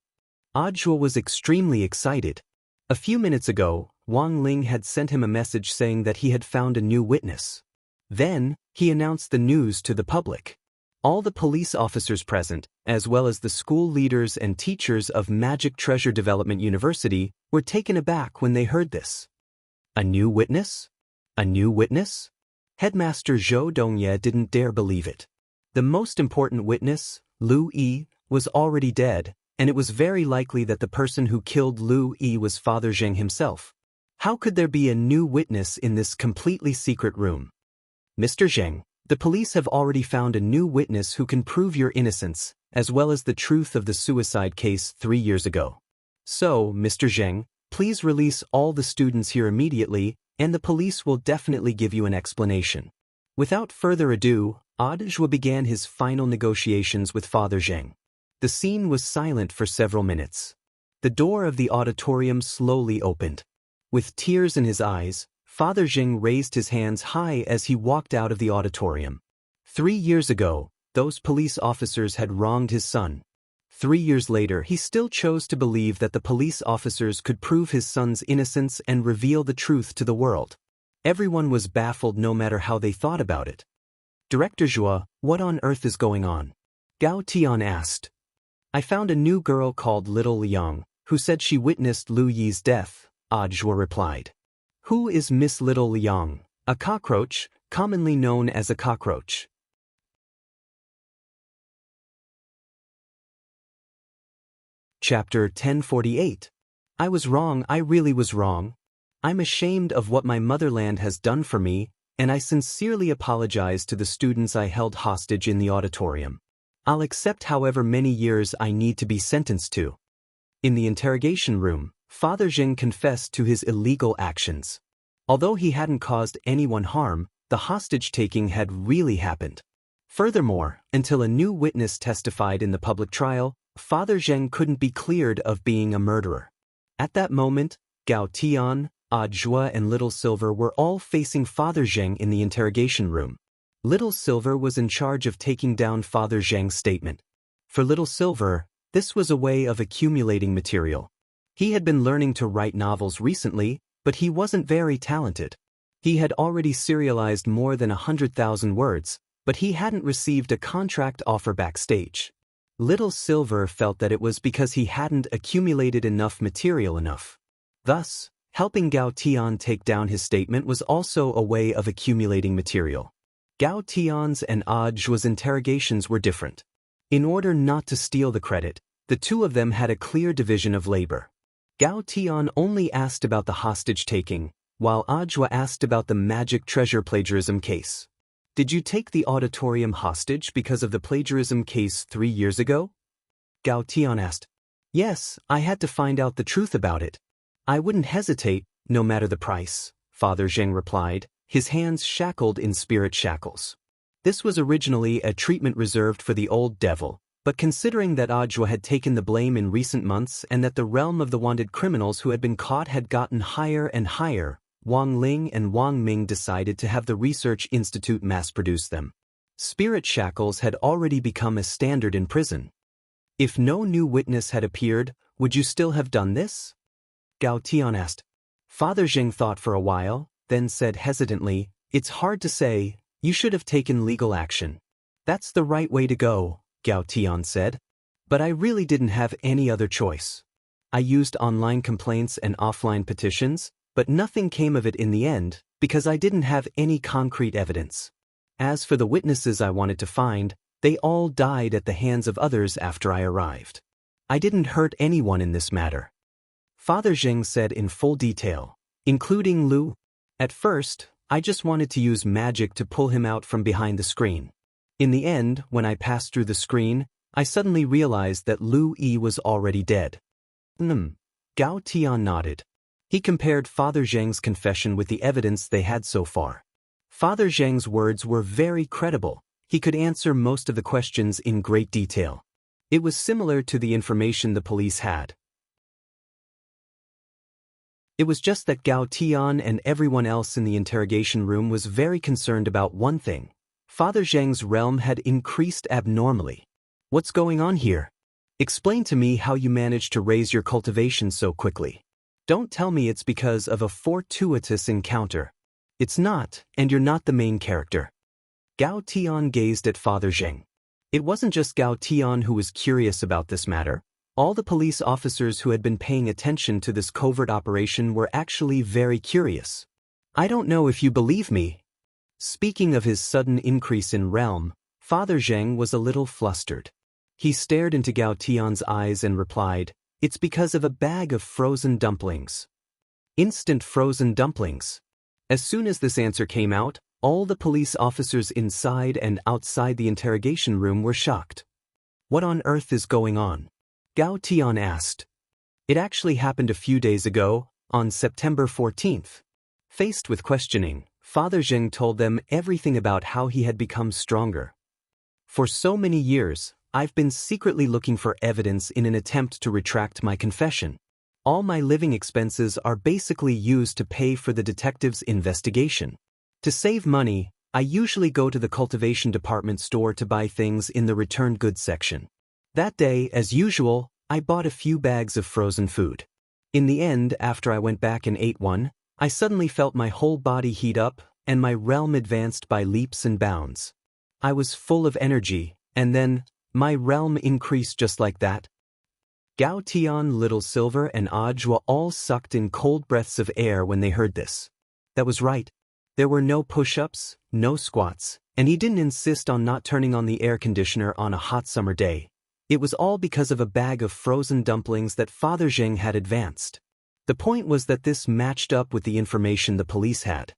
Audiobook was extremely excited. A few minutes ago, Wang Ling had sent him a message saying that he had found a new witness. Then, he announced the news to the public. All the police officers present, as well as the school leaders and teachers of Magic Treasure Development University, were taken aback when they heard this. A new witness? A new witness? Headmaster Zhou Dongye didn't dare believe it. The most important witness, Lu Yi, was already dead, and it was very likely that the person who killed Lu Yi was Father Zheng himself. How could there be a new witness in this completely secret room? Mr. Zheng, the police have already found a new witness who can prove your innocence, as well as the truth of the suicide case 3 years ago. So, Mr. Zheng, please release all the students here immediately, and the police will definitely give you an explanation. Without further ado, Audiobook began his final negotiations with Father Zheng. The scene was silent for several minutes. The door of the auditorium slowly opened. With tears in his eyes, Father Jing raised his hands high as he walked out of the auditorium. 3 years ago, those police officers had wronged his son. 3 years later, he still chose to believe that the police officers could prove his son's innocence and reveal the truth to the world. Everyone was baffled no matter how they thought about it. Director Zhua, what on earth is going on? Gao Tian asked. I found a new girl called Little Liang, who said she witnessed Lu Yi's death, Zhua replied. Who is Miss Little Liang? A cockroach, commonly known as a cockroach. Chapter 1048. I was wrong, I really was wrong. I'm ashamed of what my motherland has done for me, and I sincerely apologize to the students I held hostage in the auditorium. I'll accept however many years I need to be sentenced to. In the interrogation room, Father Jing confessed to his illegal actions. Although he hadn't caused anyone harm, the hostage-taking had really happened. Furthermore, until a new witness testified in the public trial, Father Zheng couldn't be cleared of being a murderer. At that moment, Gao Tian, Zhua and Little Silver were all facing Father Zheng in the interrogation room. Little Silver was in charge of taking down Father Zheng's statement. For Little Silver, this was a way of accumulating material. He had been learning to write novels recently, but he wasn't very talented. He had already serialized more than 100,000 words, but he hadn't received a contract offer backstage. Little Silver felt that it was because he hadn't accumulated enough material enough. Thus, helping Gao Tian take down his statement was also a way of accumulating material. Gao Tian's and Zhua's interrogations were different. In order not to steal the credit, the two of them had a clear division of labor. Gao Tian only asked about the hostage-taking, while Zhua asked about the magic treasure plagiarism case. Did you take the auditorium hostage because of the plagiarism case 3 years ago? Gao Tian asked. Yes, I had to find out the truth about it. I wouldn't hesitate, no matter the price, Father Zheng replied, his hands shackled in spirit shackles. This was originally a treatment reserved for the old devil, but considering that Zhua had taken the blame in recent months and that the realm of the wanted criminals who had been caught had gotten higher and higher, Wang Ling and Wang Ming decided to have the Research Institute mass-produce them. Spirit shackles had already become a standard in prison. If no new witness had appeared, would you still have done this? Gao Tian asked. Father Zheng thought for a while, then said hesitantly, It's hard to say, you should have taken legal action. That's the right way to go, Gao Tian said. But I really didn't have any other choice. I used online complaints and offline petitions, but nothing came of it in the end, because I didn't have any concrete evidence. As for the witnesses I wanted to find, they all died at the hands of others after I arrived. I didn't hurt anyone in this matter. Father Zheng said in full detail, including Lu. At first, I just wanted to use magic to pull him out from behind the screen. In the end, when I passed through the screen, I suddenly realized that Lu Yi was already dead. Gao Tian nodded. He compared Father Zheng's confession with the evidence they had so far. Father Zheng's words were very credible. He could answer most of the questions in great detail. It was similar to the information the police had. It was just that Gao Tian and everyone else in the interrogation room was very concerned about one thing. Father Zheng's realm had increased abnormally. What's going on here? Explain to me how you managed to raise your cultivation so quickly. Don't tell me it's because of a fortuitous encounter. It's not, and you're not the main character. Gao Tian gazed at Father Zheng. It wasn't just Gao Tian who was curious about this matter. All the police officers who had been paying attention to this covert operation were actually very curious. I don't know if you believe me. Speaking of his sudden increase in realm, Father Zheng was a little flustered. He stared into Gao Tian's eyes and replied, It's because of a bag of frozen dumplings. Instant frozen dumplings. As soon as this answer came out, all the police officers inside and outside the interrogation room were shocked. What on earth is going on? Gao Tian asked. It actually happened a few days ago, on September 14th. Faced with questioning, Father Zheng told them everything about how he had become stronger. For so many years, I've been secretly looking for evidence in an attempt to retract my confession. All my living expenses are basically used to pay for the detective's investigation. To save money, I usually go to the cultivation department store to buy things in the returned goods section. That day, as usual, I bought a few bags of frozen food. In the end, after I went back and ate one, I suddenly felt my whole body heat up, and my realm advanced by leaps and bounds. I was full of energy, and then, my realm increased just like that. Gao Tian, Little Silver, and Ajwa all sucked in cold breaths of air when they heard this. That was right. There were no push-ups, no squats, and he didn't insist on not turning on the air conditioner on a hot summer day. It was all because of a bag of frozen dumplings that Father Zheng had advanced. The point was that this matched up with the information the police had.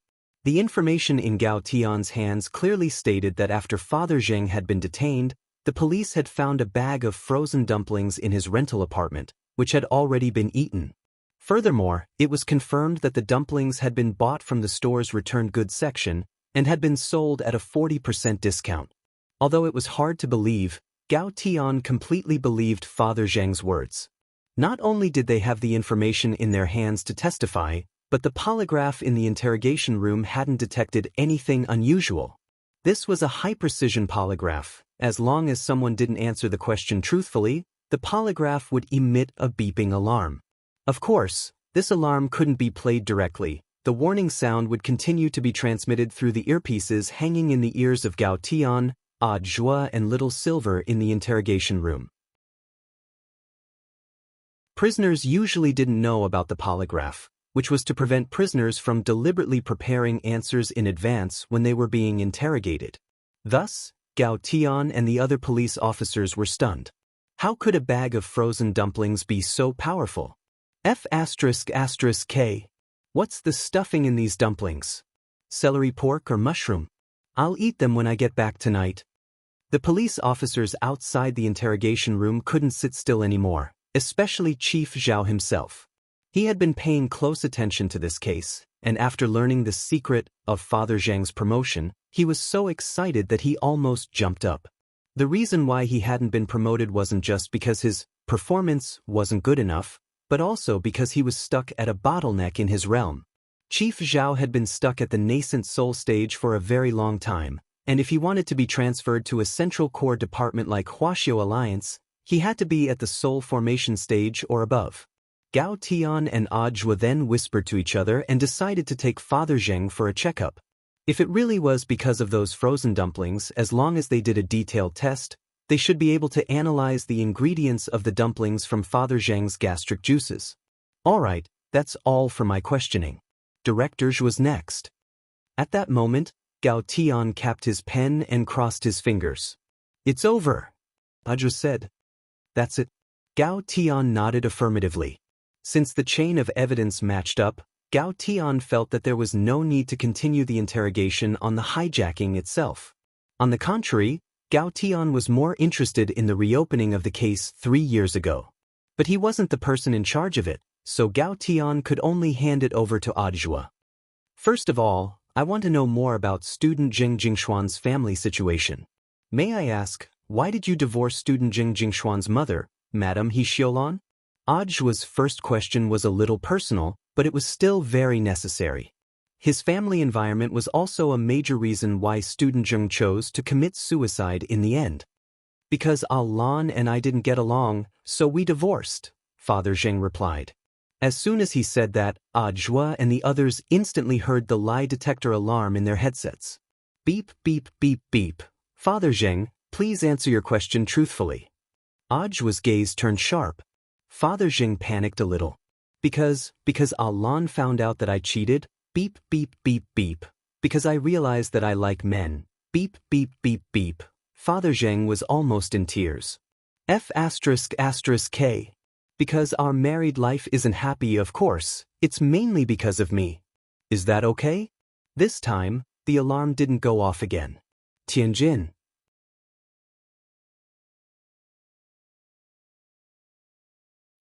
The information in Gao Tian's hands clearly stated that after Father Zheng had been detained, the police had found a bag of frozen dumplings in his rental apartment, which had already been eaten. Furthermore, it was confirmed that the dumplings had been bought from the store's returned goods section and had been sold at a 40% discount. Although it was hard to believe, Gao Tian completely believed Father Zheng's words. Not only did they have the information in their hands to testify, but the polygraph in the interrogation room hadn't detected anything unusual. This was a high-precision polygraph. As long as someone didn't answer the question truthfully, the polygraph would emit a beeping alarm. Of course, this alarm couldn't be played directly. The warning sound would continue to be transmitted through the earpieces hanging in the ears of Gao Tian, Ajwa, and Little Silver in the interrogation room. Prisoners usually didn't know about the polygraph, which was to prevent prisoners from deliberately preparing answers in advance when they were being interrogated. Thus, Gao Tian and the other police officers were stunned. How could a bag of frozen dumplings be so powerful? F***K. What's the stuffing in these dumplings? Celery, pork, or mushroom? I'll eat them when I get back tonight. The police officers outside the interrogation room couldn't sit still anymore, especially Chief Zhao himself. He had been paying close attention to this case, and after learning the secret of Father Zheng's promotion, he was so excited that he almost jumped up. The reason why he hadn't been promoted wasn't just because his performance wasn't good enough, but also because he was stuck at a bottleneck in his realm. Chief Zhao had been stuck at the nascent soul stage for a very long time, and if he wanted to be transferred to a central core department like Huaxiao Alliance, he had to be at the soul formation stage or above. Gao Tian and Ajwa then whispered to each other and decided to take Father Zheng for a checkup. If it really was because of those frozen dumplings, as long as they did a detailed test, they should be able to analyze the ingredients of the dumplings from Father Zheng's gastric juices. Alright, that's all for my questioning. Director Zhu was next. At that moment, Gao Tian capped his pen and crossed his fingers. It's over, Ajwa said. That's it. Gao Tian nodded affirmatively. Since the chain of evidence matched up, Gao Tian felt that there was no need to continue the interrogation on the hijacking itself. On the contrary, Gao Tian was more interested in the reopening of the case 3 years ago. But he wasn't the person in charge of it, so Gao Tian could only hand it over to Ajwa. First of all, I want to know more about student Zheng Jingshuan's family situation. May I ask, why did you divorce student Zheng Jingshuan's mother, Madame He Xiaolan? Ajwa's first question was a little personal, but it was still very necessary. His family environment was also a major reason why student Zheng chose to commit suicide in the end. Because Alan and I didn't get along, so we divorced, Father Zheng replied. As soon as he said that, Ajwa and the others instantly heard the lie detector alarm in their headsets. Beep, beep, beep, beep. Father Zheng, please answer your question truthfully. Ajwa's gaze turned sharp. Father Zheng panicked a little. Because Alan found out that I cheated, beep, beep, beep, beep. Because I realized that I like men, beep, beep, beep, beep. Father Zheng was almost in tears. F***K. Because our married life isn't happy, of course, it's mainly because of me. Is that okay? This time, the alarm didn't go off again. Tianjin.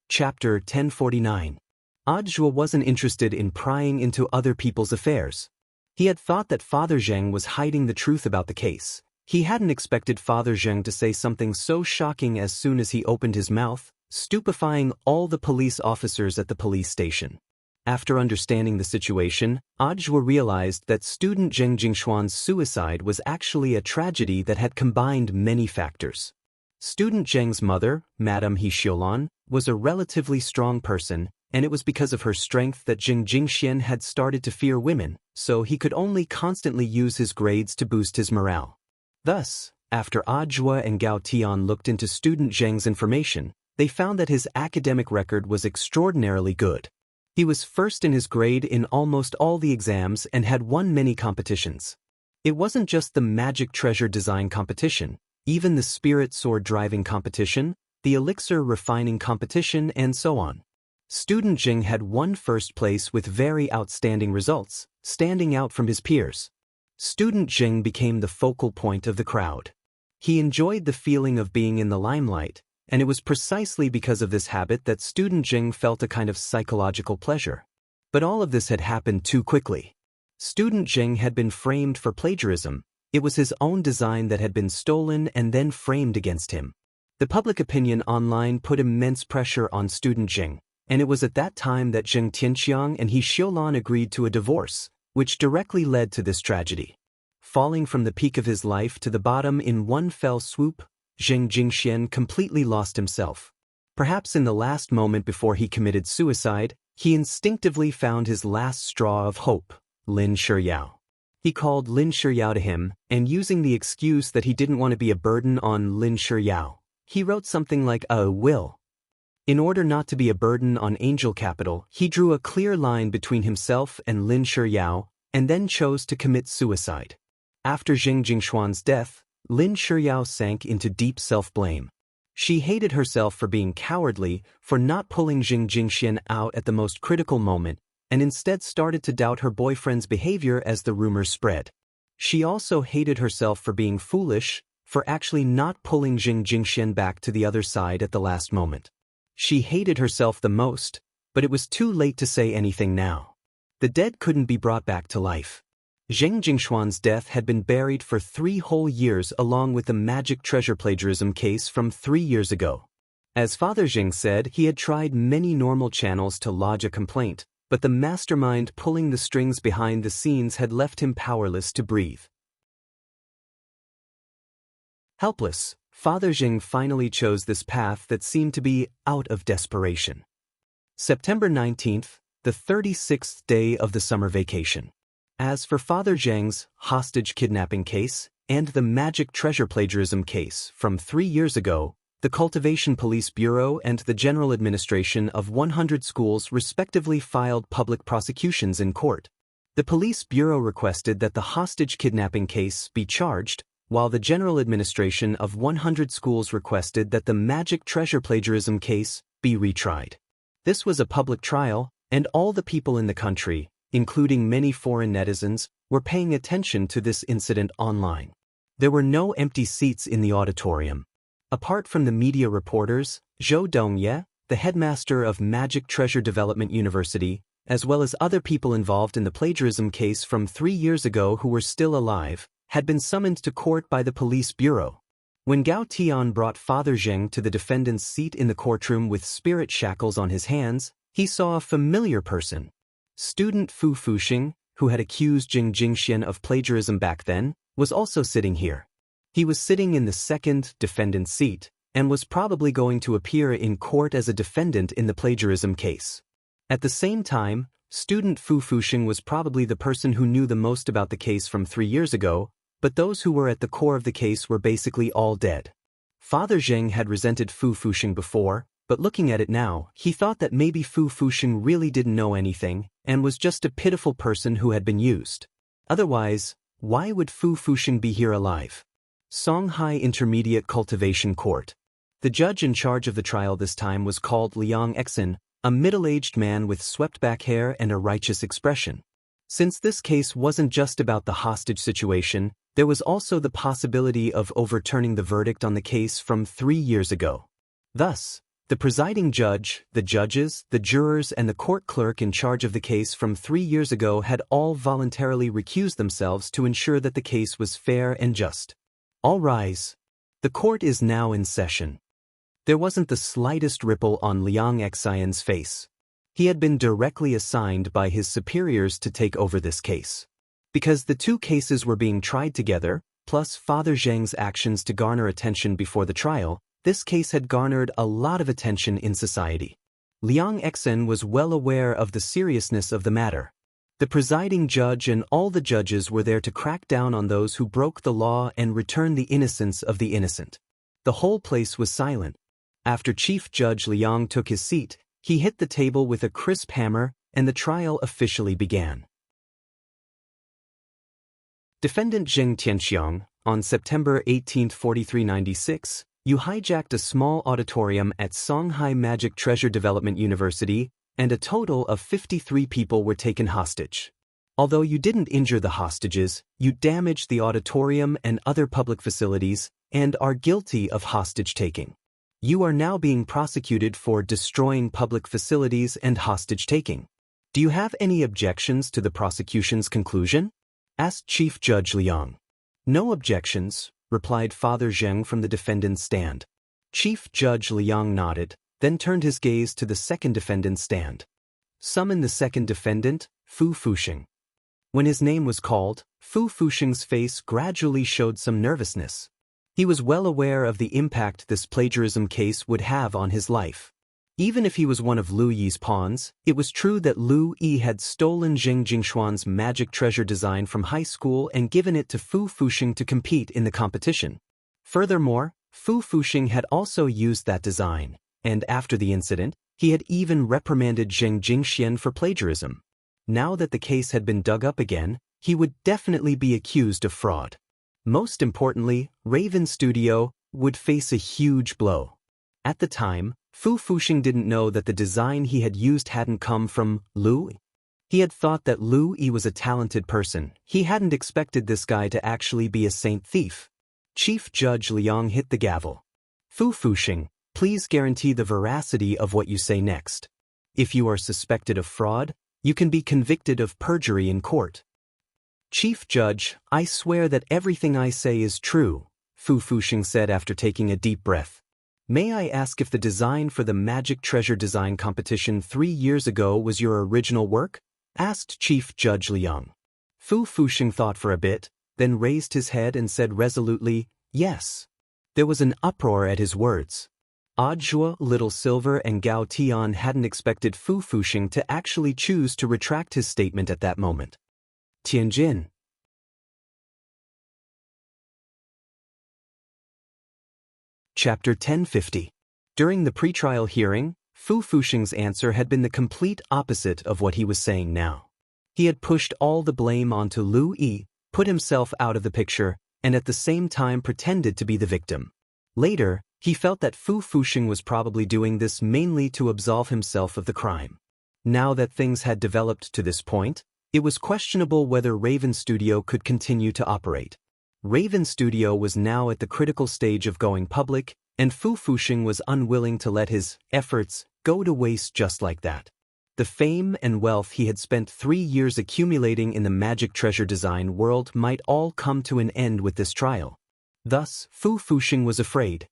Chapter 1049. Ajwa wasn't interested in prying into other people's affairs. He had thought that Father Zheng was hiding the truth about the case. He hadn't expected Father Zheng to say something so shocking as soon as he opened his mouth, stupefying all the police officers at the police station. After understanding the situation, Ajwa realized that student Zheng Jingshuan's suicide was actually a tragedy that had combined many factors. Student Zheng's mother, Madame He Xiaolan, was a relatively strong person, and it was because of her strength that Zheng Jingxian had started to fear women, so he could only constantly use his grades to boost his morale. Thus, after Ajwa and Gao Tian looked into student Zheng's information, they found that his academic record was extraordinarily good. He was first in his grade in almost all the exams and had won many competitions. It wasn't just the magic treasure design competition, even the spirit sword driving competition, the elixir refining competition, and so on. Student Zheng had won first place with very outstanding results, standing out from his peers. Student Zheng became the focal point of the crowd. He enjoyed the feeling of being in the limelight, and it was precisely because of this habit that student Zheng felt a kind of psychological pleasure. But all of this had happened too quickly. Student Zheng had been framed for plagiarism. It was his own design that had been stolen and then framed against him. The public opinion online put immense pressure on student Zheng, and it was at that time that Zheng Tianqiang and He Xiaolan agreed to a divorce, which directly led to this tragedy. Falling from the peak of his life to the bottom in one fell swoop, Zheng Jingxian completely lost himself. Perhaps in the last moment before he committed suicide, he instinctively found his last straw of hope, Lin Shiyao. He called Lin Shiyao to him, and using the excuse that he didn't want to be a burden on Lin Shiyao, he wrote something like a will. In order not to be a burden on Angel Capital, he drew a clear line between himself and Lin Shiyao, and then chose to commit suicide. After Zheng Jingshuan's death, Lin Shiyao sank into deep self-blame. She hated herself for being cowardly, for not pulling Zheng Jingxian out at the most critical moment, and instead started to doubt her boyfriend's behavior as the rumors spread. She also hated herself for being foolish, for actually not pulling Zheng Jingxian back to the other side at the last moment. She hated herself the most, but it was too late to say anything now. The dead couldn't be brought back to life. Zheng Jingshuan's death had been buried for 3 whole years along with the magic treasure plagiarism case from 3 years ago. As Father Zheng said, he had tried many normal channels to lodge a complaint, but the mastermind pulling the strings behind the scenes had left him powerless to breathe. Helpless, Father Zheng finally chose this path that seemed to be out of desperation. September 19th, the 36th day of the summer vacation. As for Father Zheng's hostage kidnapping case and the magic treasure plagiarism case from 3 years ago, the Cultivation Police Bureau and the General Administration of 100 schools respectively filed public prosecutions in court. The Police Bureau requested that the hostage kidnapping case be charged, while the General Administration of 100 schools requested that the magic treasure plagiarism case be retried. This was a public trial, and all the people in the country, including many foreign netizens, were paying attention to this incident online. There were no empty seats in the auditorium. Apart from the media reporters, Zhou Dongye, the headmaster of Magic Treasure Development University, as well as other people involved in the plagiarism case from 3 years ago who were still alive, had been summoned to court by the police bureau. When Gao Tian brought Father Zheng to the defendant's seat in the courtroom with spirit shackles on his hands, he saw a familiar person. Student Fu Fuxing, who had accused Zheng Jingxian of plagiarism back then, was also sitting here. He was sitting in the second defendant's seat, and was probably going to appear in court as a defendant in the plagiarism case. At the same time, student Fu Fuxing was probably the person who knew the most about the case from 3 years ago, but those who were at the core of the case were basically all dead. Father Zheng had resented Fu Fuxing before, but looking at it now, he thought that maybe Fu Fuxing really didn't know anything, and was just a pitiful person who had been used. Otherwise, why would Fu Fuxing be here alive? Songhai Intermediate Cultivation Court. The judge in charge of the trial this time was called Liang Exin, a middle-aged man with swept-back hair and a righteous expression. Since this case wasn't just about the hostage situation, there was also the possibility of overturning the verdict on the case from 3 years ago. Thus, the presiding judge, the judges, the jurors, and the court clerk in charge of the case from 3 years ago had all voluntarily recused themselves to ensure that the case was fair and just. All rise. The court is now in session. There wasn't the slightest ripple on Liang Xian's face. He had been directly assigned by his superiors to take over this case. Because the two cases were being tried together, plus Father Zheng's actions to garner attention before the trial, this case had garnered a lot of attention in society. Liang Xian was well aware of the seriousness of the matter. The presiding judge and all the judges were there to crack down on those who broke the law and return the innocence of the innocent. The whole place was silent. After Chief Judge Liang took his seat, he hit the table with a crisp hammer, and the trial officially began. Defendant Zheng Tianxiang, on September 18, 4396, you hijacked a small auditorium at Songhai Magic Treasure Development University, and a total of 53 people were taken hostage. Although you didn't injure the hostages, you damaged the auditorium and other public facilities, and are guilty of hostage-taking. You are now being prosecuted for destroying public facilities and hostage-taking. Do you have any objections to the prosecution's conclusion? Asked Chief Judge Liang. No objections, replied Father Zheng from the defendant's stand. Chief Judge Liang nodded, then turned his gaze to the second defendant's stand. Summon the second defendant, Fu Fuxing. When his name was called, Fu Fuxing's face gradually showed some nervousness. He was well aware of the impact this plagiarism case would have on his life. Even if he was one of Lu Yi's pawns, it was true that Lu Yi had stolen Zheng Jingshuan's magic treasure design from high school and given it to Fu Fuxing to compete in the competition. Furthermore, Fu Fuxing had also used that design, and after the incident, he had even reprimanded Zheng Jingxian for plagiarism. Now that the case had been dug up again, he would definitely be accused of fraud. Most importantly, Raven Studio would face a huge blow. At the time, Fu Fuxing didn't know that the design he had used hadn't come from Lu Yi. He had thought that Lu Yi was a talented person. He hadn't expected this guy to actually be a saint thief. Chief Judge Liang hit the gavel. Fu Fuxing, please guarantee the veracity of what you say next. If you are suspected of fraud, you can be convicted of perjury in court. Chief Judge, I swear that everything I say is true, Fu Fuxing said after taking a deep breath. May I ask if the design for the Magic Treasure Design Competition 3 years ago was your original work? Asked Chief Judge Liang. Fu Fuxing thought for a bit, then raised his head and said resolutely, yes. There was an uproar at his words. Ajua, Little Silver and Gao Tian hadn't expected Fu Fuxing to actually choose to retract his statement at that moment. Tianjin. Chapter 1050. During the pretrial hearing, Fu Fuxing's answer had been the complete opposite of what he was saying now. He had pushed all the blame onto Lu Yi, put himself out of the picture, and at the same time pretended to be the victim. Later, he felt that Fu Fuxing was probably doing this mainly to absolve himself of the crime. Now that things had developed to this point, it was questionable whether Raven Studio could continue to operate. Raven Studio was now at the critical stage of going public, and Fu Fuxing was unwilling to let his efforts go to waste just like that. The fame and wealth he had spent 3 years accumulating in the magic treasure design world might all come to an end with this trial. Thus, Fu Fuxing was afraid.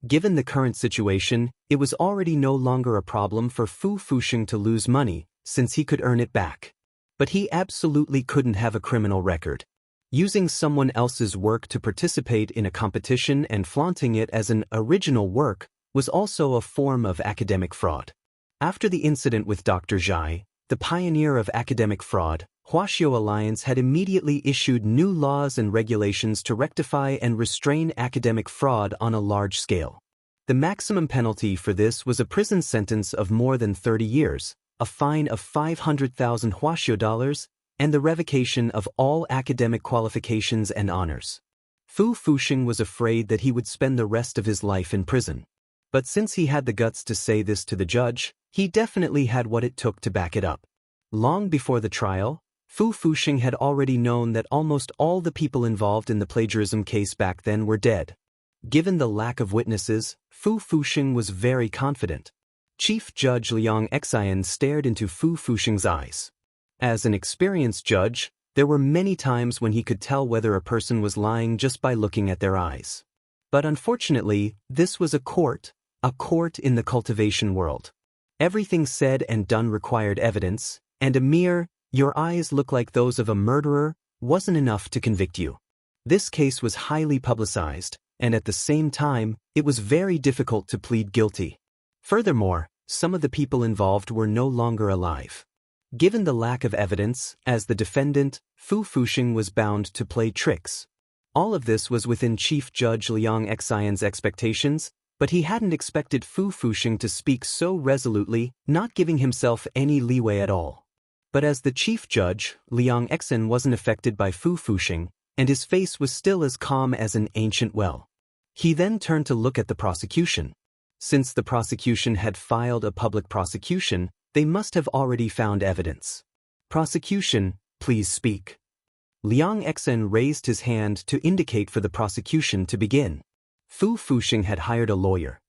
Given the current situation, it was already no longer a problem for Fu Fuxing to lose money, since he could earn it back. But he absolutely couldn't have a criminal record. Using someone else's work to participate in a competition and flaunting it as an original work was also a form of academic fraud. After the incident with Dr. Zhai, the pioneer of academic fraud, Huaxiao Alliance had immediately issued new laws and regulations to rectify and restrain academic fraud on a large scale. The maximum penalty for this was a prison sentence of more than 30 years, a fine of 500,000 Huaxiao dollars, and the revocation of all academic qualifications and honors. Fu Fuxing was afraid that he would spend the rest of his life in prison. But since he had the guts to say this to the judge, he definitely had what it took to back it up. Long before the trial, Fu Fuxing had already known that almost all the people involved in the plagiarism case back then were dead. Given the lack of witnesses, Fu Fuxing was very confident. Chief Judge Liang Xian stared into Fu Fuxing's eyes. As an experienced judge, there were many times when he could tell whether a person was lying just by looking at their eyes. But unfortunately, this was a court, A court in the cultivation world. Everything said and done required evidence, and a mere, "your eyes look like those of a murderer," wasn't enough to convict you. This case was highly publicized, and at the same time, it was very difficult to plead guilty. Furthermore, some of the people involved were no longer alive. Given the lack of evidence, as the defendant, Fu Fuxing was bound to play tricks. All of this was within Chief Judge Liang Xian's expectations, but he hadn't expected Fu Fuxing to speak so resolutely, not giving himself any leeway at all. But as the chief judge, Liang Xian wasn't affected by Fu Fuxing, and his face was still as calm as an ancient well. He then turned to look at the prosecution. Since the prosecution had filed a public prosecution, they must have already found evidence. "Prosecution, please speak." Liang Xian raised his hand to indicate for the prosecution to begin. Fu Fuxing had hired a lawyer.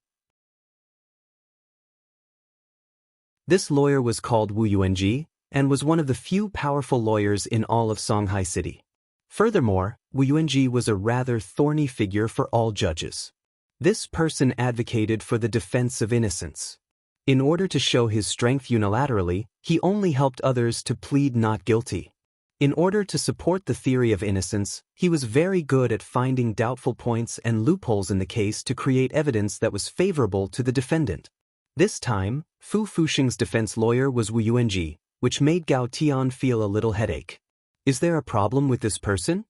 This lawyer was called Wu Yuanji, and was one of the few powerful lawyers in all of Songhai City. Furthermore, Wu Yuanji was a rather thorny figure for all judges. This person advocated for the defense of innocence. In order to show his strength unilaterally, he only helped others to plead not guilty. In order to support the theory of innocence, he was very good at finding doubtful points and loopholes in the case to create evidence that was favorable to the defendant. This time, Fu Fuxing's defense lawyer was Wu Yuanji, which made Gao Tian feel a little headache. "Is there a problem with this person?"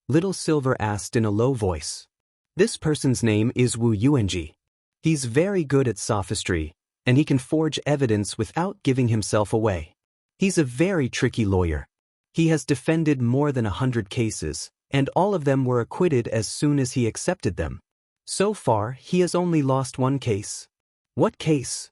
Little Silver asked in a low voice. "This person's name is Wu Yuanji. He's very good at sophistry, and he can forge evidence without giving himself away. He's a very tricky lawyer. He has defended more than 100 cases, and all of them were acquitted as soon as he accepted them. So far, he has only lost one case." "What case?"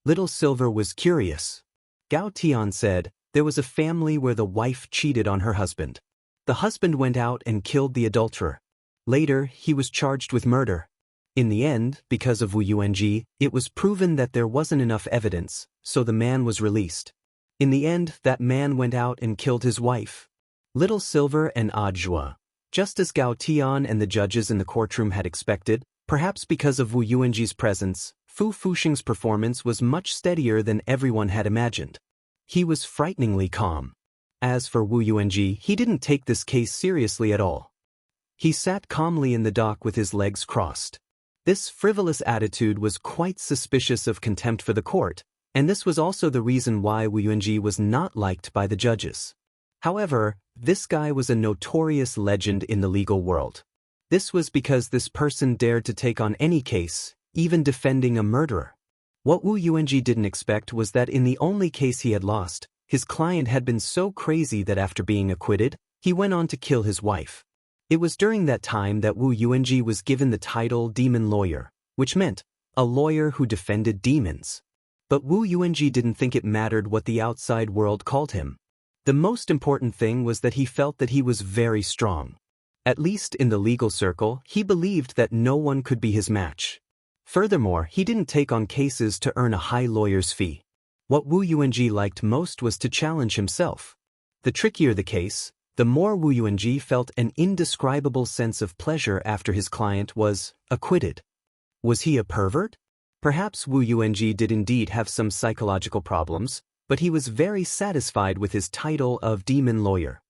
Little Silver was curious. Gao Tian said, "There was a family where the wife cheated on her husband. The husband went out and killed the adulterer. Later, he was charged with murder. In the end, because of Wu Yuanji, it was proven that there wasn't enough evidence, so the man was released. In the end, that man went out and killed his wife." Little Silver and Ajua. Just as Gao Tian and the judges in the courtroom had expected, perhaps because of Wu Yuanji's presence, Fu Fuxing's performance was much steadier than everyone had imagined. He was frighteningly calm. As for Wu Yuanji, he didn't take this case seriously at all. He sat calmly in the dock with his legs crossed. This frivolous attitude was quite suspicious of contempt for the court, and this was also the reason why Wu Yuanji was not liked by the judges. However, this guy was a notorious legend in the legal world. This was because this person dared to take on any case, even defending a murderer. What Wu Yuanji didn't expect was that in the only case he had lost, his client had been so crazy that after being acquitted, he went on to kill his wife. It was during that time that Wu Yuanji was given the title Demon Lawyer, which meant a lawyer who defended demons. But Wu Yuanji didn't think it mattered what the outside world called him. The most important thing was that he felt that he was very strong. At least in the legal circle, he believed that no one could be his match. Furthermore, he didn't take on cases to earn a high lawyer's fee. What Wu Yuanji liked most was to challenge himself. The trickier the case, the more Wu Yuanji felt an indescribable sense of pleasure after his client was acquitted. Was he a pervert? Perhaps Wu Yuanji did indeed have some psychological problems, but he was very satisfied with his title of Demon Lawyer.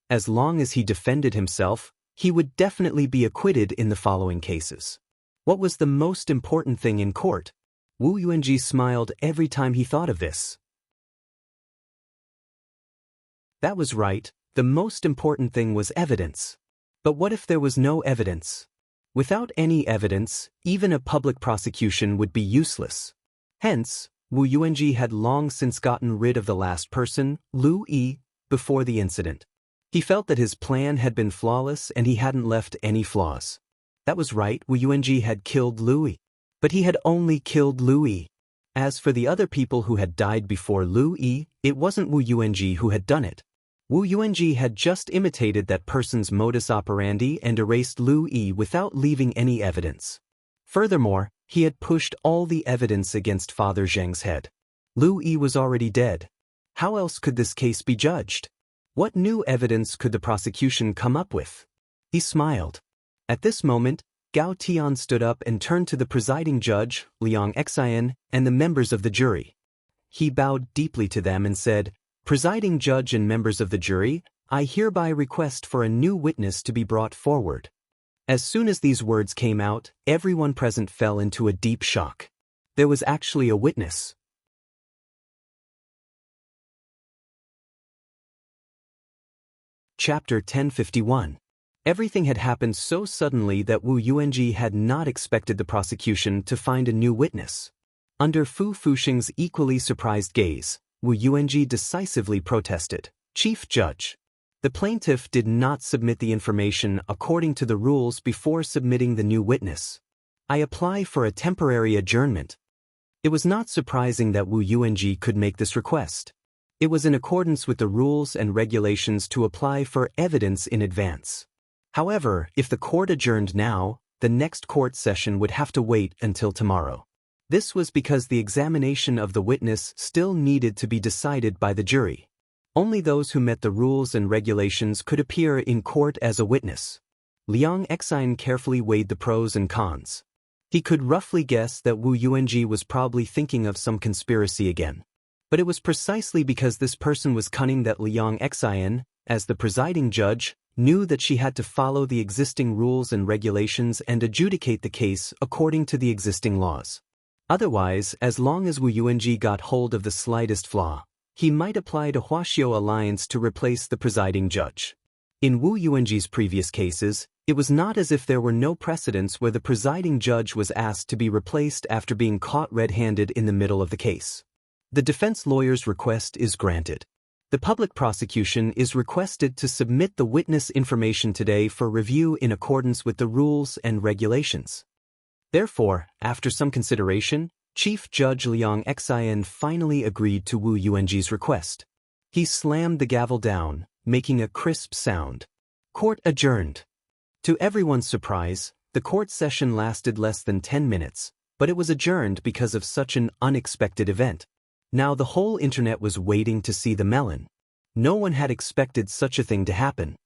As long as he defended himself, he would definitely be acquitted in the following cases. What was the most important thing in court? Wu Yuanji smiled every time he thought of this. That was right, the most important thing was evidence. But what if there was no evidence? Without any evidence, even a public prosecution would be useless. Hence, Wu Yuanji had long since gotten rid of the last person, Lu Yi, before the incident. He felt that his plan had been flawless and he hadn't left any flaws. That was right, Wu Yuanji had killed Lu Yi. But he had only killed Lu Yi. As for the other people who had died before Lu Yi, it wasn't Wu Yuanji who had done it. Wu Yuanji had just imitated that person's modus operandi and erased Lu Yi without leaving any evidence. Furthermore, he had pushed all the evidence against Father Zheng's head. Lu Yi was already dead. How else could this case be judged? What new evidence could the prosecution come up with? He smiled. At this moment, Gao Tian stood up and turned to the presiding judge, Liang Xian, and the members of the jury. He bowed deeply to them and said, "Presiding judge and members of the jury, I hereby request for a new witness to be brought forward." As soon as these words came out, everyone present fell into a deep shock. There was actually a witness. Chapter 1051. Everything had happened so suddenly that Wu Yuanji had not expected the prosecution to find a new witness. Under Fu Fuxing's equally surprised gaze, Wu Yuanji decisively protested, "Chief Judge, the plaintiff did not submit the information according to the rules before submitting the new witness. I apply for a temporary adjournment." It was not surprising that Wu Yuanji could make this request. It was in accordance with the rules and regulations to apply for evidence in advance. However, if the court adjourned now, the next court session would have to wait until tomorrow. This was because the examination of the witness still needed to be decided by the jury. Only those who met the rules and regulations could appear in court as a witness. Liang Xian carefully weighed the pros and cons. He could roughly guess that Wu Yuanji was probably thinking of some conspiracy again. But it was precisely because this person was cunning that Liang Xian, as the presiding judge, knew that she had to follow the existing rules and regulations and adjudicate the case according to the existing laws. Otherwise, as long as Wu Yuanji got hold of the slightest flaw, he might apply to Huaxiao Alliance to replace the presiding judge. In Wu Yuanji's previous cases, it was not as if there were no precedents where the presiding judge was asked to be replaced after being caught red-handed in the middle of the case. The defense lawyer's request is granted. The public prosecution is requested to submit the witness information today for review in accordance with the rules and regulations. Therefore, after some consideration, Chief Judge Liang Xian finally agreed to Wu Yuanji's request. He slammed the gavel down, making a crisp sound. Court adjourned. To everyone's surprise, the court session lasted less than 10 minutes, but it was adjourned because of such an unexpected event. Now the whole internet was waiting to see the melon. No one had expected such a thing to happen.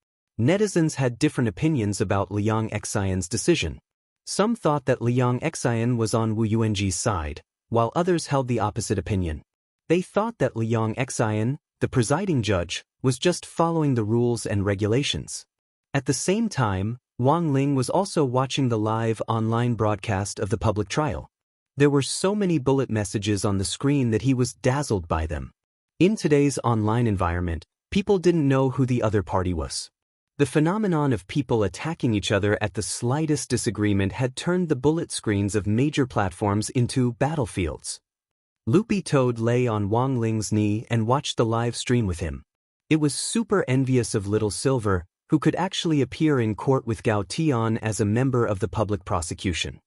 Netizens had different opinions about Liang Xian's decision. Some thought that Liang Xian was on Wu Yuanji's side, while others held the opposite opinion. They thought that Liang Xian, the presiding judge, was just following the rules and regulations. At the same time, Wang Ling was also watching the live online broadcast of the public trial. There were so many bullet messages on the screen that he was dazzled by them. In today's online environment, people didn't know who the other party was. The phenomenon of people attacking each other at the slightest disagreement had turned the bullet screens of major platforms into battlefields. Loopy Toad lay on Wang Ling's knee and watched the live stream with him. It was super envious of Little Silver, who could actually appear in court with Gao Tian as a member of the public prosecution.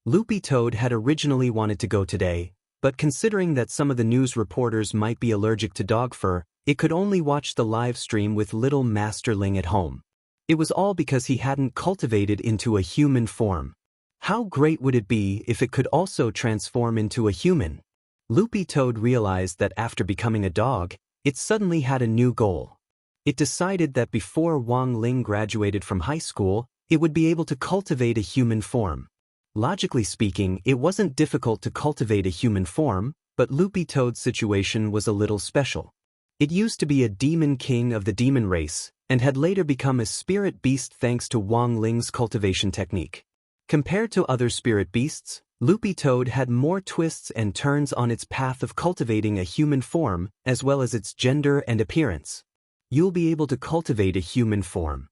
Loopy Toad had originally wanted to go today, but considering that some of the news reporters might be allergic to dog fur, it could only watch the live stream with little Master Ling at home. It was all because he hadn't cultivated into a human form. How great would it be if it could also transform into a human? Loopy Toad realized that after becoming a dog, it suddenly had a new goal. It decided that before Wang Ling graduated from high school, it would be able to cultivate a human form. Logically speaking, it wasn't difficult to cultivate a human form, but Loopy Toad's situation was a little special. It used to be a demon king of the demon race, and had later become a spirit beast thanks to Wang Ling's cultivation technique. Compared to other spirit beasts, Loopy Toad had more twists and turns on its path of cultivating a human form, as well as its gender and appearance. You'll be able to cultivate a human form.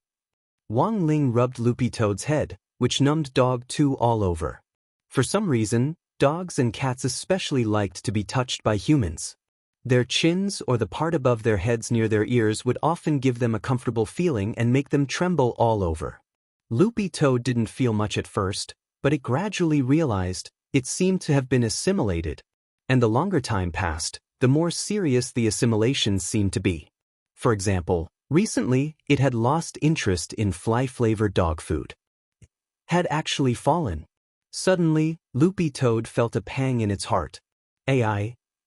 Wang Ling rubbed Loopy Toad's head, which numbed Dog 2 all over. For some reason, dogs and cats especially liked to be touched by humans. Their chins or the part above their heads near their ears would often give them a comfortable feeling and make them tremble all over. Loopy Toad didn't feel much at first, but it gradually realized it seemed to have been assimilated, and the longer time passed, the more serious the assimilation seemed to be. For example, recently it had lost interest in fly-flavored dog food. It had actually fallen. Suddenly, Loopy Toad felt a pang in its heart.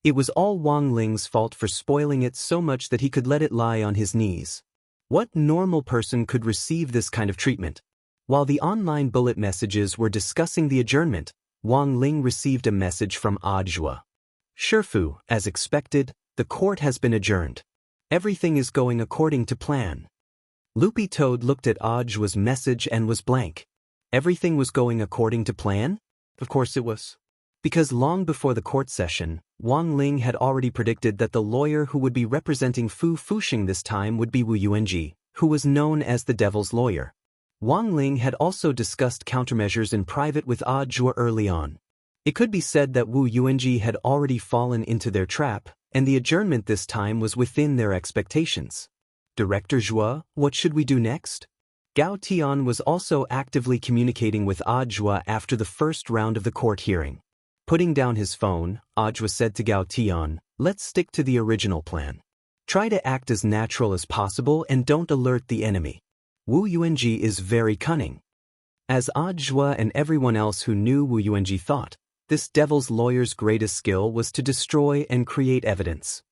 It was all Wang Ling's fault for spoiling it so much that he could let it lie on his knees. What normal person could receive this kind of treatment? While the online bullet messages were discussing the adjournment, Wang Ling received a message from Ajua. Shifu, as expected, the court has been adjourned. Everything is going according to plan. Loopy Toad looked at Ajua's message and was blank. Everything was going according to plan? Of course it was. Because long before the court session, Wang Ling had already predicted that the lawyer who would be representing Fu Fuxing this time would be Wu Yuanji, who was known as the Devil's Lawyer. Wang Ling had also discussed countermeasures in private with Ajua early on. It could be said that Wu Yuanji had already fallen into their trap, and the adjournment this time was within their expectations. Director Zhua, what should we do next? Gao Tian was also actively communicating with Ajua after the first round of the court hearing. Putting down his phone, Ajua said to Gao Tian, let's stick to the original plan. Try to act as natural as possible and don't alert the enemy. Wu Yuanji is very cunning. As Ajua and everyone else who knew Wu Yuanji thought, this devil's lawyer's greatest skill was to destroy and create evidence.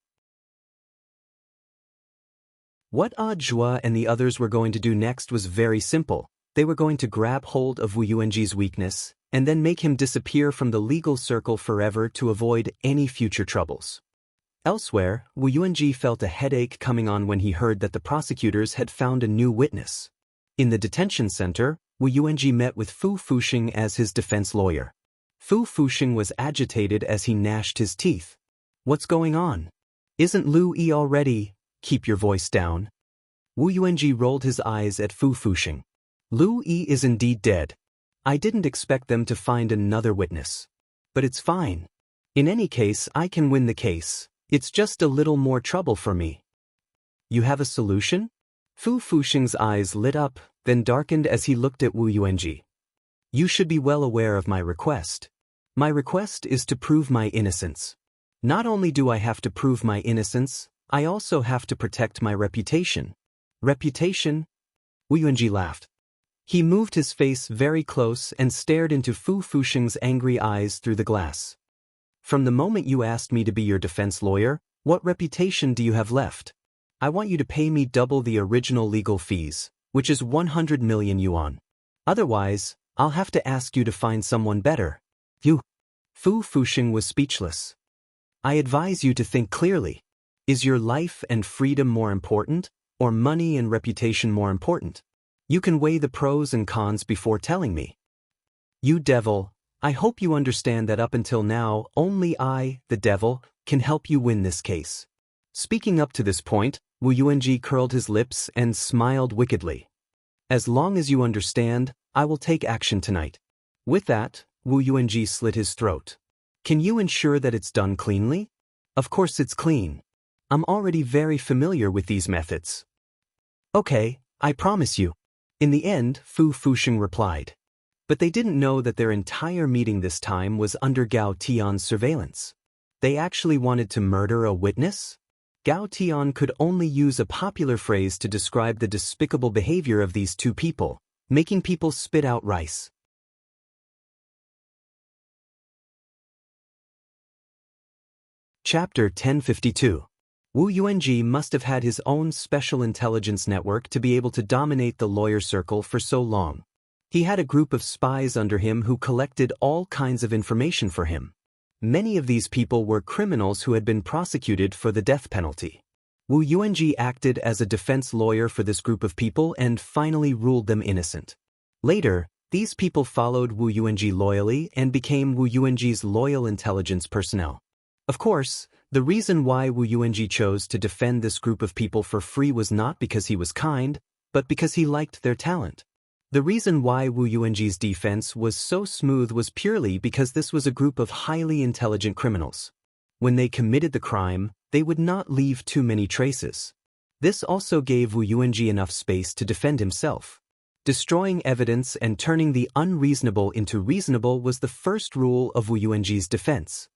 What Ajua and the others were going to do next was very simple. They were going to grab hold of Wu Yuanji's weakness, and then make him disappear from the legal circle forever to avoid any future troubles. Elsewhere, Wu Yuanji felt a headache coming on when he heard that the prosecutors had found a new witness. In the detention center, Wu Yuanji met with Fu Fuxing as his defense lawyer. Fu Fuxing was agitated as he gnashed his teeth. What's going on? Isn't Lu Yi already? Keep your voice down. Wu Yuanji rolled his eyes at Fu Fuxing. Lu Yi is indeed dead. I didn't expect them to find another witness. But it's fine. In any case, I can win the case. It's just a little more trouble for me. You have a solution? Fu Fuxing's eyes lit up, then darkened as he looked at Wu Yuanji. You should be well aware of my request. My request is to prove my innocence. Not only do I have to prove my innocence, I also have to protect my reputation. Reputation? Wu Yuanji laughed. He moved his face very close and stared into Fu Fuxing's angry eyes through the glass. From the moment you asked me to be your defense lawyer, what reputation do you have left? I want you to pay me double the original legal fees, which is 100 million yuan. Otherwise, I'll have to ask you to find someone better. You. Fu Fuxing was speechless. I advise you to think clearly. Is your life and freedom more important, or money and reputation more important? You can weigh the pros and cons before telling me. You devil, I hope you understand that up until now, only I, the devil, can help you win this case. Speaking up to this point, Wu Yuanji curled his lips and smiled wickedly. As long as you understand, I will take action tonight. With that, Wu Yuanji slit his throat. Can you ensure that it's done cleanly? Of course it's clean. I'm already very familiar with these methods. Okay, I promise you. In the end, Fu Fuxing replied. But they didn't know that their entire meeting this time was under Gao Tian's surveillance. They actually wanted to murder a witness? Gao Tian could only use a popular phrase to describe the despicable behavior of these two people, making people spit out rice. Chapter 1052. Wu Yuanji must have had his own special intelligence network to be able to dominate the lawyer circle for so long. He had a group of spies under him who collected all kinds of information for him. Many of these people were criminals who had been prosecuted for the death penalty. Wu Yuanji acted as a defense lawyer for this group of people and finally ruled them innocent. Later, these people followed Wu Yuanji loyally and became Wu Yuanji's loyal intelligence personnel. Of course, the reason why Wu Yuanji chose to defend this group of people for free was not because he was kind, but because he liked their talent. The reason why Wu Yuanji's defense was so smooth was purely because this was a group of highly intelligent criminals. When they committed the crime, they would not leave too many traces. This also gave Wu Yuanji enough space to defend himself. Destroying evidence and turning the unreasonable into reasonable was the first rule of Wu Yuanji's defense.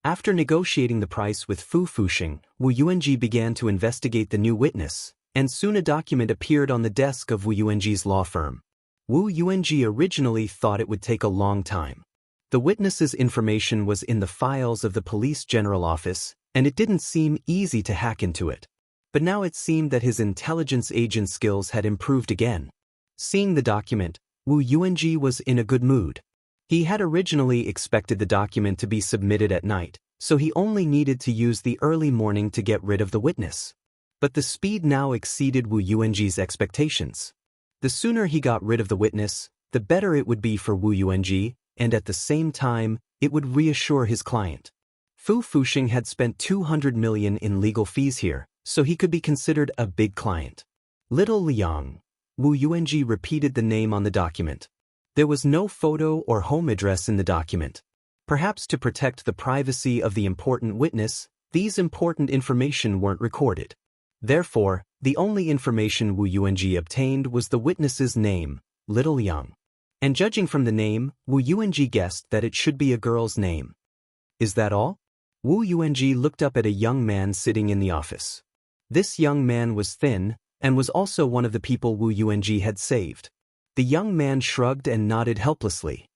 After negotiating the price with Fu Fuxing, Wu Yuanji began to investigate the new witness, and soon a document appeared on the desk of Wu Yuanji's law firm. Wu Yuanji originally thought it would take a long time. The witness's information was in the files of the police general office, and it didn't seem easy to hack into it. but now it seemed that his intelligence agent skills had improved again. Seeing the document, Wu Yuanji was in a good mood. He had originally expected the document to be submitted at night, so he only needed to use the early morning to get rid of the witness. But the speed now exceeded Wu Yuanji's expectations. The sooner he got rid of the witness, the better it would be for Wu Yuanji, and at the same time, it would reassure his client. Fu Fuxing had spent 200 million in legal fees here, so he could be considered a big client. Little Liang. Wu Yuanji repeated the name on the document. There was no photo or home address in the document. Perhaps to protect the privacy of the important witness, these important information weren't recorded. Therefore, the only information Wu Yuanji obtained was the witness's name, Little Liang. And judging from the name, Wu Yuanji guessed that it should be a girl's name. Is that all? Wu Yuanji looked up at a young man sitting in the office. This young man was thin, and was also one of the people Wu Yuanji had saved. The young man shrugged and nodded helplessly.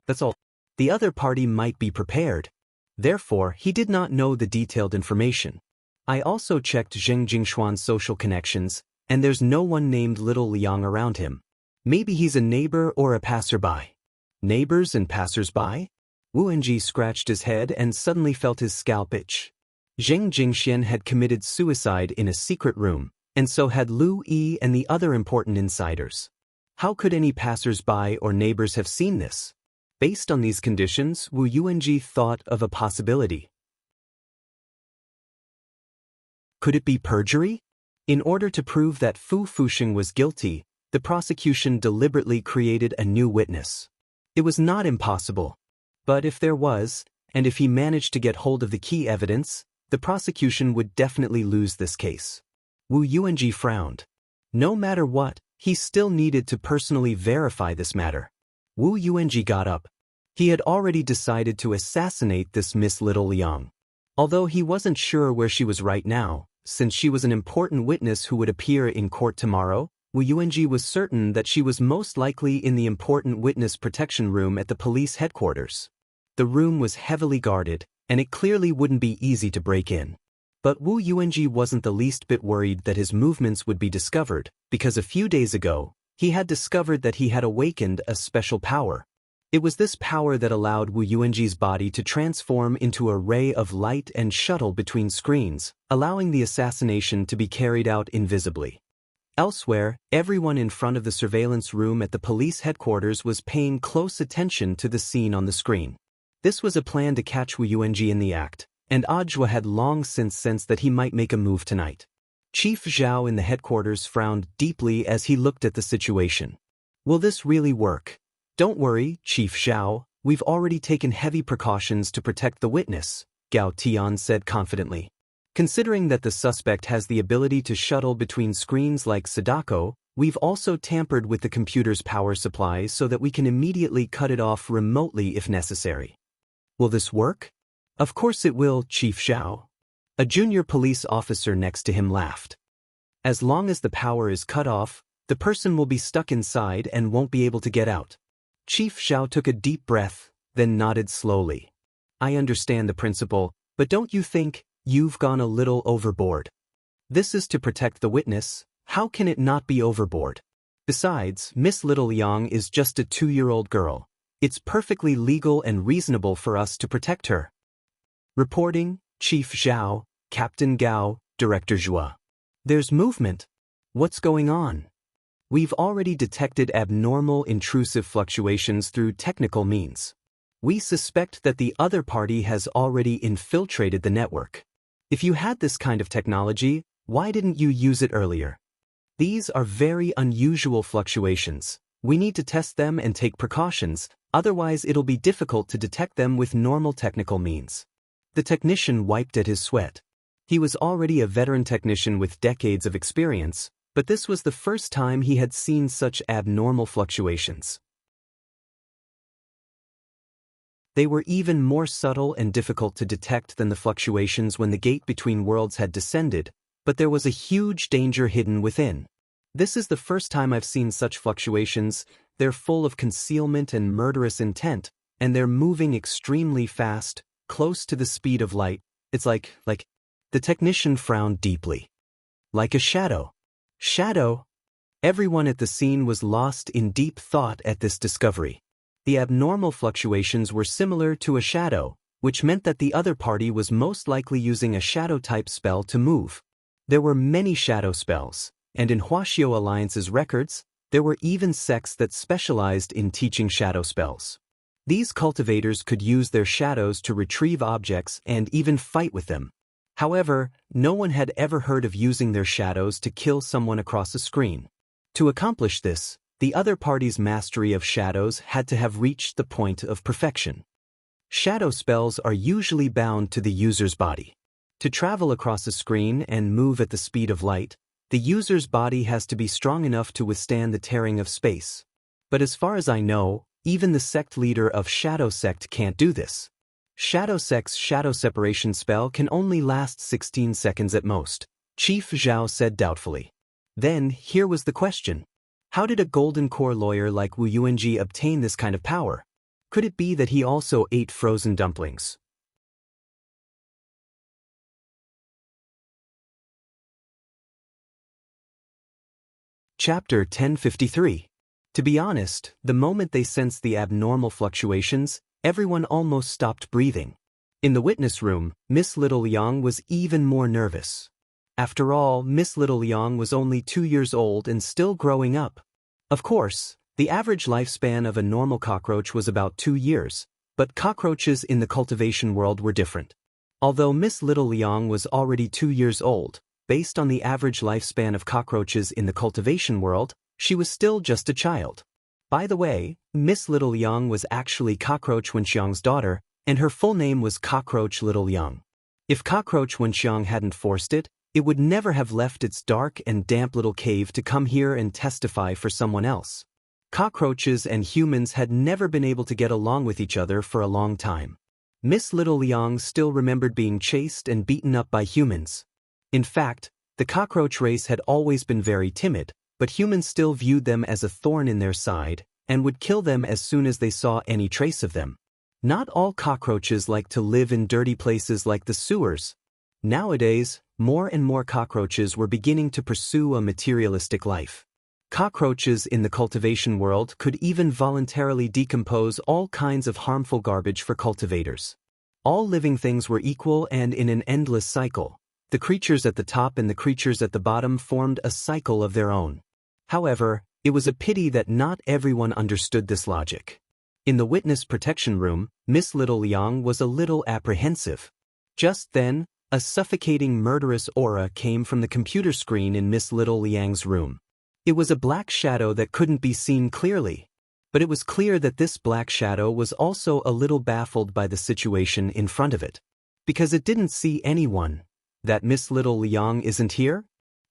That's all. The other party might be prepared. Therefore, he did not know the detailed information. I also checked Zheng Jingshuan's social connections, and there's no one named Little Liang around him. Maybe he's a neighbor or a passerby. Neighbors and passersby? Wu Yuanji scratched his head and suddenly felt his scalp itch. Zheng Jingxian had committed suicide in a secret room, and so had Lu Yi and the other important insiders. How could any passersby or neighbors have seen this? Based on these conditions, Wu Yuanji thought of a possibility. Could it be perjury? In order to prove that Fu Fuxing was guilty, the prosecution deliberately created a new witness. It was not impossible. But if there was, and if he managed to get hold of the key evidence, the prosecution would definitely lose this case. Wu Yuanji frowned. No matter what, he still needed to personally verify this matter. Wu Yuanji got up. He had already decided to assassinate this Miss Little Liang. Although he wasn't sure where she was right now, since she was an important witness who would appear in court tomorrow, Wu Yuanji was certain that she was most likely in the important witness protection room at the police headquarters. The room was heavily guarded, and it clearly wouldn't be easy to break in. But Wu Yuanji wasn't the least bit worried that his movements would be discovered, because a few days ago, he had discovered that he had awakened a special power. It was this power that allowed Wu Yuanji's body to transform into a ray of light and shuttle between screens, allowing the assassination to be carried out invisibly. Elsewhere, everyone in front of the surveillance room at the police headquarters was paying close attention to the scene on the screen. This was a plan to catch Wu Yuanji in the act, and Ajwa had long since sensed that he might make a move tonight. Chief Zhao in the headquarters frowned deeply as he looked at the situation. Will this really work? Don't worry, Chief Zhao, we've already taken heavy precautions to protect the witness, Gao Tian said confidently. Considering that the suspect has the ability to shuttle between screens like Sadako, we've also tampered with the computer's power supply so that we can immediately cut it off remotely if necessary. Will this work? Of course it will, Chief Zhao. A junior police officer next to him laughed. As long as the power is cut off, the person will be stuck inside and won't be able to get out. Chief Zhao took a deep breath, then nodded slowly. I understand the principle, but don't you think you've gone a little overboard? This is to protect the witness. How can it not be overboard? Besides, Miss Little Liang is just a 2-year-old girl. It's perfectly legal and reasonable for us to protect her. Reporting, Chief Zhao, Captain Gao, Director Zhua. There's movement. What's going on? We've already detected abnormal intrusive fluctuations through technical means. We suspect that the other party has already infiltrated the network. If you had this kind of technology, why didn't you use it earlier? These are very unusual fluctuations. We need to test them and take precautions, otherwise it'll be difficult to detect them with normal technical means. The technician wiped at his sweat. He was already a veteran technician with decades of experience, but this was the first time he had seen such abnormal fluctuations. They were even more subtle and difficult to detect than the fluctuations when the gate between worlds had descended, but there was a huge danger hidden within. This is the first time I've seen such fluctuations. They're full of concealment and murderous intent, and they're moving extremely fast, close to the speed of light. It's like... The technician frowned deeply. Like a shadow. Shadow? Everyone at the scene was lost in deep thought at this discovery. The abnormal fluctuations were similar to a shadow, which meant that the other party was most likely using a shadow-type spell to move. There were many shadow spells, and in Huaxiao Alliance's records, there were even sects that specialized in teaching shadow spells. These cultivators could use their shadows to retrieve objects and even fight with them. However, no one had ever heard of using their shadows to kill someone across a screen. To accomplish this, the other party's mastery of shadows had to have reached the point of perfection. Shadow spells are usually bound to the user's body. To travel across a screen and move at the speed of light, the user's body has to be strong enough to withstand the tearing of space. But as far as I know, even the sect leader of Shadow Sect can't do this. Shadow Sect's shadow separation spell can only last 16 seconds at most, Chief Zhao said doubtfully. Then, here was the question. How did a golden core lawyer like Wu Yuanji obtain this kind of power? Could it be that he also ate frozen dumplings? Chapter 1053. To be honest, the moment they sensed the abnormal fluctuations, everyone almost stopped breathing. In the witness room, Miss Little Liang was even more nervous. After all, Miss Little Liang was only 2 years old and still growing up. Of course, the average lifespan of a normal cockroach was about 2 years, but cockroaches in the cultivation world were different. Although Miss Little Liang was already 2 years old, based on the average lifespan of cockroaches in the cultivation world, she was still just a child. By the way, Miss Little Liang was actually Cockroach Wenxiang's daughter, and her full name was Cockroach Little Liang. If Cockroach Wenxiang hadn't forced it, it would never have left its dark and damp little cave to come here and testify for someone else. Cockroaches and humans had never been able to get along with each other for a long time. Miss Little Liang still remembered being chased and beaten up by humans. In fact, the cockroach race had always been very timid, but humans still viewed them as a thorn in their side and would kill them as soon as they saw any trace of them. Not all cockroaches like to live in dirty places like the sewers. Nowadays, more and more cockroaches were beginning to pursue a materialistic life. Cockroaches in the cultivation world could even voluntarily decompose all kinds of harmful garbage for cultivators. All living things were equal and in an endless cycle. The creatures at the top and the creatures at the bottom formed a cycle of their own. However, it was a pity that not everyone understood this logic. In the witness protection room, Miss Little Liang was a little apprehensive. Just then, a suffocating murderous aura came from the computer screen in Miss Little Liang's room. It was a black shadow that couldn't be seen clearly. But it was clear that this black shadow was also a little baffled by the situation in front of it. Because it didn't see anyone. That Miss Little Liang isn't here?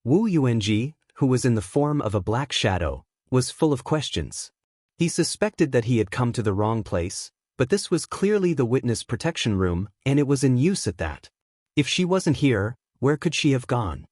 Wu Yuanji, who was in the form of a black shadow, was full of questions. He suspected that he had come to the wrong place, but this was clearly the witness protection room, and it was in use at that. If she wasn't here, where could she have gone?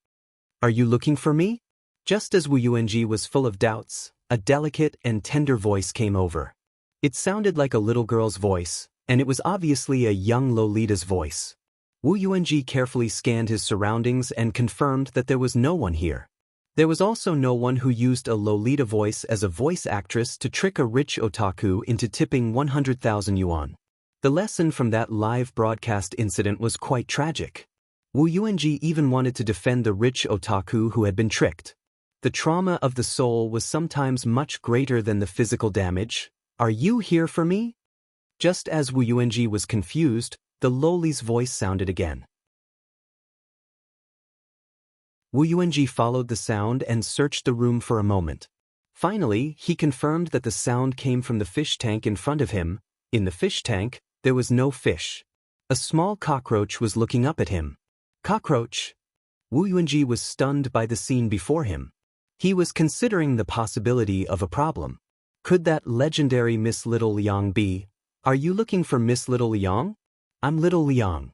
Are you looking for me? Just as Wu Yuanji was full of doubts, a delicate and tender voice came over. It sounded like a little girl's voice, and it was obviously a young Lolita's voice. Wu Yuanji carefully scanned his surroundings and confirmed that there was no one here. There was also no one who used a Lolita voice as a voice actress to trick a rich otaku into tipping 100,000 yuan. The lesson from that live broadcast incident was quite tragic. Wu Yuanji even wanted to defend the rich otaku who had been tricked. The trauma of the soul was sometimes much greater than the physical damage. Are you here for me? Just as Wu Yuanji was confused, the loli's voice sounded again. Wu Yuanji followed the sound and searched the room for a moment. Finally, he confirmed that the sound came from the fish tank in front of him. In the fish tank, there was no fish. A small cockroach was looking up at him. Cockroach! Wu Yuanji was stunned by the scene before him. He was considering the possibility of a problem. Could that legendary Miss Little Liang be? Are you looking for Miss Little Liang? I'm Little Liang.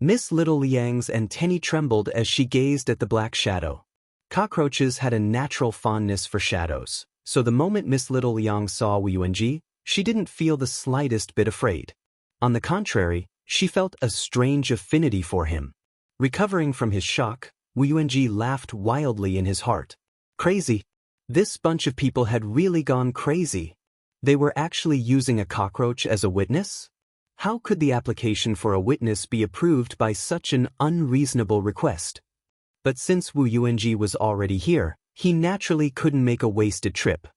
Miss Little Liang's antennae trembled as she gazed at the black shadow. Cockroaches had a natural fondness for shadows, so the moment Miss Little Liang saw Wu Yuanji, she didn't feel the slightest bit afraid. On the contrary, she felt a strange affinity for him. Recovering from his shock, Wu Yuanji laughed wildly in his heart. Crazy. This bunch of people had really gone crazy. They were actually using a cockroach as a witness? How could the application for a witness be approved by such an unreasonable request? But since Wu Yuanji was already here, he naturally couldn't make a wasted trip.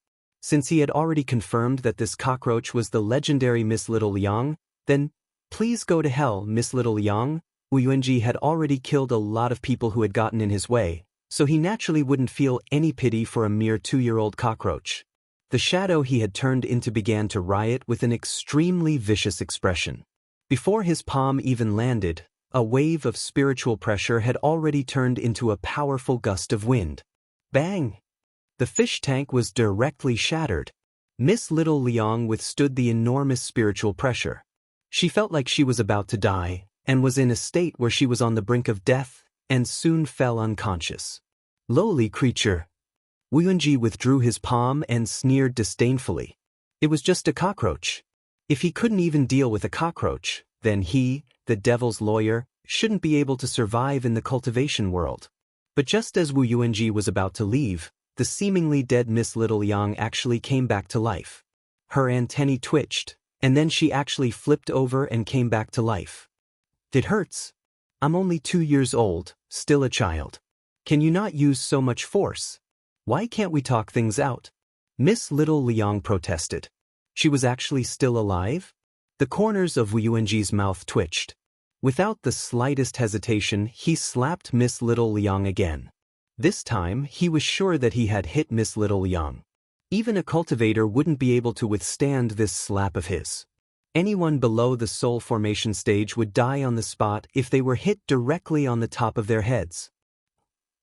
Since he had already confirmed that this cockroach was the legendary Miss Little Liang, then, please go to hell, Miss Little Liang. Wu Yuanji had already killed a lot of people who had gotten in his way, so he naturally wouldn't feel any pity for a mere 2-year-old cockroach. The shadow he had turned into began to riot with an extremely vicious expression. Before his palm even landed, a wave of spiritual pressure had already turned into a powerful gust of wind. Bang! The fish tank was directly shattered. Miss Little Liang withstood the enormous spiritual pressure. She felt like she was about to die, and was in a state where she was on the brink of death, and soon fell unconscious. Lowly creature. Wu Yuanji withdrew his palm and sneered disdainfully. It was just a cockroach. If he couldn't even deal with a cockroach, then he, the devil's lawyer, shouldn't be able to survive in the cultivation world. But just as Wu Yuanji was about to leave, the seemingly dead Miss Little Liang actually came back to life. Her antennae twitched, and then she actually flipped over and came back to life. It hurts. I'm only 2 years old, still a child. Can you not use so much force? Why can't we talk things out? Miss Little Liang protested. She was actually still alive? The corners of Wu Yuanji's mouth twitched. Without the slightest hesitation, he slapped Miss Little Liang again. This time, he was sure that he had hit Miss Little Liang. Even a cultivator wouldn't be able to withstand this slap of his. Anyone below the soul formation stage would die on the spot if they were hit directly on the top of their heads.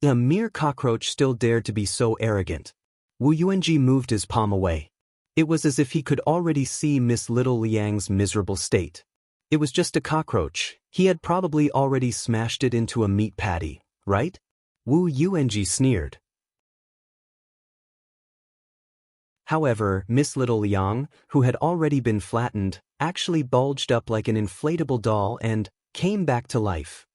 A mere cockroach still dared to be so arrogant. Wu Yuanji moved his palm away. It was as if he could already see Miss Little Liang's miserable state. It was just a cockroach. He had probably already smashed it into a meat patty, right? Wu Yuanji sneered. However, Miss Little Liang, who had already been flattened, actually bulged up like an inflatable doll and came back to life.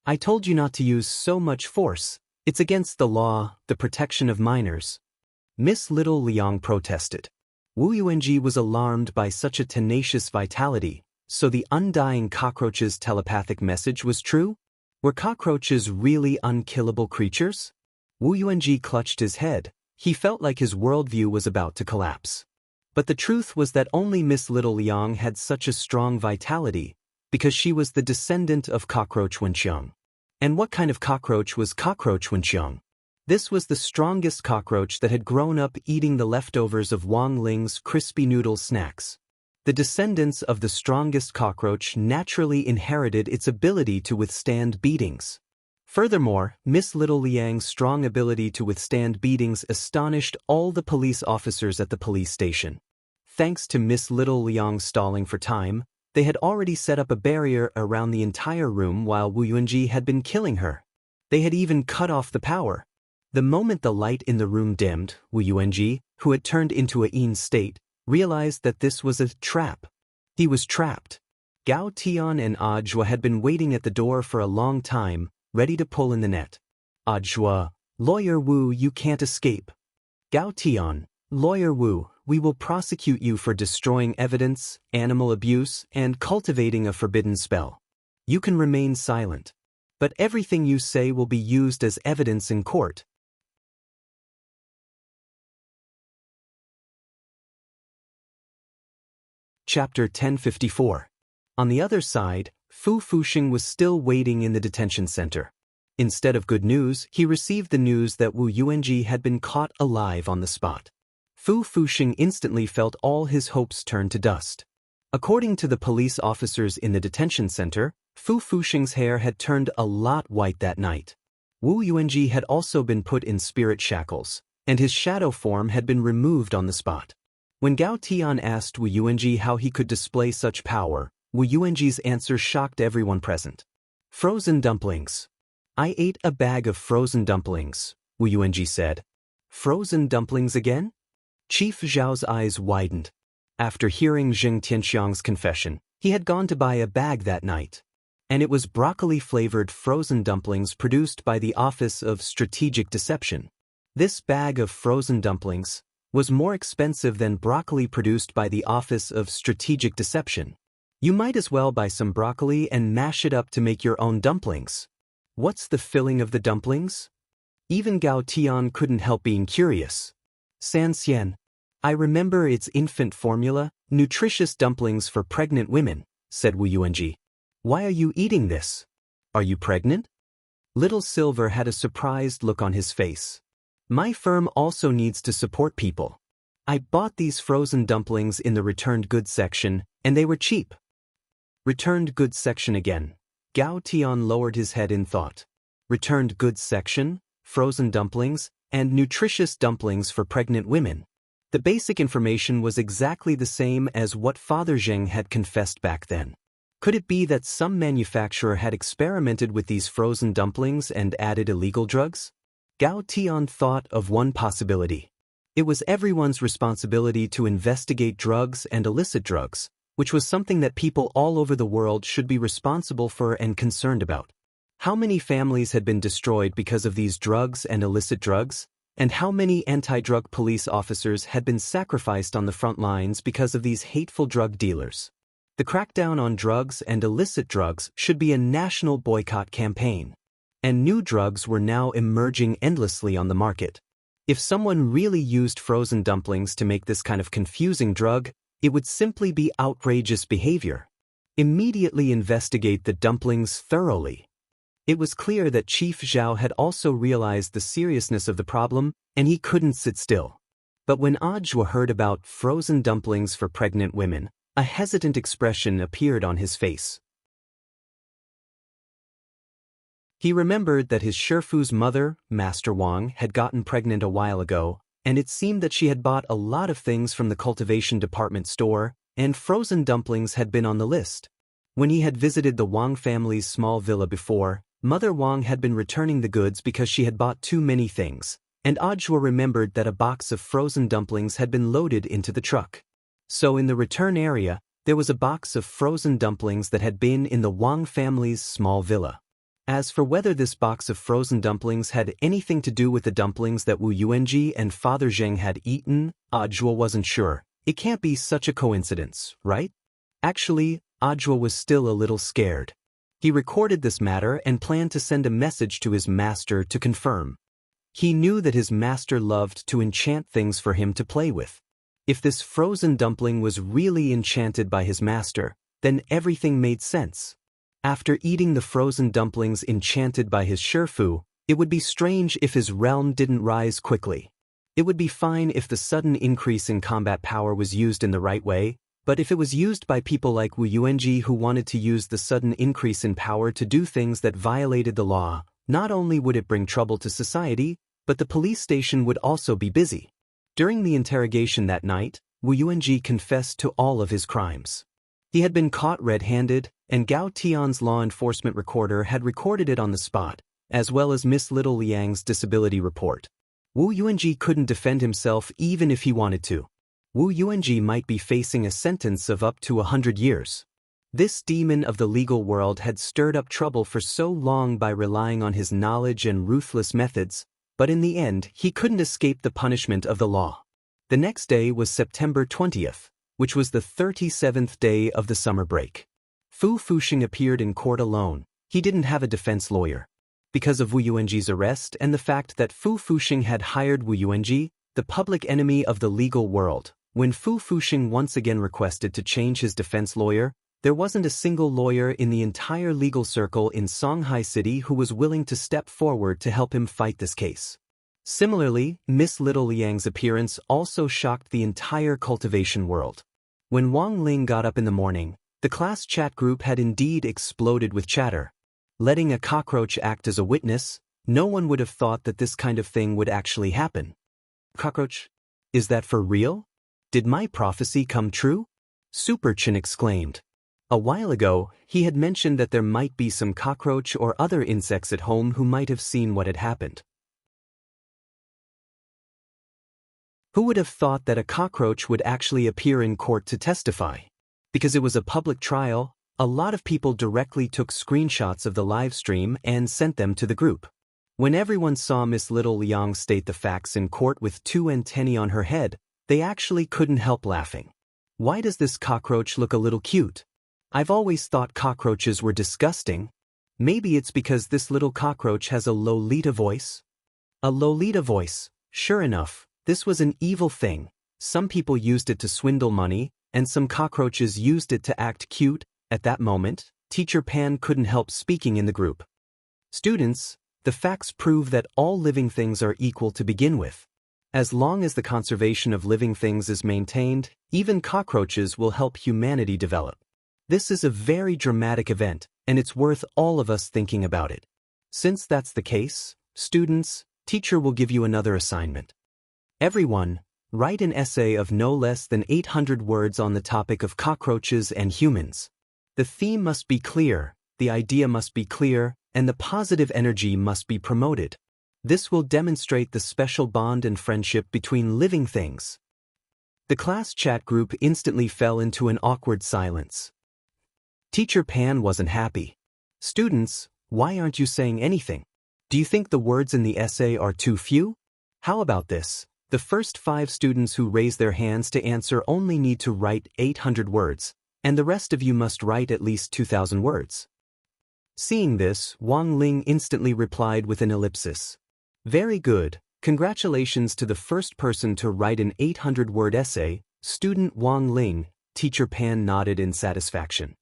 I told you not to use so much force. It's against the law, the protection of minors. Miss Little Liang protested. Wu Yuanji was alarmed by such a tenacious vitality, so the undying cockroach's telepathic message was true? Were cockroaches really unkillable creatures? Wu Yuanji clutched his head. He felt like his worldview was about to collapse. But the truth was that only Miss Little Liang had such a strong vitality, because she was the descendant of Cockroach Wenqiang. And what kind of cockroach was Cockroach Wenqiang? This was the strongest cockroach that had grown up eating the leftovers of Wang Ling's crispy noodle snacks. The descendants of the strongest cockroach naturally inherited its ability to withstand beatings. Furthermore, Miss Little Liang's strong ability to withstand beatings astonished all the police officers at the police station. Thanks to Miss Little Liang stalling for time, they had already set up a barrier around the entire room while Wu Yuanji had been killing her. They had even cut off the power. The moment the light in the room dimmed, Wu Yuanji, who had turned into a Yin state, realized that this was a trap. He was trapped. Gao Tian and Ajua had been waiting at the door for a long time, ready to pull in the net. Ajua, Lawyer Wu, you can't escape. Gao Tian, Lawyer Wu, we will prosecute you for destroying evidence, animal abuse, and cultivating a forbidden spell. You can remain silent. But everything you say will be used as evidence in court. Chapter 1054. On the other side, Fu Fuxing was still waiting in the detention center. Instead of good news, he received the news that Wu Yuanji had been caught alive on the spot. Fu Fuxing instantly felt all his hopes turn to dust. According to the police officers in the detention center, Fu Fuxing's hair had turned a lot white that night. Wu Yuanji had also been put in spirit shackles, and his shadow form had been removed on the spot. When Gao Tian asked Wu Yuanji how he could display such power, Wu Yuanji's answer shocked everyone present. Frozen dumplings. I ate a bag of frozen dumplings, Wu Yuanji said. Frozen dumplings again? Chief Zhao's eyes widened. After hearing Zheng Tianxiang's confession, he had gone to buy a bag that night. And it was broccoli-flavored frozen dumplings produced by the Office of Strategic Deception. This bag of frozen dumplings was more expensive than broccoli produced by the Office of Strategic Deception. You might as well buy some broccoli and mash it up to make your own dumplings. What's the filling of the dumplings? Even Gao Tian couldn't help being curious. San Xian. I remember it's infant formula, nutritious dumplings for pregnant women, said Wu Yuanji. Why are you eating this? Are you pregnant? Little Silver had a surprised look on his face. My firm also needs to support people. I bought these frozen dumplings in the returned goods section, and they were cheap. Returned goods section again. Gao Tian lowered his head in thought. Returned goods section, frozen dumplings, and nutritious dumplings for pregnant women. The basic information was exactly the same as what Father Zheng had confessed back then. Could it be that some manufacturer had experimented with these frozen dumplings and added illegal drugs? Gao Tian thought of one possibility. It was everyone's responsibility to investigate drugs and illicit drugs, which was something that people all over the world should be responsible for and concerned about. How many families had been destroyed because of these drugs and illicit drugs? And how many anti-drug police officers had been sacrificed on the front lines because of these hateful drug dealers? The crackdown on drugs and illicit drugs should be a national boycott campaign. And new drugs were now emerging endlessly on the market. If someone really used frozen dumplings to make this kind of confusing drug, it would simply be outrageous behavior. Immediately investigate the dumplings thoroughly. It was clear that Chief Zhao had also realized the seriousness of the problem, and he couldn't sit still. But when Ajwa heard about frozen dumplings for pregnant women, a hesitant expression appeared on his face. He remembered that his Shifu's mother, Master Wang, had gotten pregnant a while ago, and it seemed that she had bought a lot of things from the cultivation department store, and frozen dumplings had been on the list. When he had visited the Wang family's small villa before, Mother Wang had been returning the goods because she had bought too many things, and Ajwa remembered that a box of frozen dumplings had been loaded into the truck. So in the return area, there was a box of frozen dumplings that had been in the Wang family's small villa. As for whether this box of frozen dumplings had anything to do with the dumplings that Wu Yuanji and Father Zheng had eaten, Ajwa wasn't sure. It can't be such a coincidence, right? Actually, Ajwa was still a little scared. He recorded this matter and planned to send a message to his master to confirm. He knew that his master loved to enchant things for him to play with. If this frozen dumpling was really enchanted by his master, then everything made sense. After eating the frozen dumplings enchanted by his Shifu, it would be strange if his realm didn't rise quickly. It would be fine if the sudden increase in combat power was used in the right way, but if it was used by people like Wu Yuanji who wanted to use the sudden increase in power to do things that violated the law, not only would it bring trouble to society, but the police station would also be busy. During the interrogation that night, Wu Yuanji confessed to all of his crimes. He had been caught red-handed, and Gao Tian's law enforcement recorder had recorded it on the spot, as well as Miss Little Liang's disability report. Wu Yuanji couldn't defend himself even if he wanted to. Wu Yuanji might be facing a sentence of up to 100 years. This demon of the legal world had stirred up trouble for so long by relying on his knowledge and ruthless methods, but in the end he couldn't escape the punishment of the law. The next day was September 20th, which was the 37th day of the summer break. Fu Fuxing appeared in court alone. He didn't have a defense lawyer. Because of Wu Yuanji's arrest and the fact that Fu Fuxing had hired Wu Yuanji, the public enemy of the legal world, when Fu Fuxing once again requested to change his defense lawyer, there wasn't a single lawyer in the entire legal circle in Songhai City who was willing to step forward to help him fight this case. Similarly, Miss Little Liang's appearance also shocked the entire cultivation world. When Wang Ling got up in the morning, the class chat group had indeed exploded with chatter. Letting a cockroach act as a witness, no one would have thought that this kind of thing would actually happen. Cockroach? Is that for real? Did my prophecy come true? Super Chin exclaimed. A while ago, he had mentioned that there might be some cockroach or other insects at home who might have seen what had happened. Who would have thought that a cockroach would actually appear in court to testify? Because it was a public trial, A lot of people directly took screenshots of the live stream and sent them to the group. When everyone saw Miss Little Liang state the facts in court with 2 antennae on her head, they actually couldn't help laughing. Why does this cockroach look a little cute? I've always thought cockroaches were disgusting. Maybe it's because this little cockroach has a Lolita voice? A Lolita voice. Sure enough, this was an evil thing. Some people used it to swindle money, and some cockroaches used it to act cute. At that moment, Teacher Pan couldn't help speaking in the group. Students, the facts prove that all living things are equal to begin with. As long as the conservation of living things is maintained, even cockroaches will help humanity develop. This is a very dramatic event, and it's worth all of us thinking about it. Since that's the case, students, teacher will give you another assignment. Everyone, write an essay of no less than 800 words on the topic of cockroaches and humans. The theme must be clear, the idea must be clear, and the positive energy must be promoted. This will demonstrate the special bond and friendship between living things. The class chat group instantly fell into an awkward silence. Teacher Pan wasn't happy. Students, why aren't you saying anything? Do you think the words in the essay are too few? How about this? The first 5 students who raise their hands to answer only need to write 800 words, and the rest of you must write at least 2,000 words. Seeing this, Wang Ling instantly replied with an ellipsis. Very good, congratulations to the first person to write an 800-word essay, student Wang Ling. Teacher Pan nodded in satisfaction.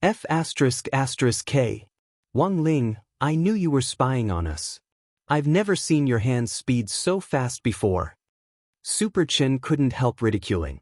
F***K. Wang Ling, I knew you were spying on us. I've never seen your hands speed so fast before. Super Chin couldn't help ridiculing.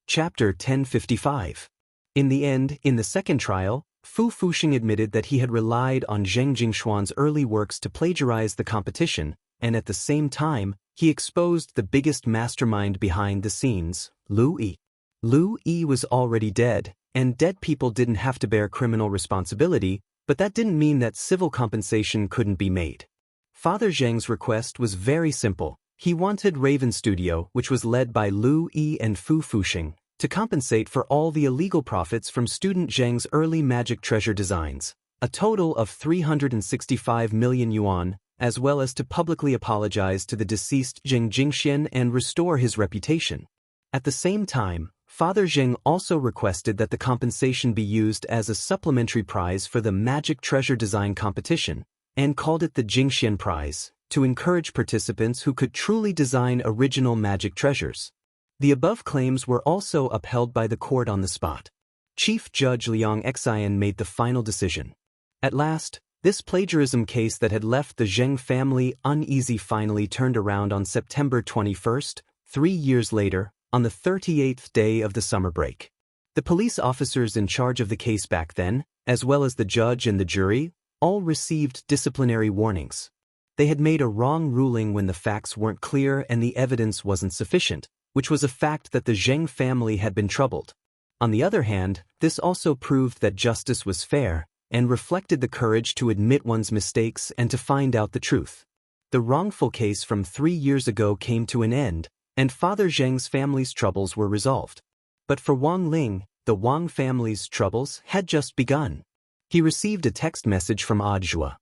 Chapter 1055. In the end, in the second trial, Fu Fuxing admitted that he had relied on Zheng Jingshuan's early works to plagiarize the competition, and at the same time, he exposed the biggest mastermind behind the scenes, Lu Yi. Lu Yi was already dead, and dead people didn't have to bear criminal responsibility, but that didn't mean that civil compensation couldn't be made. Father Zheng's request was very simple. He wanted Raven Studio, which was led by Lu Yi and Fu Fuxing, to compensate for all the illegal profits from student Zheng's early magic treasure designs, a total of 365 million yuan, as well as to publicly apologize to the deceased Zheng Jingxian and restore his reputation. At the same time, Father Zheng also requested that the compensation be used as a supplementary prize for the magic treasure design competition, and called it the Jingxian Prize, to encourage participants who could truly design original magic treasures. The above claims were also upheld by the court on the spot. Chief Judge Liang Xian made the final decision. At last, this plagiarism case that had left the Zheng family uneasy finally turned around on September 21st, 3 years later, on the 38th day of the summer break. The police officers in charge of the case back then, as well as the judge and the jury, all received disciplinary warnings. They had made a wrong ruling when the facts weren't clear and the evidence wasn't sufficient, which was a fact that the Zheng family had been troubled. On the other hand, this also proved that justice was fair, and reflected the courage to admit one's mistakes and to find out the truth. The wrongful case from 3 years ago came to an end, and Father Zheng's family's troubles were resolved. But for Wang Ling, the Wang family's troubles had just begun. He received a text message from Audiobook.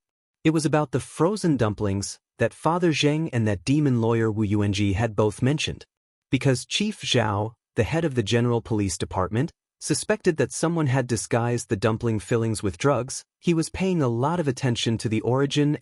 It was about the frozen dumplings that Father Zheng and that demon lawyer Wu Yuanji had both mentioned. Because Chief Zhao, the head of the General Police Department, suspected that someone had disguised the dumpling fillings with drugs, he was paying a lot of attention to the origin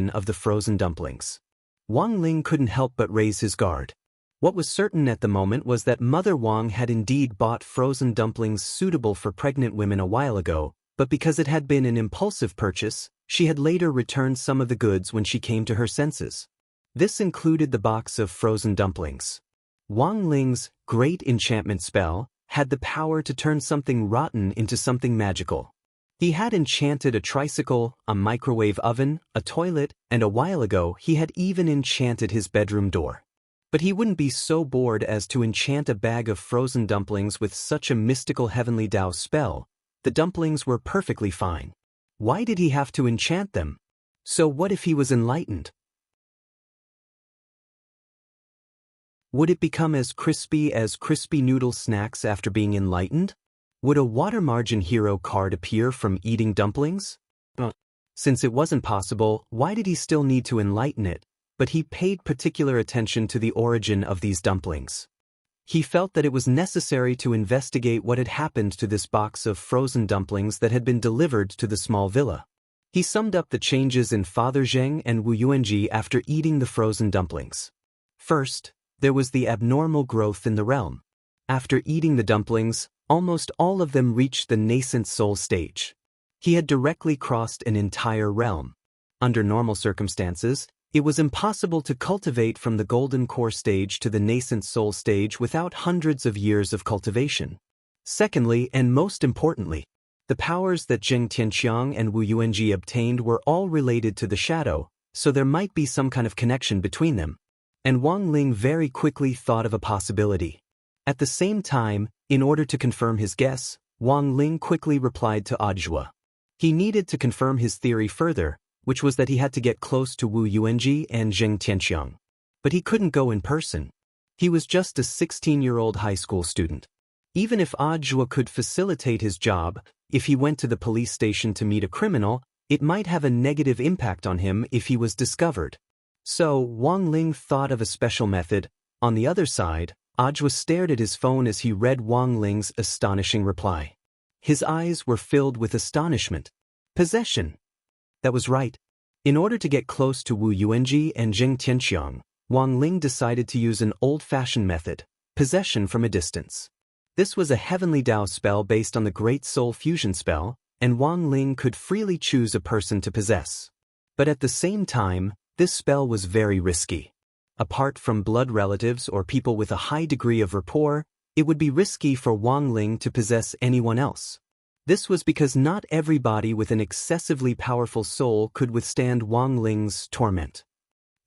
of the frozen dumplings. Wang Ling couldn't help but raise his guard. What was certain at the moment was that Mother Wang had indeed bought frozen dumplings suitable for pregnant women a while ago, but because it had been an impulsive purchase, she had later returned some of the goods when she came to her senses. This included the box of frozen dumplings. Wang Ling's great enchantment spell had the power to turn something rotten into something magical. He had enchanted a tricycle, a microwave oven, a toilet, and a while ago he had even enchanted his bedroom door. But he wouldn't be so bored as to enchant a bag of frozen dumplings with such a mystical heavenly Dao spell. The dumplings were perfectly fine. Why did he have to enchant them? So what if he was enlightened? Would it become as crispy noodle snacks after being enlightened? Would a water margin hero card appear from eating dumplings? Since it wasn't possible, why did he still need to enlighten it? But he paid particular attention to the origin of these dumplings. He felt that it was necessary to investigate what had happened to this box of frozen dumplings that had been delivered to the small villa. He summed up the changes in Father Zheng and Wu Yuanji after eating the frozen dumplings. First, there was the abnormal growth in the realm. After eating the dumplings, almost all of them reached the nascent soul stage. He had directly crossed an entire realm. Under normal circumstances, it was impossible to cultivate from the golden core stage to the nascent soul stage without hundreds of years of cultivation. Secondly, and most importantly, the powers that Zheng Tianqiang and Wu Yuanji obtained were all related to the shadow, so there might be some kind of connection between them. And Wang Ling very quickly thought of a possibility. At the same time, in order to confirm his guess, Wang Ling quickly replied to Ajwa. He needed to confirm his theory further, which was that he had to get close to Wu Yuanji and Zheng Tianqiang. But he couldn't go in person. He was just a 16-year-old high school student. Even if Ajwa could facilitate his job, if he went to the police station to meet a criminal, it might have a negative impact on him if he was discovered. So, Wang Ling thought of a special method. On the other side, Ajwa stared at his phone as he read Wang Ling's astonishing reply. His eyes were filled with astonishment. Possession. That was right. In order to get close to Wu Yuanji and Zheng Tianqiang, Wang Ling decided to use an old-fashioned method, possession from a distance. This was a heavenly Dao spell based on the Great Soul Fusion spell, and Wang Ling could freely choose a person to possess. But at the same time, this spell was very risky. Apart from blood relatives or people with a high degree of rapport, it would be risky for Wang Ling to possess anyone else. This was because not everybody with an excessively powerful soul could withstand Wang Ling's torment.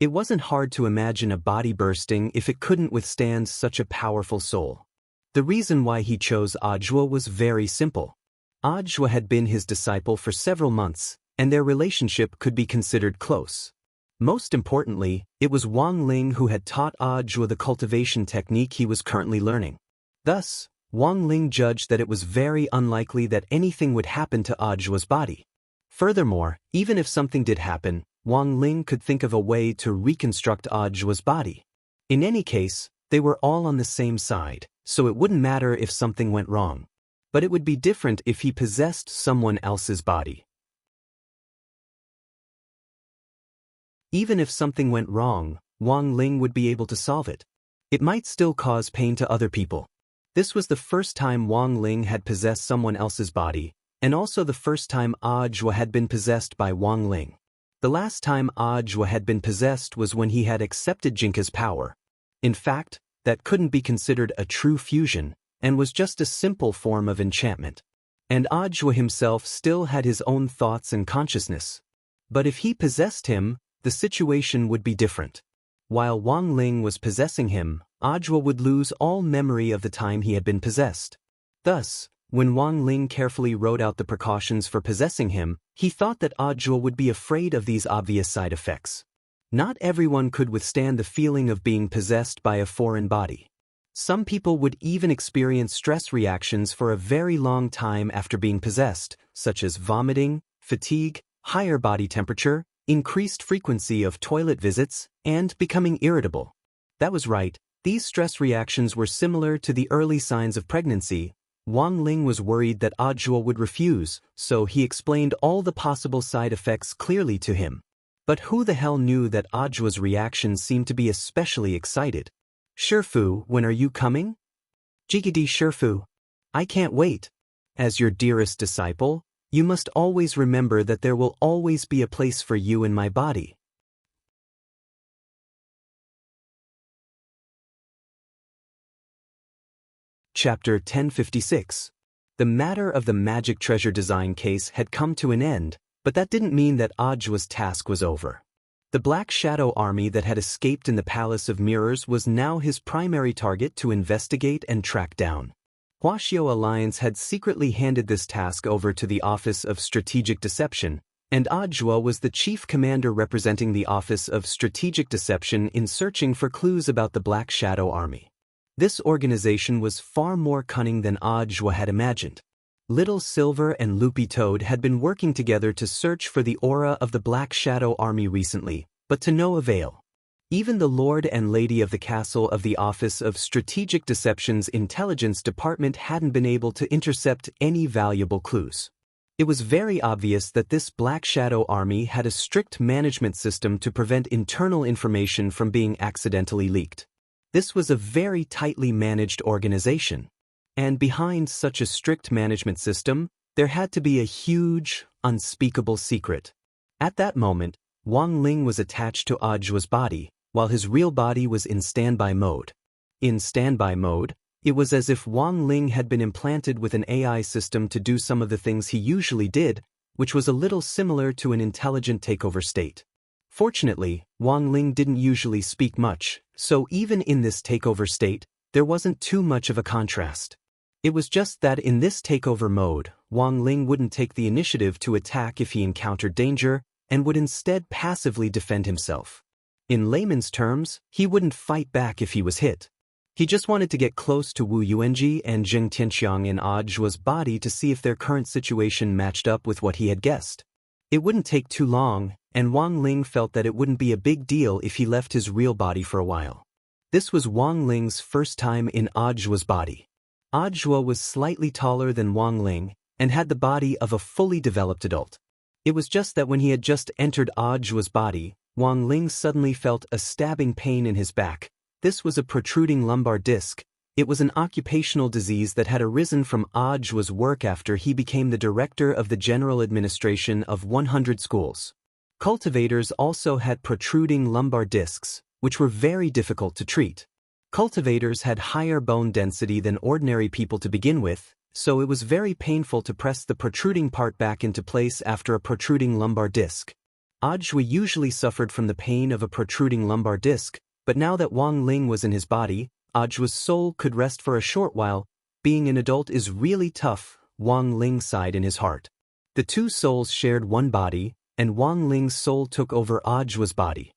It wasn't hard to imagine a body bursting if it couldn't withstand such a powerful soul. The reason why he chose Ajwa was very simple. Ajwa had been his disciple for several months, and their relationship could be considered close. Most importantly, it was Wang Ling who had taught Ajwa the cultivation technique he was currently learning. Thus, Wang Ling judged that it was very unlikely that anything would happen to Ajwa's body. Furthermore, even if something did happen, Wang Ling could think of a way to reconstruct Ajwa's body. In any case, they were all on the same side, so it wouldn't matter if something went wrong. But it would be different if he possessed someone else's body. Even if something went wrong, Wang Ling would be able to solve it. It might still cause pain to other people. This was the first time Wang Ling had possessed someone else's body, and also the first time Ajwa had been possessed by Wang Ling. The last time Ajwa had been possessed was when he had accepted Jinka's power. In fact, that couldn't be considered a true fusion, and was just a simple form of enchantment. And Ajwa himself still had his own thoughts and consciousness. But if he possessed him, the situation would be different. While Wang Ling was possessing him, Ajwa would lose all memory of the time he had been possessed. Thus, when Wang Ling carefully wrote out the precautions for possessing him, he thought that Ajwa would be afraid of these obvious side effects. Not everyone could withstand the feeling of being possessed by a foreign body. Some people would even experience stress reactions for a very long time after being possessed, such as vomiting, fatigue, higher body temperature, increased frequency of toilet visits, and becoming irritable. That was right. These stress reactions were similar to the early signs of pregnancy. Wang Ling was worried that Ajwa would refuse, so he explained all the possible side effects clearly to him. But who the hell knew that Ajwa's reaction seemed to be especially excited? Shifu, when are you coming? Jigidi Shifu. I can't wait. As your dearest disciple, you must always remember that there will always be a place for you in my body. Chapter 1056. The matter of the magic treasure design case had come to an end, but that didn't mean that Ajwa's task was over. The Black Shadow army that had escaped in the Palace of Mirrors was now his primary target to investigate and track down. Huaxiao Alliance had secretly handed this task over to the Office of Strategic Deception, and Audjua was the chief commander representing the Office of Strategic Deception in searching for clues about the Black Shadow Army. This organization was far more cunning than Audjua had imagined. Little Silver and Loopy Toad had been working together to search for the aura of the Black Shadow Army recently, but to no avail. Even the Lord and Lady of the Castle of the Office of Strategic Deception's Intelligence Department hadn't been able to intercept any valuable clues. It was very obvious that this Black Shadow Army had a strict management system to prevent internal information from being accidentally leaked. This was a very tightly managed organization. And behind such a strict management system, there had to be a huge, unspeakable secret. At that moment, Wang Ling was attached to Audjua's body, while his real body was in standby mode. In standby mode, it was as if Wang Ling had been implanted with an AI system to do some of the things he usually did, which was a little similar to an intelligent takeover state. Fortunately, Wang Ling didn't usually speak much, so even in this takeover state, there wasn't too much of a contrast. It was just that in this takeover mode, Wang Ling wouldn't take the initiative to attack if he encountered danger, and would instead passively defend himself. In layman's terms, he wouldn't fight back if he was hit. He just wanted to get close to Wu Yuanji and Zheng Tianxiang in Audjua's body to see if their current situation matched up with what he had guessed. It wouldn't take too long, and Wang Ling felt that it wouldn't be a big deal if he left his real body for a while. This was Wang Ling's first time in Audjua's body. Audjua was slightly taller than Wang Ling, and had the body of a fully developed adult. It was just that when he had just entered Audjua's body, Wang Ling suddenly felt a stabbing pain in his back. This was a protruding lumbar disc. It was an occupational disease that had arisen from Audjua's work after he became the director of the general administration of 100 schools. Cultivators also had protruding lumbar discs, which were very difficult to treat. Cultivators had higher bone density than ordinary people to begin with, so it was very painful to press the protruding part back into place after a protruding lumbar disc. Audjua usually suffered from the pain of a protruding lumbar disc, but now that Wang Ling was in his body, Audjua's soul could rest for a short while. Being an adult is really tough, Wang Ling sighed in his heart. The two souls shared one body, and Wang Ling's soul took over Audjua's body.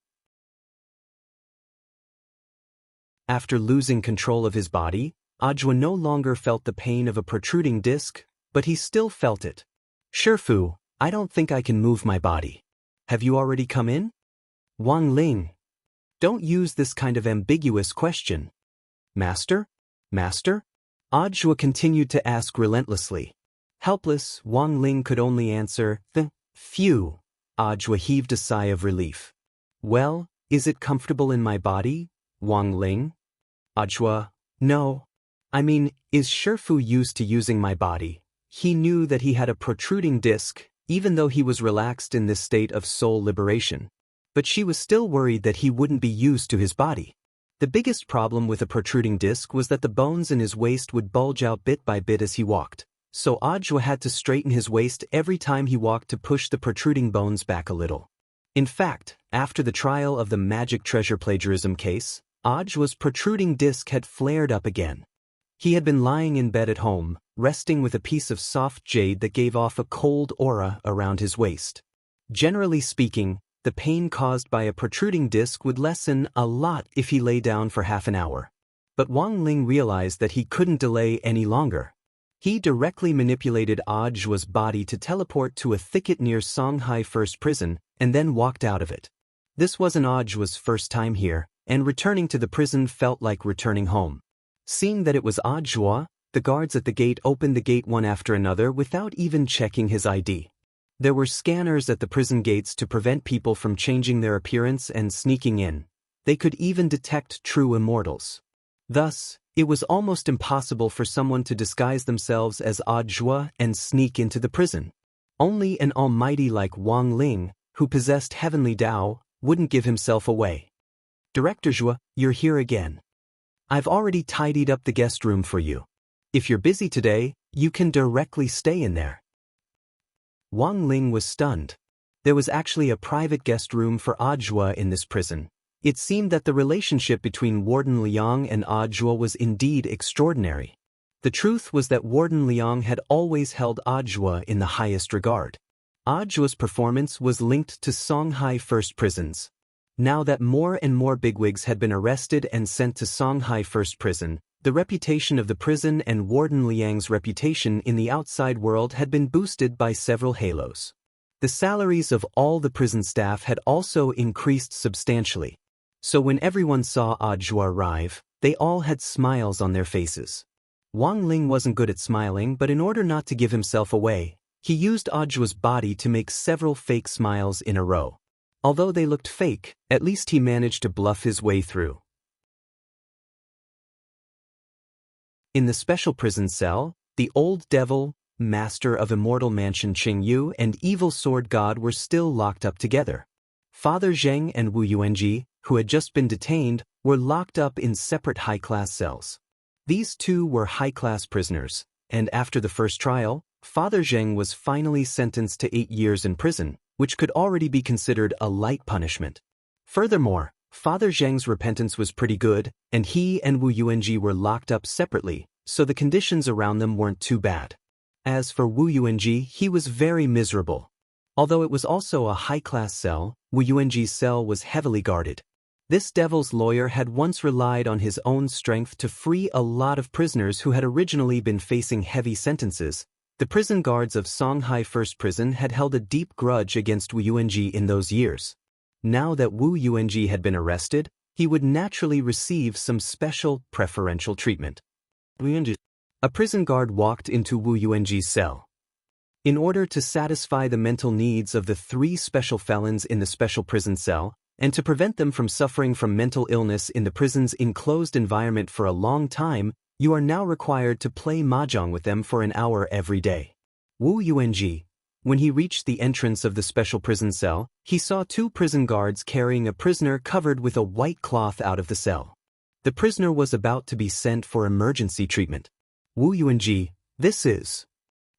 After losing control of his body, Audjua no longer felt the pain of a protruding disc, but he still felt it. "Shifu, I don't think I can move my body. Have you already come in?" "Wang Ling. Don't use this kind of ambiguous question." "Master? Master?" Audjua continued to ask relentlessly. Helpless, Wang Ling could only answer, "Phew." Audjua heaved a sigh of relief. "Well, is it comfortable in my body, Wang Ling?" Audjua, "No. I mean, is Shifu used to using my body?" He knew that he had a protruding disc, even though he was relaxed in this state of soul liberation. But she was still worried that he wouldn't be used to his body. The biggest problem with a protruding disc was that the bones in his waist would bulge out bit by bit as he walked, so Audjua had to straighten his waist every time he walked to push the protruding bones back a little. In fact, after the trial of the magic treasure plagiarism case, Audjua's protruding disc had flared up again. He had been lying in bed at home, resting with a piece of soft jade that gave off a cold aura around his waist. Generally speaking, the pain caused by a protruding disc would lessen a lot if he lay down for half an hour. But Wang Ling realized that he couldn't delay any longer. He directly manipulated Audjua's body to teleport to a thicket near Songhai First Prison, and then walked out of it. This wasn't Audjua's first time here, and returning to the prison felt like returning home. Seeing that it was Audjua, the guards at the gate opened the gate one after another without even checking his ID. There were scanners at the prison gates to prevent people from changing their appearance and sneaking in. They could even detect true immortals. Thus, it was almost impossible for someone to disguise themselves as Audjua and sneak into the prison. Only an almighty like Wang Ling, who possessed heavenly Tao, wouldn't give himself away. "Director Zhua, you're here again. I've already tidied up the guest room for you. If you're busy today, you can directly stay in there." Wang Ling was stunned. There was actually a private guest room for Audjua in this prison. It seemed that the relationship between Warden Liang and Audjua was indeed extraordinary. The truth was that Warden Liang had always held Audjua in the highest regard. Ajua's performance was linked to Songhai First Prisons. Now that more and more bigwigs had been arrested and sent to Songhai First Prison, the reputation of the prison and Warden Liang's reputation in the outside world had been boosted by several halos. The salaries of all the prison staff had also increased substantially. So when everyone saw Ajua arrive, they all had smiles on their faces. Wang Ling wasn't good at smiling, but in order not to give himself away, he used Ajua's body to make several fake smiles in a row. Although they looked fake, at least he managed to bluff his way through. In the special prison cell, the old devil, master of Immortal Mansion Qing Yu and evil sword god were still locked up together. Father Zheng and Wu Yuanji, who had just been detained, were locked up in separate high-class cells. These two were high-class prisoners, and after the first trial, Father Zheng was finally sentenced to 8 years in prison, which could already be considered a light punishment. Furthermore, Father Zheng's repentance was pretty good, and he and Wu Yuanji were locked up separately, so the conditions around them weren't too bad. As for Wu Yuanji, he was very miserable. Although it was also a high-class cell, Wu Yuanji's cell was heavily guarded. This devil's lawyer had once relied on his own strength to free a lot of prisoners who had originally been facing heavy sentences. The prison guards of Songhai First Prison had held a deep grudge against Wu Yuanji in those years. Now that Wu Yuanji had been arrested, he would naturally receive some special, preferential treatment. A prison guard walked into Wu Yuanji's cell. In order to satisfy the mental needs of the 3 special felons in the special prison cell, and to prevent them from suffering from mental illness in the prison's enclosed environment for a long time, you are now required to play mahjong with them for an hour every day. Wu Yuanji, when he reached the entrance of the special prison cell, he saw 2 prison guards carrying a prisoner covered with a white cloth out of the cell. The prisoner was about to be sent for emergency treatment. Wu Yuanji, this is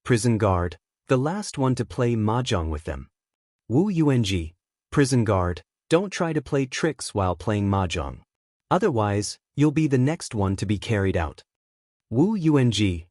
prison guard, the last one to play mahjong with them. Wu Yuanji, prison guard, don't try to play tricks while playing mahjong. Otherwise, you'll be the next one to be carried out. Wu Yuanji.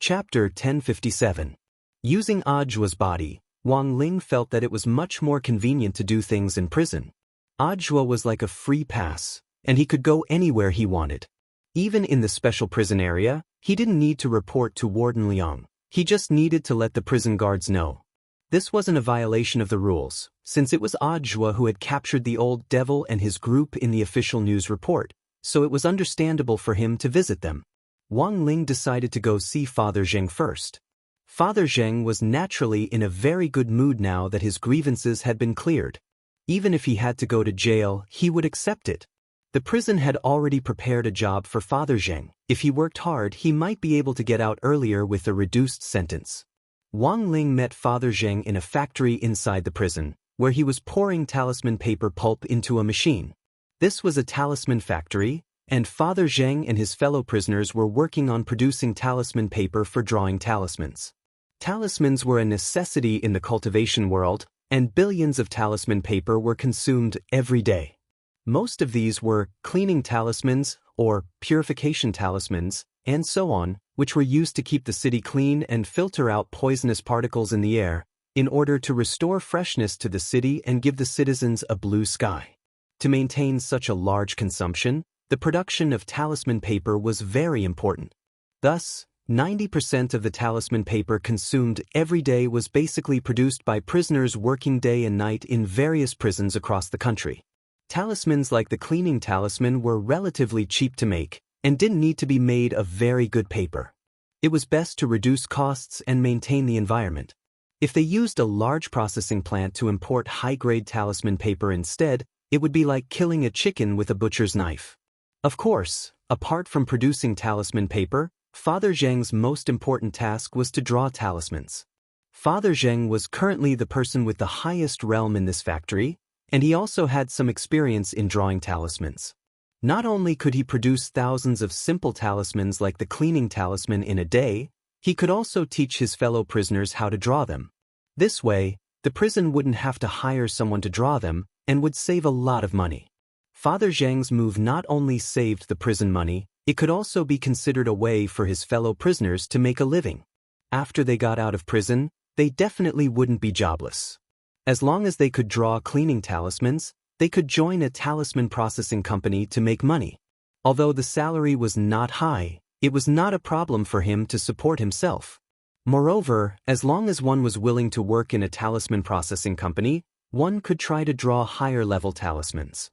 Chapter 1057. Using Ajua's body, Wang Ling felt that it was much more convenient to do things in prison. Ajua was like a free pass, and he could go anywhere he wanted. Even in the special prison area, he didn't need to report to Warden Liang. He just needed to let the prison guards know. This wasn't a violation of the rules, since it was Ajua who had captured the old devil and his group in the official news report, so it was understandable for him to visit them. Wang Ling decided to go see Father Zheng first. Father Zheng was naturally in a very good mood now that his grievances had been cleared. Even if he had to go to jail, he would accept it. The prison had already prepared a job for Father Zheng. If he worked hard, he might be able to get out earlier with a reduced sentence. Wang Ling met Father Zheng in a factory inside the prison, where he was pouring talisman paper pulp into a machine. This was a talisman factory, and Father Zheng and his fellow prisoners were working on producing talisman paper for drawing talismans. Talismans were a necessity in the cultivation world, and billions of talisman paper were consumed every day. Most of these were cleaning talismans, or purification talismans, and so on, which were used to keep the city clean and filter out poisonous particles in the air, in order to restore freshness to the city and give the citizens a blue sky. To maintain such a large consumption, the production of talisman paper was very important. Thus, 90% of the talisman paper consumed every day was basically produced by prisoners working day and night in various prisons across the country. Talismans like the cleaning talisman were relatively cheap to make, and didn't need to be made of very good paper. It was best to reduce costs and maintain the environment. If they used a large processing plant to import high-grade talisman paper instead, it would be like killing a chicken with a butcher's knife. Of course, apart from producing talisman paper, Father Zheng's most important task was to draw talismans. Father Zheng was currently the person with the highest realm in this factory, and he also had some experience in drawing talismans. Not only could he produce thousands of simple talismans like the cleaning talisman in a day, he could also teach his fellow prisoners how to draw them. This way, the prison wouldn't have to hire someone to draw them, and would save a lot of money. Father Zheng's move not only saved the prison money, It could also be considered a way for his fellow prisoners to make a living. After they got out of prison, they definitely wouldn't be jobless. As long as they could draw cleaning talismans, they could join a talisman processing company to make money. Although the salary was not high, it was not a problem for him to support himself. Moreover, as long as one was willing to work in a talisman processing company, one could try to draw higher-level talismans.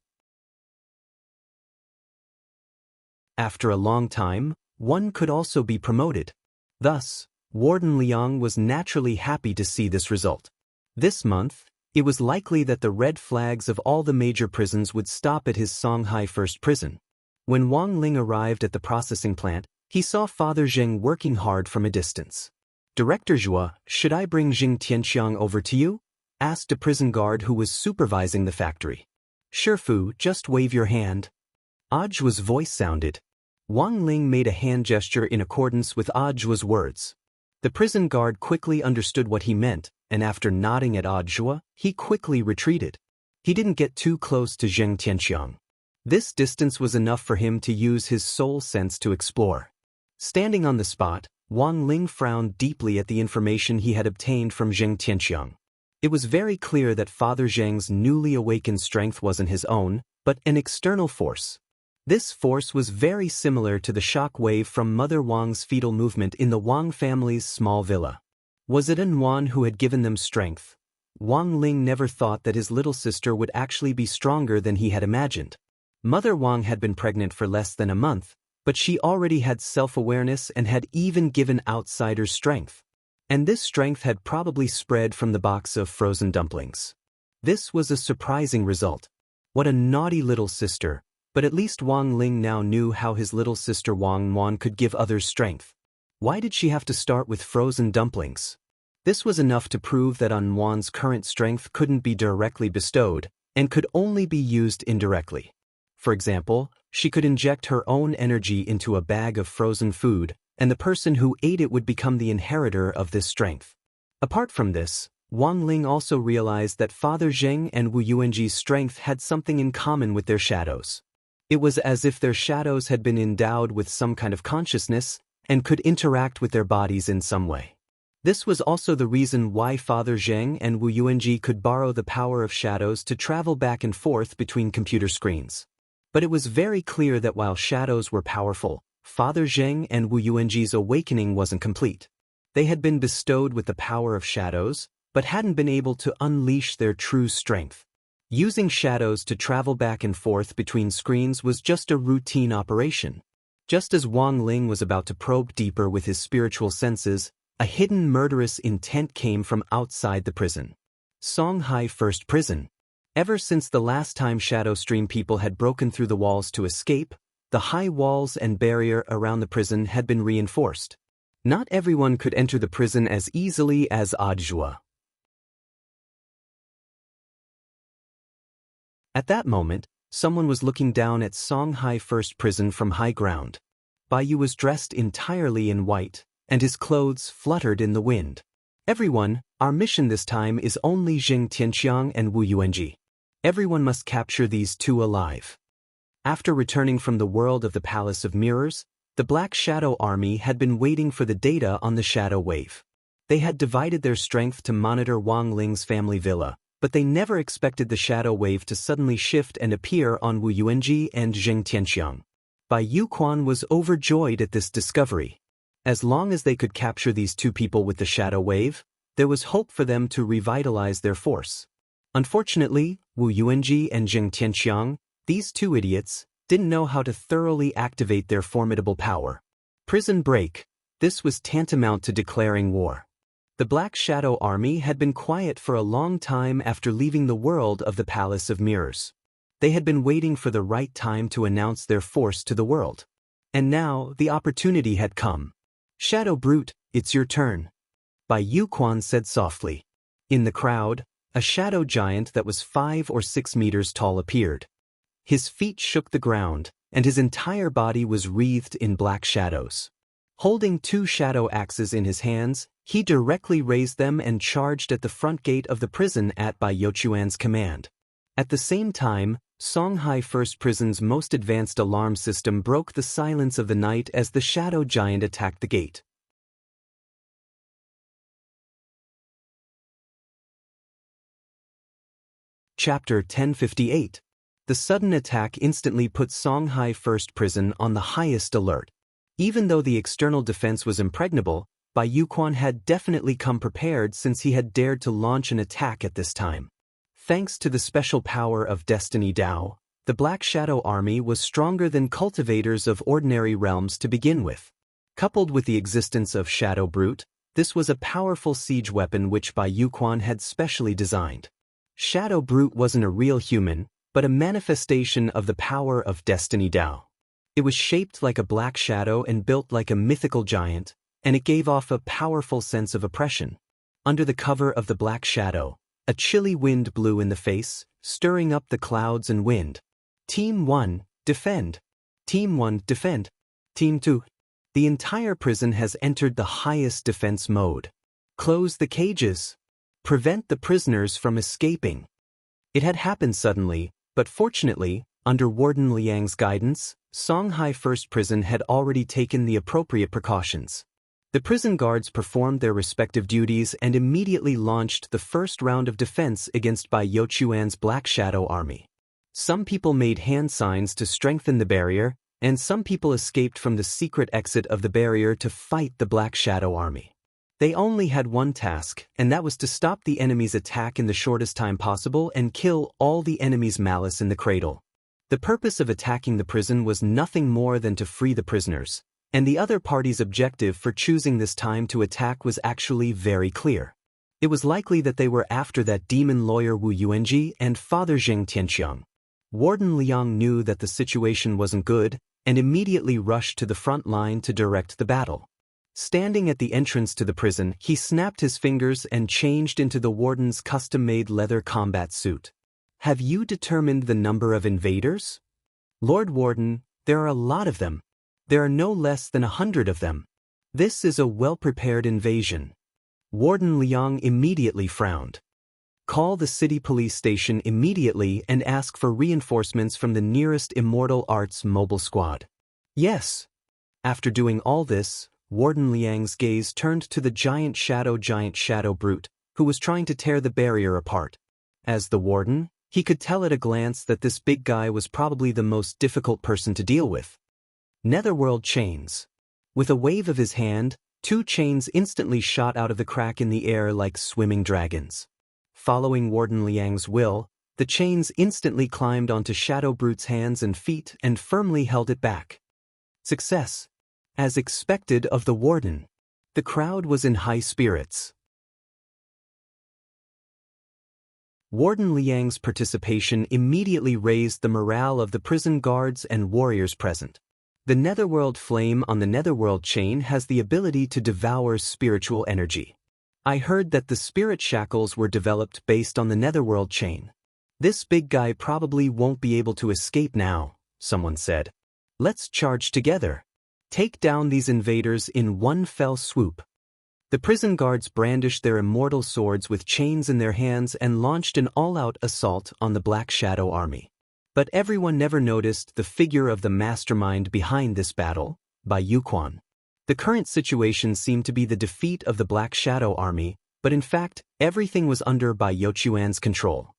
After a long time, one could also be promoted. Thus, Warden Liang was naturally happy to see this result. This month, it was likely that the red flags of all the major prisons would stop at his Songhai First Prison. When Wang Ling arrived at the processing plant, he saw Father Zheng working hard from a distance. "Director Zhua, should I bring Jing Tianxiang over to you?" asked a prison guard who was supervising the factory. "Sure, Fu, just wave your hand." Zhua's voice sounded. Wang Ling made a hand gesture in accordance with Zhua's words. The prison guard quickly understood what he meant, and after nodding at Zhua, he quickly retreated. He didn't get too close to Jing Tianxiang. This distance was enough for him to use his soul sense to explore. Standing on the spot, Wang Ling frowned deeply at the information he had obtained from Jing Tianxiang. It was very clear that Father Zheng's newly awakened strength wasn't his own, but an external force. This force was very similar to the shock wave from Mother Wang's fetal movement in the Wang family's small villa. Was it An Wan who had given them strength? Wang Ling never thought that his little sister would actually be stronger than he had imagined. Mother Wang had been pregnant for less than a month, but she already had self-awareness and had even given outsiders strength. And this strength had probably spread from the box of frozen dumplings. This was a surprising result. What a naughty little sister, but at least Wang Ling now knew how his little sister Wang Wan could give others strength. Why did she have to start with frozen dumplings? This was enough to prove that An Wan's current strength couldn't be directly bestowed, and could only be used indirectly. For example, she could inject her own energy into a bag of frozen food, and the person who ate it would become the inheritor of this strength. Apart from this, Wang Ling also realized that Father Zheng and Wu Yuanji's strength had something in common with their shadows. It was as if their shadows had been endowed with some kind of consciousness and could interact with their bodies in some way. This was also the reason why Father Zheng and Wu Yuanji could borrow the power of shadows to travel back and forth between computer screens. But it was very clear that while shadows were powerful, Father Zheng and Wu Yuanji's awakening wasn't complete. They had been bestowed with the power of shadows, but hadn't been able to unleash their true strength. Using shadows to travel back and forth between screens was just a routine operation. Just as Wang Ling was about to probe deeper with his spiritual senses, a hidden murderous intent came from outside the prison. Songhai First Prison. Ever since the last time Shadow Stream people had broken through the walls to escape, the high walls and barrier around the prison had been reinforced. Not everyone could enter the prison as easily as Zhua. At that moment, someone was looking down at Songhai First Prison from high ground. Baiyu was dressed entirely in white, and his clothes fluttered in the wind. "Everyone, our mission this time is only Jing Tianxiang and Wu Yuanji. Everyone must capture these two alive." After returning from the world of the Palace of Mirrors, the Black Shadow Army had been waiting for the data on the Shadow Wave. They had divided their strength to monitor Wang Ling's family villa, but they never expected the Shadow Wave to suddenly shift and appear on Wu Yuanji and Jing Tianxiang. Bai Yuquan was overjoyed at this discovery. As long as they could capture these two people with the Shadow Wave, there was hope for them to revitalize their force. Unfortunately, Wu Yuanji and Jing Tianxiang, these two idiots, didn't know how to thoroughly activate their formidable power. Prison break. This was tantamount to declaring war. The Black Shadow Army had been quiet for a long time after leaving the world of the Palace of Mirrors. They had been waiting for the right time to announce their force to the world. And now, the opportunity had come. "Shadow Brute, it's your turn," Bai Yuquan said softly. In the crowd, a shadow giant that was 5 or 6 meters tall appeared. His feet shook the ground, and his entire body was wreathed in black shadows. Holding 2 shadow axes in his hands, he directly raised them and charged at the front gate of the prison at Bai Yuquan's command. At the same time, Songhai First Prison's most advanced alarm system broke the silence of the night as the shadow giant attacked the gate. Chapter 1058. The sudden attack instantly put Songhai First Prison on the highest alert. Even though the external defense was impregnable, Bai Yuquan had definitely come prepared since he had dared to launch an attack at this time. Thanks to the special power of Destiny Dao, the Black Shadow Army was stronger than cultivators of ordinary realms to begin with. Coupled with the existence of Shadow Brute, this was a powerful siege weapon which Bai Yuquan had specially designed. Shadow Brute wasn't a real human, but a manifestation of the power of Destiny Dao. It was shaped like a black shadow and built like a mythical giant, and it gave off a powerful sense of oppression. Under the cover of the black shadow, a chilly wind blew in the face, stirring up the clouds and wind. Team 1, defend. Team 1, defend. Team 2. The entire prison has entered the highest defense mode. Close the cages. Prevent the prisoners from escaping. It had happened suddenly, but fortunately, under Warden Liang's guidance, Songhai First Prison had already taken the appropriate precautions. The prison guards performed their respective duties and immediately launched the first round of defense against Bai Yuquan's Black Shadow Army. Some people made hand signs to strengthen the barrier, and some people escaped from the secret exit of the barrier to fight the Black Shadow Army. They only had one task, and that was to stop the enemy's attack in the shortest time possible and kill all the enemy's malice in the cradle. The purpose of attacking the prison was nothing more than to free the prisoners, and the other party's objective for choosing this time to attack was actually very clear. It was likely that they were after that demon lawyer Wu Yuanji and Father Zheng Tianqiang. Warden Liang knew that the situation wasn't good, and immediately rushed to the front line to direct the battle. Standing at the entrance to the prison, he snapped his fingers and changed into the warden's custom-made leather combat suit. Have you determined the number of invaders? Lord Warden, there are a lot of them. There are no less than 100 of them. This is a well-prepared invasion. Warden Liang immediately frowned. Call the city police station immediately and ask for reinforcements from the nearest Immortal Arts mobile squad. Yes. After doing all this, Warden Liang's gaze turned to the giant Shadow Brute, who was trying to tear the barrier apart. As the warden, he could tell at a glance that this big guy was probably the most difficult person to deal with. Netherworld chains. With a wave of his hand, 2 chains instantly shot out of the crack in the air like swimming dragons. Following Warden Liang's will, the chains instantly climbed onto Shadow Brute's hands and feet and firmly held it back. Success. As expected of the warden, the crowd was in high spirits. Warden Liang's participation immediately raised the morale of the prison guards and warriors present. The Netherworld flame on the Netherworld chain has the ability to devour spiritual energy. I heard that the spirit shackles were developed based on the Netherworld chain. This big guy probably won't be able to escape now, someone said. Let's charge together. Take down these invaders in one fell swoop. The prison guards brandished their immortal swords with chains in their hands and launched an all-out assault on the Black Shadow Army. But everyone never noticed the figure of the mastermind behind this battle, Bai Yuquan. The current situation seemed to be the defeat of the Black Shadow Army, but in fact, everything was under Bai Yuquan's control.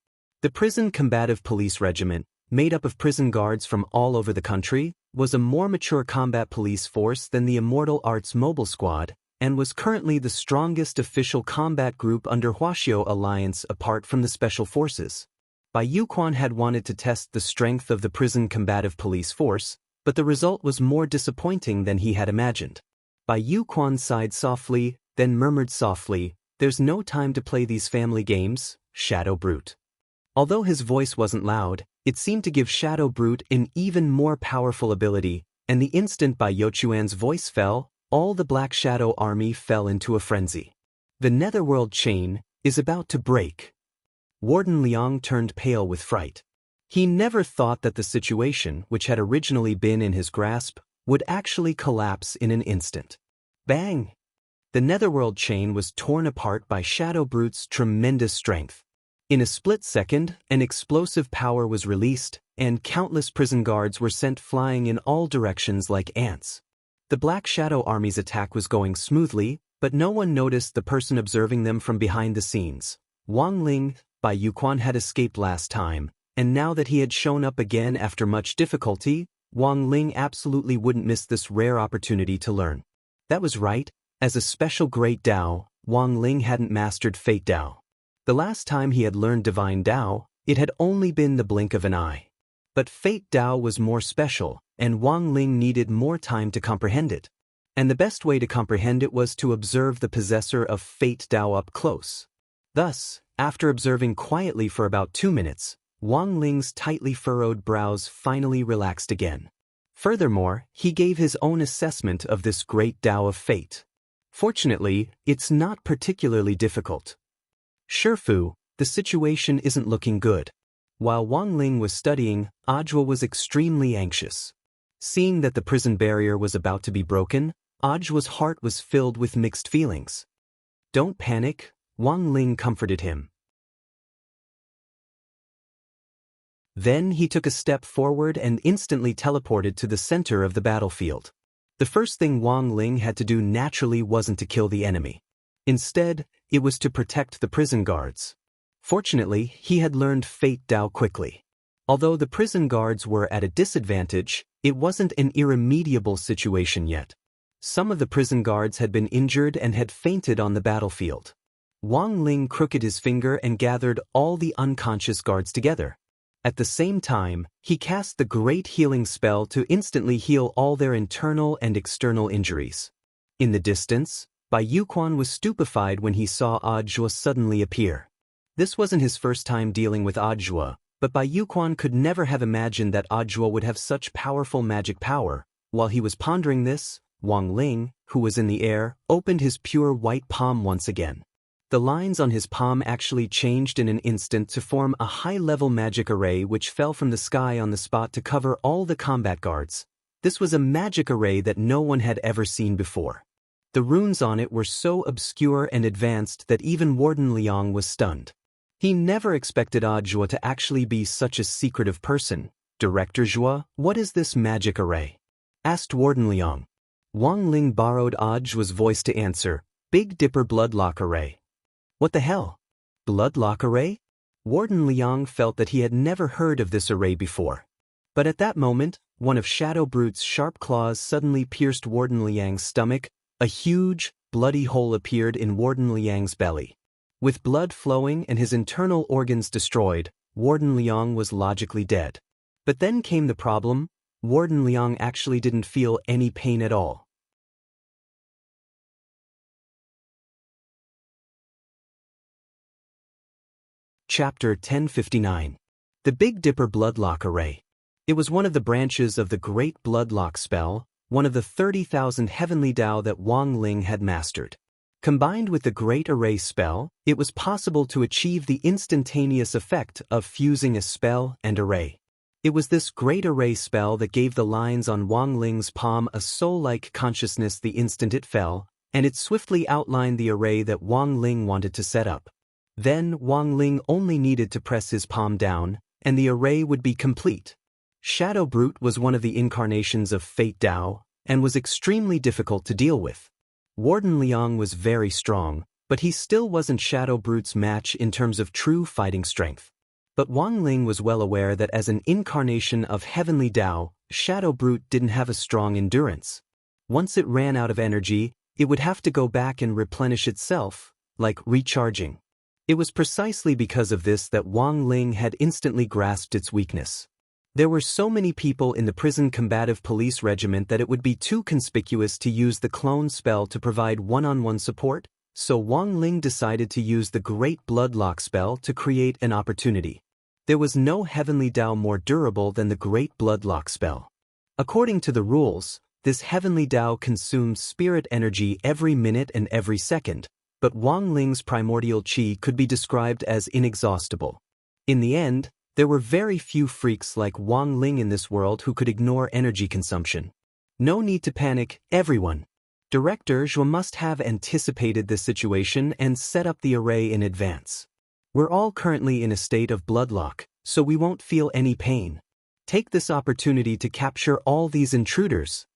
The Prison Combative Police Regiment, made up of prison guards from all over the country, was a more mature combat police force than the Immortal Arts Mobile Squad, and was currently the strongest official combat group under Huaxiao Alliance apart from the Special Forces. Bai Yuquan had wanted to test the strength of the Prison Combative Police Force, but the result was more disappointing than he had imagined. Bai Yuquan sighed softly, then murmured softly, "There's no time to play these family games, Shadow Brute." Although his voice wasn't loud, it seemed to give Shadow Brute an even more powerful ability, and the instant Bai Yuquan's voice fell, all the Black Shadow Army fell into a frenzy. The Netherworld chain is about to break. Warden Liang turned pale with fright. He never thought that the situation, which had originally been in his grasp, would actually collapse in an instant. Bang! The Netherworld chain was torn apart by Shadow Brute's tremendous strength. In a split second, an explosive power was released, and countless prison guards were sent flying in all directions like ants. The Black Shadow Army's attack was going smoothly, but no one noticed the person observing them from behind the scenes. Wang Ling, Bai Yuquan had escaped last time, and now that he had shown up again after much difficulty, Wang Ling absolutely wouldn't miss this rare opportunity to learn. That was right, as a special Great Dao, Wang Ling hadn't mastered Fate Dao. The last time he had learned Divine Dao, it had only been the blink of an eye. But Fate Dao was more special, and Wang Ling needed more time to comprehend it. And the best way to comprehend it was to observe the possessor of Fate Dao up close. Thus, after observing quietly for about 2 minutes, Wang Ling's tightly furrowed brows finally relaxed again. Furthermore, he gave his own assessment of this great Dao of fate. Fortunately, it's not particularly difficult. Shifu, the situation isn't looking good. While Wang Ling was studying, Ajwa was extremely anxious. Seeing that the prison barrier was about to be broken, Ajwa's heart was filled with mixed feelings. "Don't panic," Wang Ling comforted him. Then he took a step forward and instantly teleported to the center of the battlefield. The first thing Wang Ling had to do naturally wasn't to kill the enemy. Instead, it was to protect the prison guards. Fortunately, he had learned Fate Dao quickly. Although the prison guards were at a disadvantage, it wasn't an irremediable situation yet. Some of the prison guards had been injured and had fainted on the battlefield. Wang Ling crooked his finger and gathered all the unconscious guards together. At the same time, he cast the great healing spell to instantly heal all their internal and external injuries. In the distance, Bai Yuquan was stupefied when he saw Ajwa suddenly appear. This wasn't his first time dealing with Ajwa, but Bai Yuquan could never have imagined that Ajwa would have such powerful magic power. While he was pondering this, Wang Ling, who was in the air, opened his pure white palm once again. The lines on his palm actually changed in an instant to form a high-level magic array which fell from the sky on the spot to cover all the combat guards. This was a magic array that no one had ever seen before. The runes on it were so obscure and advanced that even Warden Liang was stunned. He never expected Ajwa to actually be such a secretive person. "Director Zhua, what is this magic array?" asked Warden Liang. Wang Ling borrowed Ajwa's voice to answer, "Big Dipper Bloodlock Array." "What the hell? Bloodlock Array?" Warden Liang felt that he had never heard of this array before. But at that moment, one of Shadow Brute's sharp claws suddenly pierced Warden Liang's stomach. A huge, bloody hole appeared in Warden Liang's belly. With blood flowing and his internal organs destroyed, Warden Liang was logically dead. But then came the problem: Warden Liang actually didn't feel any pain at all. Chapter 1059. The Big Dipper Bloodlock Array. It was one of the branches of the Great Bloodlock spell, one of the 30,000 heavenly Dao that Wang Ling had mastered. Combined with the Great Array spell, it was possible to achieve the instantaneous effect of fusing a spell and array. It was this Great Array spell that gave the lines on Wang Ling's palm a soul-like consciousness the instant it fell, and it swiftly outlined the array that Wang Ling wanted to set up. Then Wang Ling only needed to press his palm down, and the array would be complete. Shadow Brute was one of the incarnations of Fate Dao, and was extremely difficult to deal with. Warden Liang was very strong, but he still wasn't Shadow Brute's match in terms of true fighting strength. But Wang Ling was well aware that as an incarnation of Heavenly Dao, Shadow Brute didn't have a strong endurance. Once it ran out of energy, it would have to go back and replenish itself, like recharging. It was precisely because of this that Wang Ling had instantly grasped its weakness. There were so many people in the prison combative police regiment that it would be too conspicuous to use the clone spell to provide one-on-one support, so Wang Ling decided to use the Great Bloodlock spell to create an opportunity. There was no Heavenly Dao more durable than the Great Bloodlock spell. According to the rules, this Heavenly Dao consumes spirit energy every minute and every second, but Wang Ling's primordial qi could be described as inexhaustible. In the end, there were very few freaks like Wang Ling in this world who could ignore energy consumption. No need to panic, everyone. Director Zhua must have anticipated this situation and set up the array in advance. We're all currently in a state of bloodlock, so we won't feel any pain. Take this opportunity to capture all these intruders."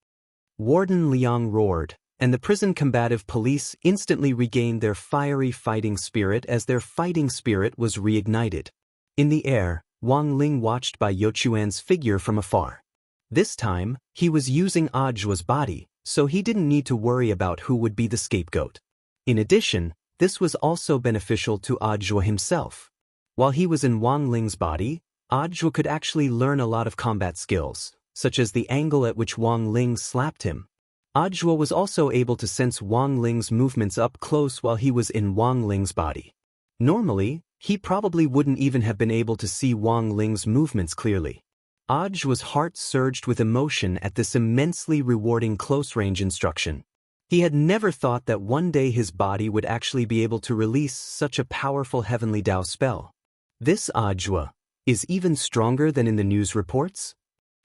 Warden Liang roared, and the prison combative police instantly regained their fiery fighting spirit as their fighting spirit was reignited. In the air, Wang Ling watched Bai Youquan's figure from afar. This time, he was using Ajua's body, so he didn't need to worry about who would be the scapegoat. In addition, this was also beneficial to Ajua himself. While he was in Wang Ling's body, Ajua could actually learn a lot of combat skills, such as the angle at which Wang Ling slapped him. Ajua was also able to sense Wang Ling's movements up close while he was in Wang Ling's body. Normally, he probably wouldn't even have been able to see Wang Ling's movements clearly. Ajua's heart surged with emotion at this immensely rewarding close-range instruction. He had never thought that one day his body would actually be able to release such a powerful heavenly Dao spell. This Ajua is even stronger than in the news reports?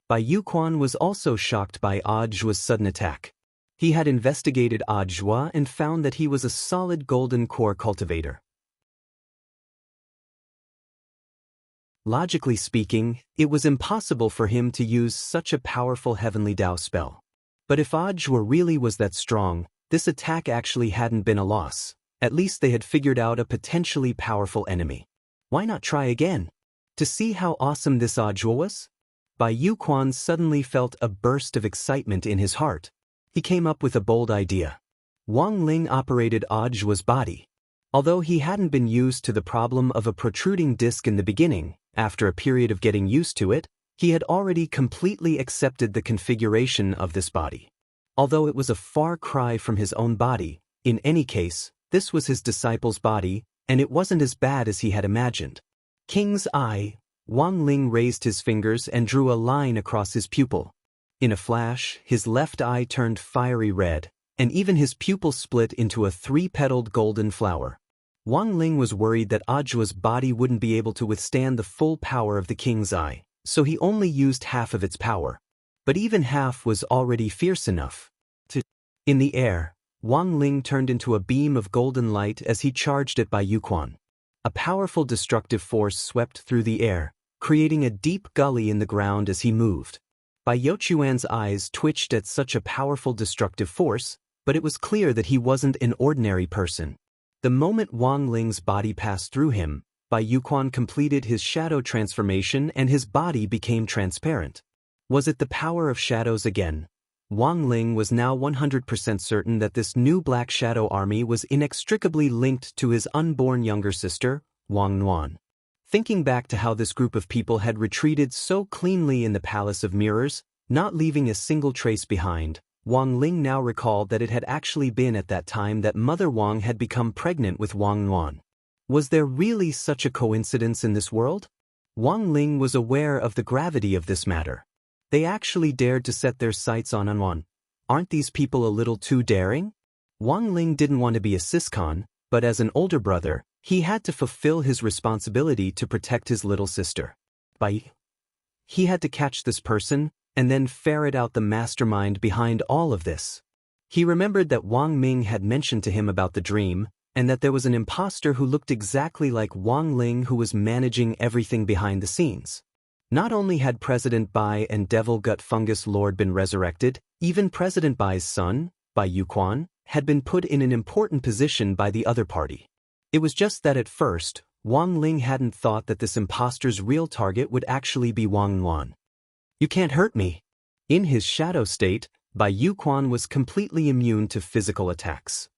Bai Youquan was also shocked by Ajua's sudden attack. He had investigated Ajua and found that he was a solid golden core cultivator. Logically speaking, it was impossible for him to use such a powerful heavenly Dao spell. But if Ajua really was that strong, this attack actually hadn't been a loss. At least they had figured out a potentially powerful enemy. Why not try again? To see how awesome this Ajua was? Bai Youquan suddenly felt a burst of excitement in his heart. He came up with a bold idea. Wang Ling operated Ajua's body. Although he hadn't been used to the problem of a protruding disc in the beginning, after a period of getting used to it, he had already completely accepted the configuration of this body. Although it was a far cry from his own body, in any case, this was his disciple's body, and it wasn't as bad as he had imagined. King's eye. Wang Ling raised his fingers and drew a line across his pupil. In a flash, his left eye turned fiery red, and even his pupil split into a three-petaled golden flower. Wang Ling was worried that Ajua's body wouldn't be able to withstand the full power of the king's eye, so he only used half of its power. But even half was already fierce enough. In the air, Wang Ling turned into a beam of golden light as he charged it Bai Youquan. A powerful destructive force swept through the air, creating a deep gully in the ground as he moved. Bai Youquan's eyes twitched at such a powerful destructive force, but it was clear that he wasn't an ordinary person. The moment Wang Ling's body passed through him, Bai Youquan completed his shadow transformation and his body became transparent. Was it the power of shadows again? Wang Ling was now 100% certain that this new Black Shadow army was inextricably linked to his unborn younger sister, Wang Nuan. Thinking back to how this group of people had retreated so cleanly in the Palace of Mirrors, not leaving a single trace behind, Wang Ling now recalled that it had actually been at that time that Mother Wang had become pregnant with Wang Nuan. Was there really such a coincidence in this world? Wang Ling was aware of the gravity of this matter. They actually dared to set their sights on Nuan. Aren't these people a little too daring? Wang Ling didn't want to be a siscon, but as an older brother, he had to fulfill his responsibility to protect his little sister. He had to catch this person, and then ferret out the mastermind behind all of this. He remembered that Wang Ming had mentioned to him about the dream, and that there was an imposter who looked exactly like Wang Ling who was managing everything behind the scenes. Not only had President Bai and Devil Gut Fungus Lord been resurrected, even President Bai's son, Bai Youquan, had been put in an important position by the other party. It was just that at first, Wang Ling hadn't thought that this imposter's real target would actually be Wang Nuan. You can't hurt me. In his shadow state, Bai Youquan was completely immune to physical attacks.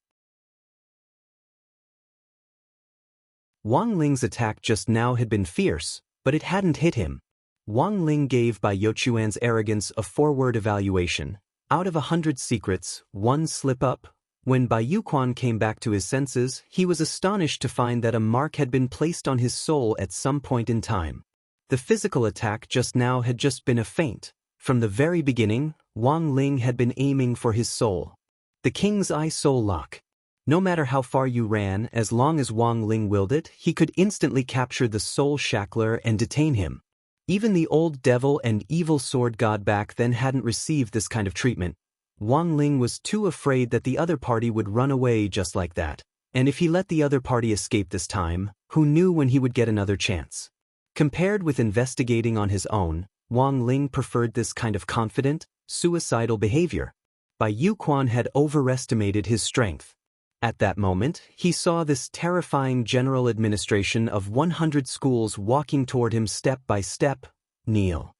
Wang Ling's attack just now had been fierce, but it hadn't hit him. Wang Ling gave Bai Youquan's arrogance a forward evaluation. Out of 100 secrets, one slip-up. When Bai Youquan came back to his senses, he was astonished to find that a mark had been placed on his soul at some point in time. The physical attack just now had just been a feint. From the very beginning, Wang Ling had been aiming for his soul. The King's Eye Soul Lock. No matter how far you ran, as long as Wang Ling willed it, he could instantly capture the soul shackler and detain him. Even the old devil and evil sword god back then hadn't received this kind of treatment. Wang Ling was too afraid that the other party would run away just like that. And if he let the other party escape this time, who knew when he would get another chance? Compared with investigating on his own, Wang Ling preferred this kind of confident, suicidal behavior. Bai Yuquan had overestimated his strength. At that moment, he saw this terrifying general administration of 100 schools walking toward him step by step. Kneel.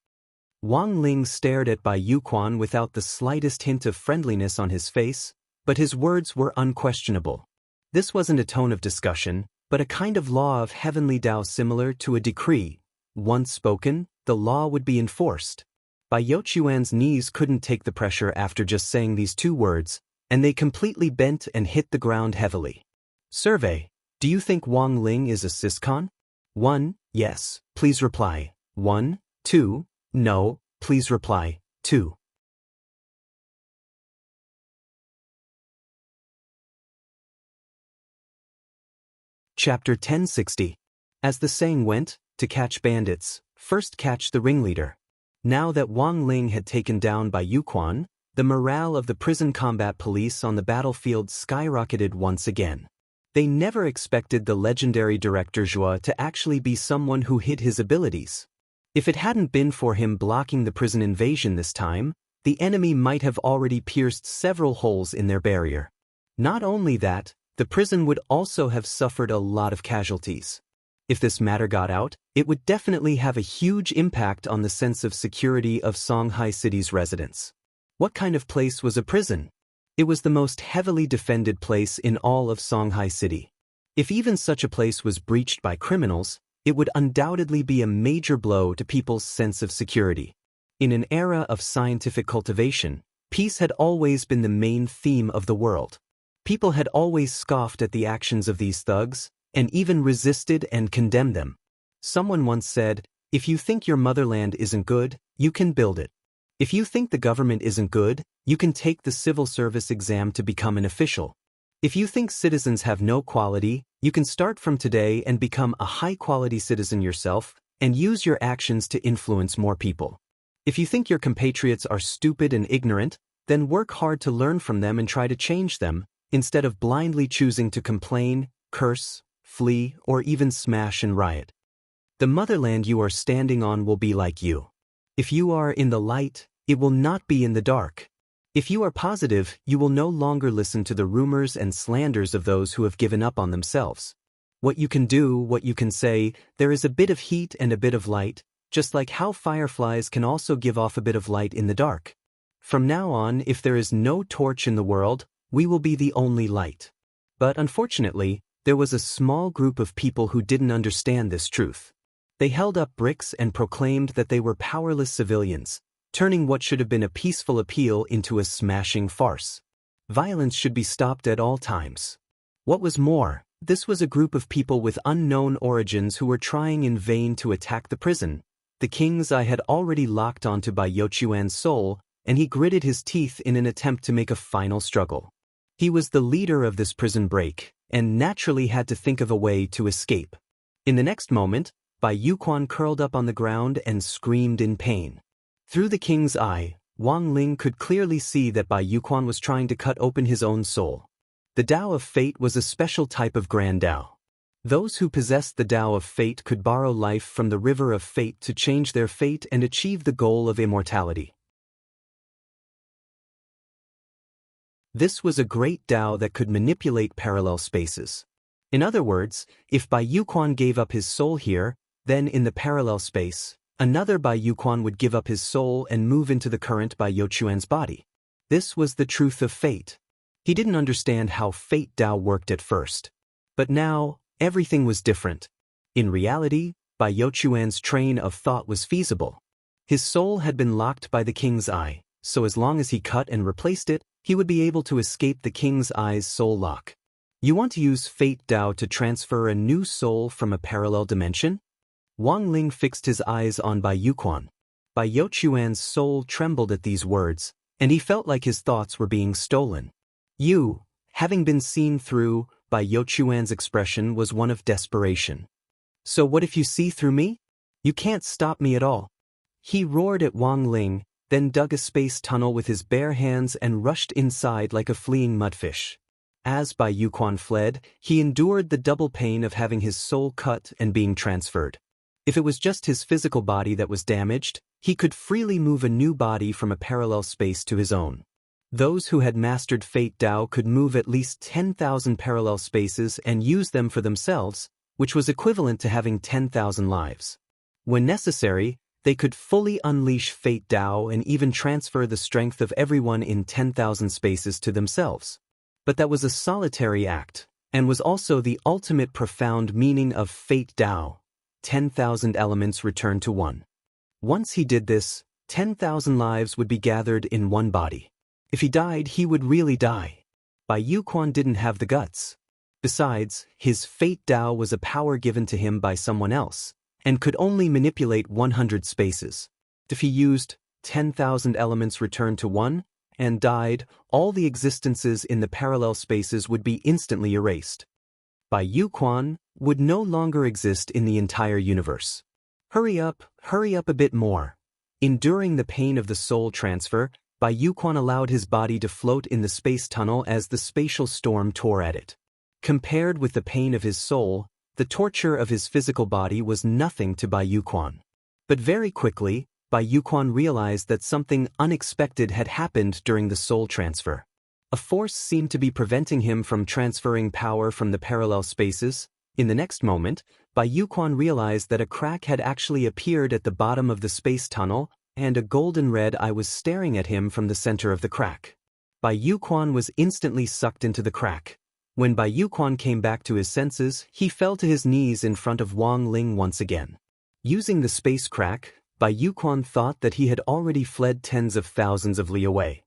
Wang Ling stared at Bai Yuquan without the slightest hint of friendliness on his face, but his words were unquestionable. This wasn't a tone of discussion, but a kind of law of heavenly Tao similar to a decree. Once spoken, the law would be enforced. Bai Yuquan's knees couldn't take the pressure after just saying these two words, and they completely bent and hit the ground heavily. Survey. Do you think Wang Ling is a siscon? 1. Yes, please reply. 1. 2. No, please reply. 2. Chapter 1060. As the saying went, to catch bandits, first catch the ringleader. Now that Wang Ling had taken down Bai Yuquan, the morale of the prison combat police on the battlefield skyrocketed once again. They never expected the legendary Director Zhua to actually be someone who hid his abilities. If it hadn't been for him blocking the prison invasion this time, the enemy might have already pierced several holes in their barrier. Not only that, the prison would also have suffered a lot of casualties. If this matter got out, it would definitely have a huge impact on the sense of security of Songhai City's residents. What kind of place was a prison? It was the most heavily defended place in all of Songhai City. If even such a place was breached by criminals, it would undoubtedly be a major blow to people's sense of security. In an era of scientific cultivation, peace had always been the main theme of the world. People had always scoffed at the actions of these thugs, and even resisted and condemned them. Someone once said, if you think your motherland isn't good, you can build it. If you think the government isn't good, you can take the civil service exam to become an official. If you think citizens have no quality, you can start from today and become a high-quality citizen yourself, and use your actions to influence more people. If you think your compatriots are stupid and ignorant, then work hard to learn from them and try to change them, instead of blindly choosing to complain, curse, flee, or even smash and riot. The motherland you are standing on will be like you. If you are in the light, it will not be in the dark. If you are positive, you will no longer listen to the rumors and slanders of those who have given up on themselves. What you can do, what you can say, there is a bit of heat and a bit of light, just like how fireflies can also give off a bit of light in the dark. From now on, if there is no torch in the world, we will be the only light. But unfortunately, there was a small group of people who didn't understand this truth. They held up bricks and proclaimed that they were powerless civilians, turning what should have been a peaceful appeal into a smashing farce. Violence should be stopped at all times. What was more, this was a group of people with unknown origins who were trying in vain to attack the prison. The king's eye had already locked onto Bai Yuquan's soul, and he gritted his teeth in an attempt to make a final struggle. He was the leader of this prison break, and naturally had to think of a way to escape. In the next moment, Bai Yuquan curled up on the ground and screamed in pain. Through the king's eye, Wang Ling could clearly see that Bai Yuquan was trying to cut open his own soul. The Tao of Fate was a special type of Grand Tao. Those who possessed the Tao of Fate could borrow life from the river of fate to change their fate and achieve the goal of immortality. This was a great Tao that could manipulate parallel spaces. In other words, if Bai Yuquan gave up his soul here, then in the parallel space, another Bai Yuquan would give up his soul and move into the current Bai Yuquan's body. This was the truth of fate. He didn't understand how fate Tao worked at first. But now, everything was different. In reality, Bai Yuquan's train of thought was feasible. His soul had been locked by the king's eye, so as long as he cut and replaced it, he would be able to escape the king's eye's soul lock. You want to use fate Tao to transfer a new soul from a parallel dimension? Wang Ling fixed his eyes on Bai Yuquan. Bai Yuquan's soul trembled at these words, and he felt like his thoughts were being stolen. You, having been seen through, Bai Yuquan's expression was one of desperation. So what if you see through me? You can't stop me at all. He roared at Wang Ling, then dug a space tunnel with his bare hands and rushed inside like a fleeing mudfish. As Bai Yuquan fled, he endured the double pain of having his soul cut and being transferred. If it was just his physical body that was damaged, He could freely move a new body from a parallel space to his own. Those who had mastered Fate Tao could move at least 10,000 parallel spaces and use them for themselves, which was equivalent to having 10,000 lives. When necessary, they could fully unleash Fate Tao and even transfer the strength of everyone in 10,000 spaces to themselves. But that was a solitary act, and was also the ultimate profound meaning of Fate Tao. 10,000 elements returned to one. Once he did this, 10,000 lives would be gathered in one body. If he died, he would really die. Bai Yuquan didn't have the guts. Besides, his Fate Tao was a power given to him by someone else, and could only manipulate 100 spaces. If he used 10,000 elements returned to one, and died, all the existences in the parallel spaces would be instantly erased. Bai Yuquan would no longer exist in the entire universe. Hurry up a bit more. Enduring the pain of the soul transfer, Bai Yuquan allowed his body to float in the space tunnel as the spatial storm tore at it. Compared with the pain of his soul, the torture of his physical body was nothing to Bai Yuquan. But very quickly, Bai Yuquan realized that something unexpected had happened during the soul transfer. A force seemed to be preventing him from transferring power from the parallel spaces. In the next moment, Bai Yuquan realized that a crack had actually appeared at the bottom of the space tunnel, and a golden red eye was staring at him from the center of the crack. Bai Yuquan was instantly sucked into the crack. When Bai Yuquan came back to his senses, he fell to his knees in front of Wang Ling once again. Using the space crack, Bai Yuquan thought that he had already fled tens of thousands of li away.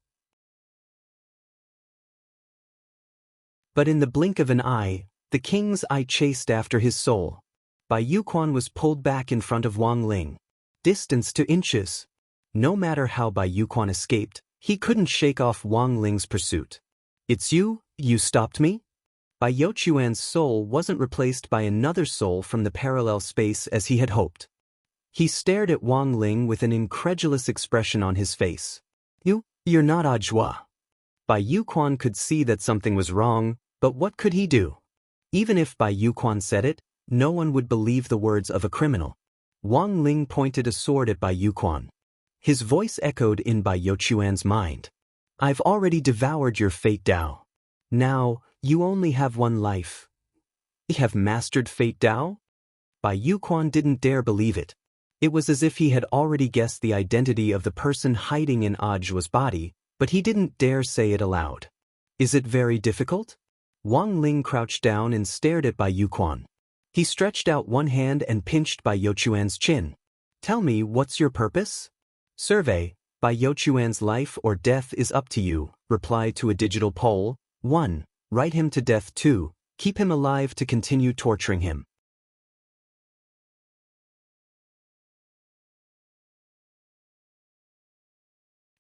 But in the blink of an eye, the king's eye chased after his soul. Bai Yuquan was pulled back in front of Wang Ling. Distance to inches. No matter how Bai Yuquan escaped, he couldn't shake off Wang Ling's pursuit. "It's you stopped me?" Bai Yuquan's soul wasn't replaced by another soul from the parallel space as he had hoped. He stared at Wang Ling with an incredulous expression on his face. You're not Ajua." Bai Yuquan could see that something was wrong, but what could he do? Even if Bai Yuquan said it, no one would believe the words of a criminal. Wang Ling pointed a sword at Bai Yuquan. His voice echoed in Bai Yuquan's mind. "I've already devoured your Fate Tao. Now, you only have one life." "You have mastered Fate Tao?" Bai Yuquan didn't dare believe it. It was as if he had already guessed the identity of the person hiding in Ajua's body, but he didn't dare say it aloud. "Is it very difficult?" Wang Ling crouched down and stared at Bai Yuquan. He stretched out one hand and pinched Bai Yuquan's chin. "Tell me, what's your purpose?" "Survey, Bai Yuquan's life or death is up to you." Reply to a digital poll. 1. Write him to death. 2. Keep him alive to continue torturing him.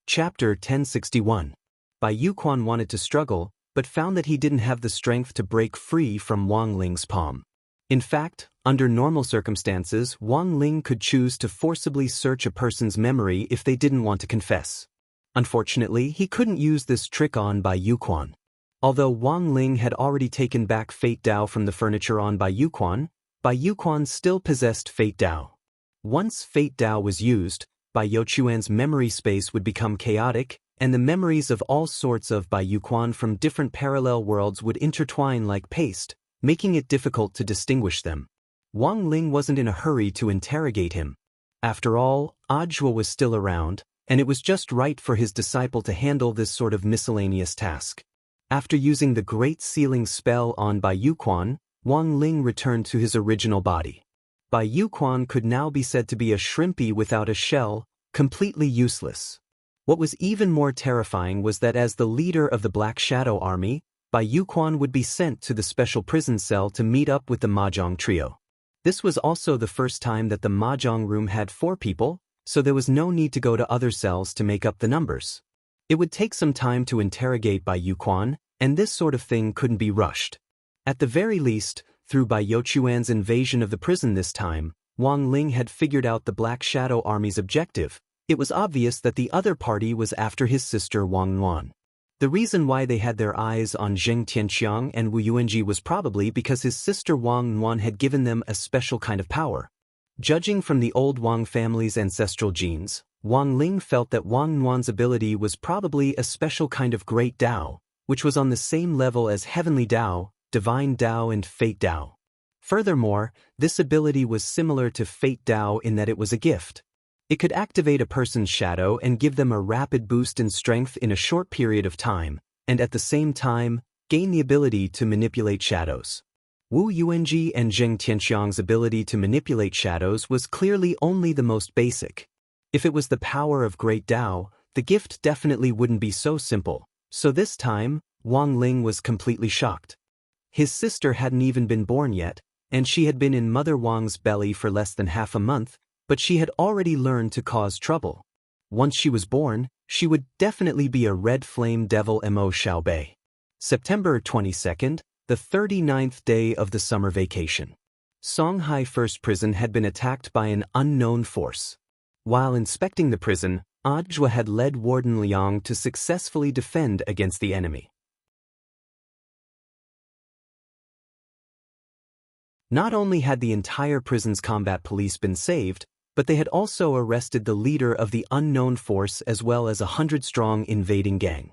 Chapter 1061. Bai Yuquan wanted to struggle, but found that he didn't have the strength to break free from Wang Ling's palm. In fact, under normal circumstances, Wang Ling could choose to forcibly search a person's memory if they didn't want to confess. Unfortunately, he couldn't use this trick on Bai Yuquan. Although Wang Ling had already taken back Fate Tao from the furniture on Bai Yuquan still possessed Fate Tao. Once Fate Tao was used, Bai Yuquan's memory space would become chaotic, and the memories of all sorts of Bai Yuquan from different parallel worlds would intertwine like paste, making it difficult to distinguish them. Wang Ling wasn't in a hurry to interrogate him. After all, Ajua was still around, and it was just right for his disciple to handle this sort of miscellaneous task. After using the Great Sealing spell on Bai Yuquan, Wang Ling returned to his original body. Bai Yuquan could now be said to be a shrimpy without a shell, completely useless. What was even more terrifying was that as the leader of the Black Shadow Army, Bai Yuquan would be sent to the special prison cell to meet up with the Mahjong trio. This was also the first time that the Mahjong room had 4 people, so there was no need to go to other cells to make up the numbers. It would take some time to interrogate Bai Yuquan, and this sort of thing couldn't be rushed. At the very least, through Bai Yuquan's invasion of the prison this time, Wang Ling had figured out the Black Shadow Army's objective. It was obvious that the other party was after his sister Wang Yuan. The reason why they had their eyes on Zheng Tianqiang and Wu Yuanji was probably because his sister Wang Yuan had given them a special kind of power. Judging from the old Wang family's ancestral genes, Wang Ling felt that Wang Nuan's ability was probably a special kind of great Tao, which was on the same level as heavenly Tao, divine Tao and fate Tao. Furthermore, this ability was similar to fate Tao in that it was a gift. It could activate a person's shadow and give them a rapid boost in strength in a short period of time, and at the same time, gain the ability to manipulate shadows. Wu Yuanji and Zheng Tianxiang's ability to manipulate shadows was clearly only the most basic. If it was the power of great Tao, the gift definitely wouldn't be so simple, so this time, Wang Ling was completely shocked. His sister hadn't even been born yet, and she had been in Mother Wang's belly for less than half a month, but she had already learned to cause trouble. Once she was born, she would definitely be a red flame devil Mo Xiaobei. September 22nd, the 39th day of the summer vacation. Songhai First Prison had been attacked by an unknown force. While inspecting the prison, Ajwa had led Warden Liang to successfully defend against the enemy. Not only had the entire prison's combat police been saved, but they had also arrested the leader of the unknown force as well as a 100-strong invading gang.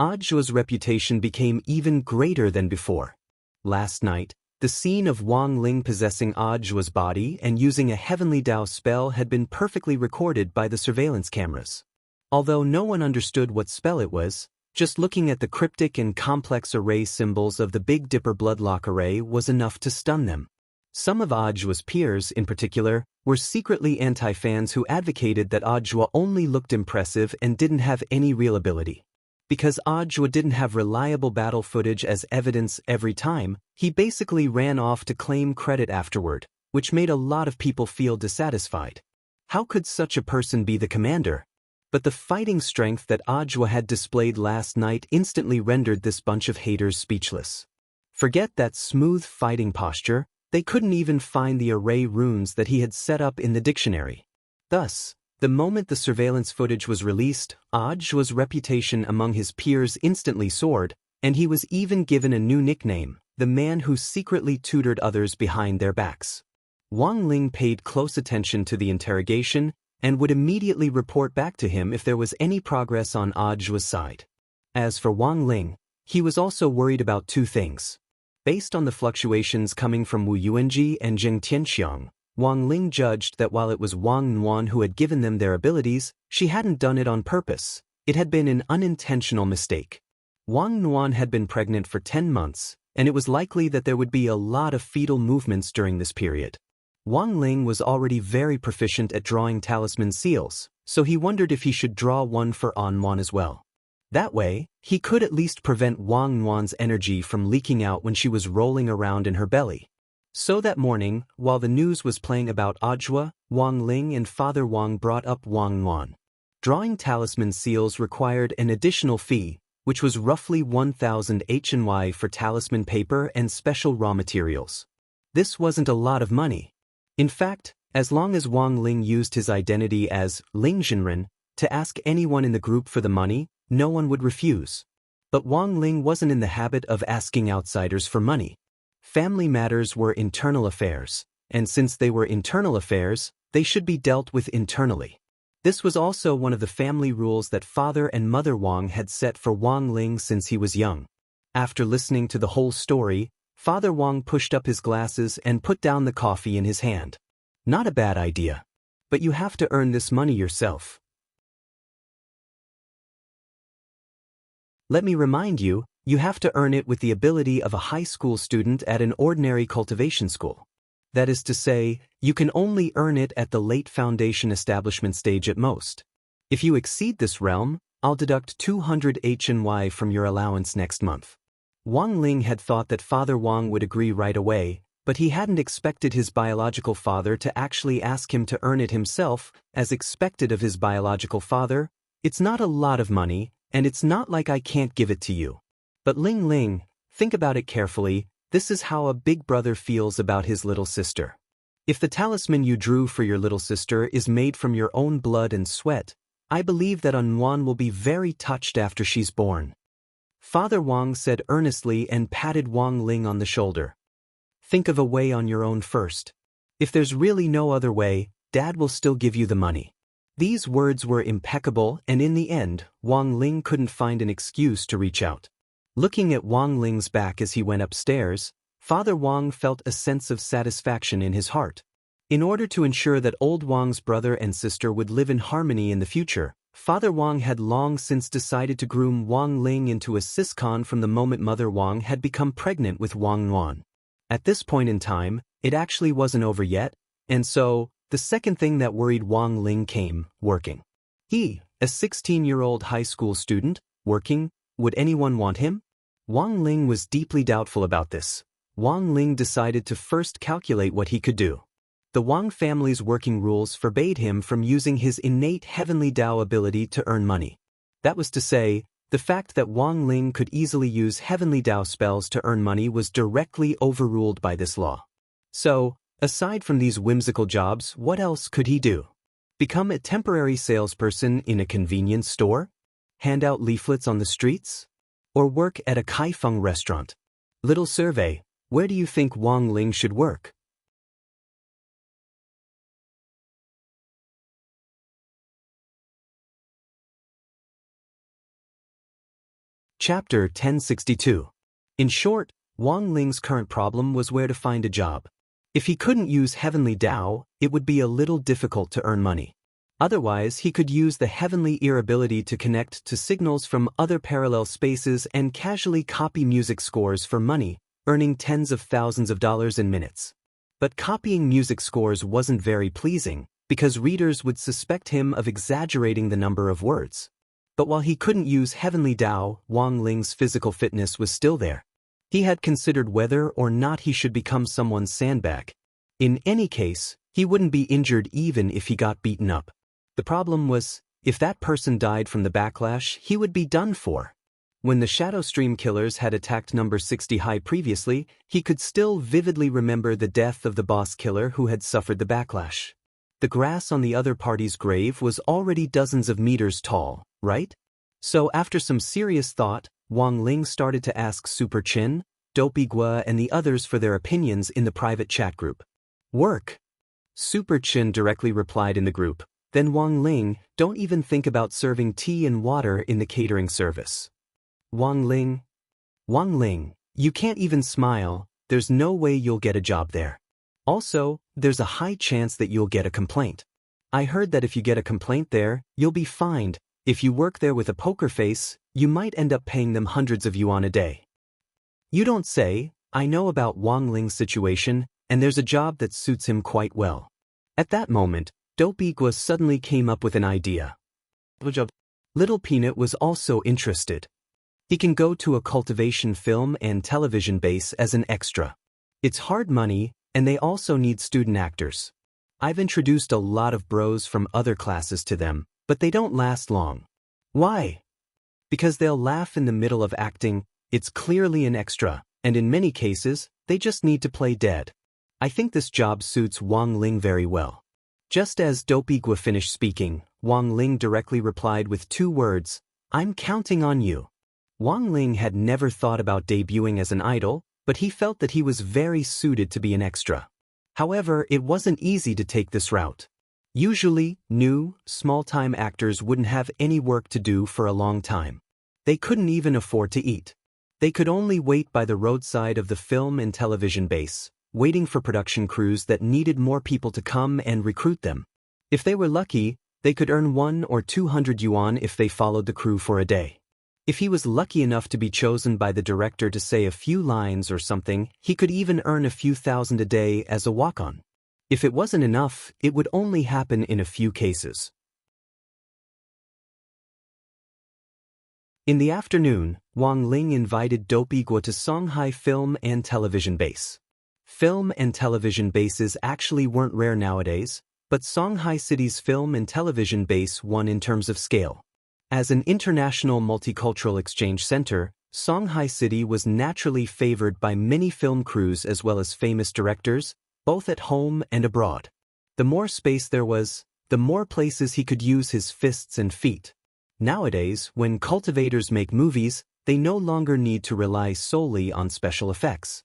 Ajwa's reputation became even greater than before. Last night, the scene of Wang Ling possessing Ajwa's body and using a heavenly Tao spell had been perfectly recorded by the surveillance cameras. Although no one understood what spell it was, just looking at the cryptic and complex array symbols of the Big Dipper Bloodlock array was enough to stun them. Some of Ajwa's peers, in particular, were secretly anti-fans who advocated that Ajwa only looked impressive and didn't have any real ability. Because Ajwa didn't have reliable battle footage as evidence every time, he basically ran off to claim credit afterward, which made a lot of people feel dissatisfied. How could such a person be the commander? But the fighting strength that Ajwa had displayed last night instantly rendered this bunch of haters speechless. Forget that smooth fighting posture, they couldn't even find the array runes that he had set up in the dictionary. Thus, the moment the surveillance footage was released, Ajwa's reputation among his peers instantly soared, and he was even given a new nickname, the man who secretly tutored others behind their backs. Wang Ling paid close attention to the interrogation and would immediately report back to him if there was any progress on Ajwa's side. As for Wang Ling, he was also worried about two things. Based on the fluctuations coming from Wu Yuanji and Zheng Tianxiang, Wang Ling judged that while it was Wang Nuan who had given them their abilities, she hadn't done it on purpose. It had been an unintentional mistake. Wang Nuan had been pregnant for 10 months, and it was likely that there would be a lot of fetal movements during this period. Wang Ling was already very proficient at drawing talisman seals, so he wondered if he should draw one for An Nuan as well. That way, he could at least prevent Wang Nuan's energy from leaking out when she was rolling around in her belly. So that morning, while the news was playing about Ajwa, Wang Ling and Father Wang brought up Wang Nuan. Drawing talisman seals required an additional fee, which was roughly 1,000 HNY for talisman paper and special raw materials. This wasn't a lot of money. In fact, as long as Wang Ling used his identity as Ling Zhenren to ask anyone in the group for the money, no one would refuse. But Wang Ling wasn't in the habit of asking outsiders for money. Family matters were internal affairs, and since they were internal affairs, they should be dealt with internally. This was also one of the family rules that Father and Mother Wang had set for Wang Ling since he was young. After listening to the whole story, Father Wang pushed up his glasses and put down the coffee in his hand. Not a bad idea. But you have to earn this money yourself. Let me remind you, you have to earn it with the ability of a high school student at an ordinary cultivation school. That is to say, you can only earn it at the late foundation establishment stage at most. If you exceed this realm, I'll deduct 200 HNY from your allowance next month. Wang Ling had thought that Father Wang would agree right away, but he hadn't expected his biological father to actually ask him to earn it himself, as expected of his biological father. It's not a lot of money, and it's not like I can't give it to you. But Ling Ling, think about it carefully, this is how a big brother feels about his little sister. If the talisman you drew for your little sister is made from your own blood and sweat, I believe that An Nuan will be very touched after she's born. Father Wang said earnestly and patted Wang Ling on the shoulder. Think of a way on your own first. If there's really no other way, Dad will still give you the money. These words were impeccable, and in the end, Wang Ling couldn't find an excuse to reach out. Looking at Wang Ling's back as he went upstairs, Father Wang felt a sense of satisfaction in his heart. In order to ensure that old Wang's brother and sister would live in harmony in the future, Father Wang had long since decided to groom Wang Ling into a siscon from the moment Mother Wang had become pregnant with Wang Yuan. At this point in time, it actually wasn't over yet, and so, the second thing that worried Wang Ling came, working. He, a 16-year-old high school student, working, would anyone want him? Wang Ling was deeply doubtful about this. Wang Ling decided to first calculate what he could do. The Wang family's working rules forbade him from using his innate heavenly Dao ability to earn money. That was to say, the fact that Wang Ling could easily use heavenly Dao spells to earn money was directly overruled by this law. So, aside from these whimsical jobs, what else could he do? Become a temporary salesperson in a convenience store? Hand out leaflets on the streets? Or work at a Kaifeng restaurant? Little survey, where do you think Wang Ling should work? Chapter 1062. In short, Wang Ling's current problem was where to find a job. If he couldn't use heavenly Dao, it would be a little difficult to earn money. Otherwise, he could use the heavenly ear ability to connect to signals from other parallel spaces and casually copy music scores for money, earning tens of thousands of dollars in minutes. But copying music scores wasn't very pleasing, because readers would suspect him of exaggerating the number of words. But while he couldn't use heavenly Dao, Wang Ling's physical fitness was still there. He had considered whether or not he should become someone's sandbag. In any case, he wouldn't be injured even if he got beaten up. The problem was, if that person died from the backlash, he would be done for. When the Shadow Stream killers had attacked number 60 high previously, he could still vividly remember the death of the boss killer who had suffered the backlash. The grass on the other party's grave was already dozens of meters tall, right? So after some serious thought, Wang Ling started to ask Super Chin, Dopey Gua and the others for their opinions in the private chat group. Work. Super Chin directly replied in the group. Then Wang Ling, don't even think about serving tea and water in the catering service. Wang Ling, you can't even smile, there's no way you'll get a job there. Also, there's a high chance that you'll get a complaint. I heard that if you get a complaint there, you'll be fined. If you work there with a poker face, you might end up paying them hundreds of yuan a day. You don't say. I know about Wang Ling's situation, and there's a job that suits him quite well. At that moment, Dopey Gua suddenly came up with an idea. Little Peanut was also interested. He can go to a cultivation film and television base as an extra. It's hard money, and they also need student actors. I've introduced a lot of bros from other classes to them, but they don't last long. Why? Because they'll laugh in the middle of acting, it's clearly an extra, and in many cases, they just need to play dead. I think this job suits Wang Ling very well. Just as Dopey Gua finished speaking, Wang Ling directly replied with 2 words, I'm counting on you. Wang Ling had never thought about debuting as an idol, but he felt that he was very suited to be an extra. However, it wasn't easy to take this route. Usually, new, small-time actors wouldn't have any work to do for a long time. They couldn't even afford to eat. They could only wait by the roadside of the film and television base, waiting for production crews that needed more people to come and recruit them. If they were lucky, they could earn 100 or 200 yuan if they followed the crew for a day. If he was lucky enough to be chosen by the director to say a few lines or something, he could even earn a few thousand a day as a walk-on. If it wasn't enough, it would only happen in a few cases. In the afternoon, Wang Ling invited Dopey Gua to Songhai Film and Television Base. Film and television bases actually weren't rare nowadays, but Songhai City's film and television base won in terms of scale. As an international multicultural exchange center, Songhai City was naturally favored by many film crews as well as famous directors, both at home and abroad. The more space there was, the more places he could use his fists and feet. Nowadays, when cultivators make movies, they no longer need to rely solely on special effects.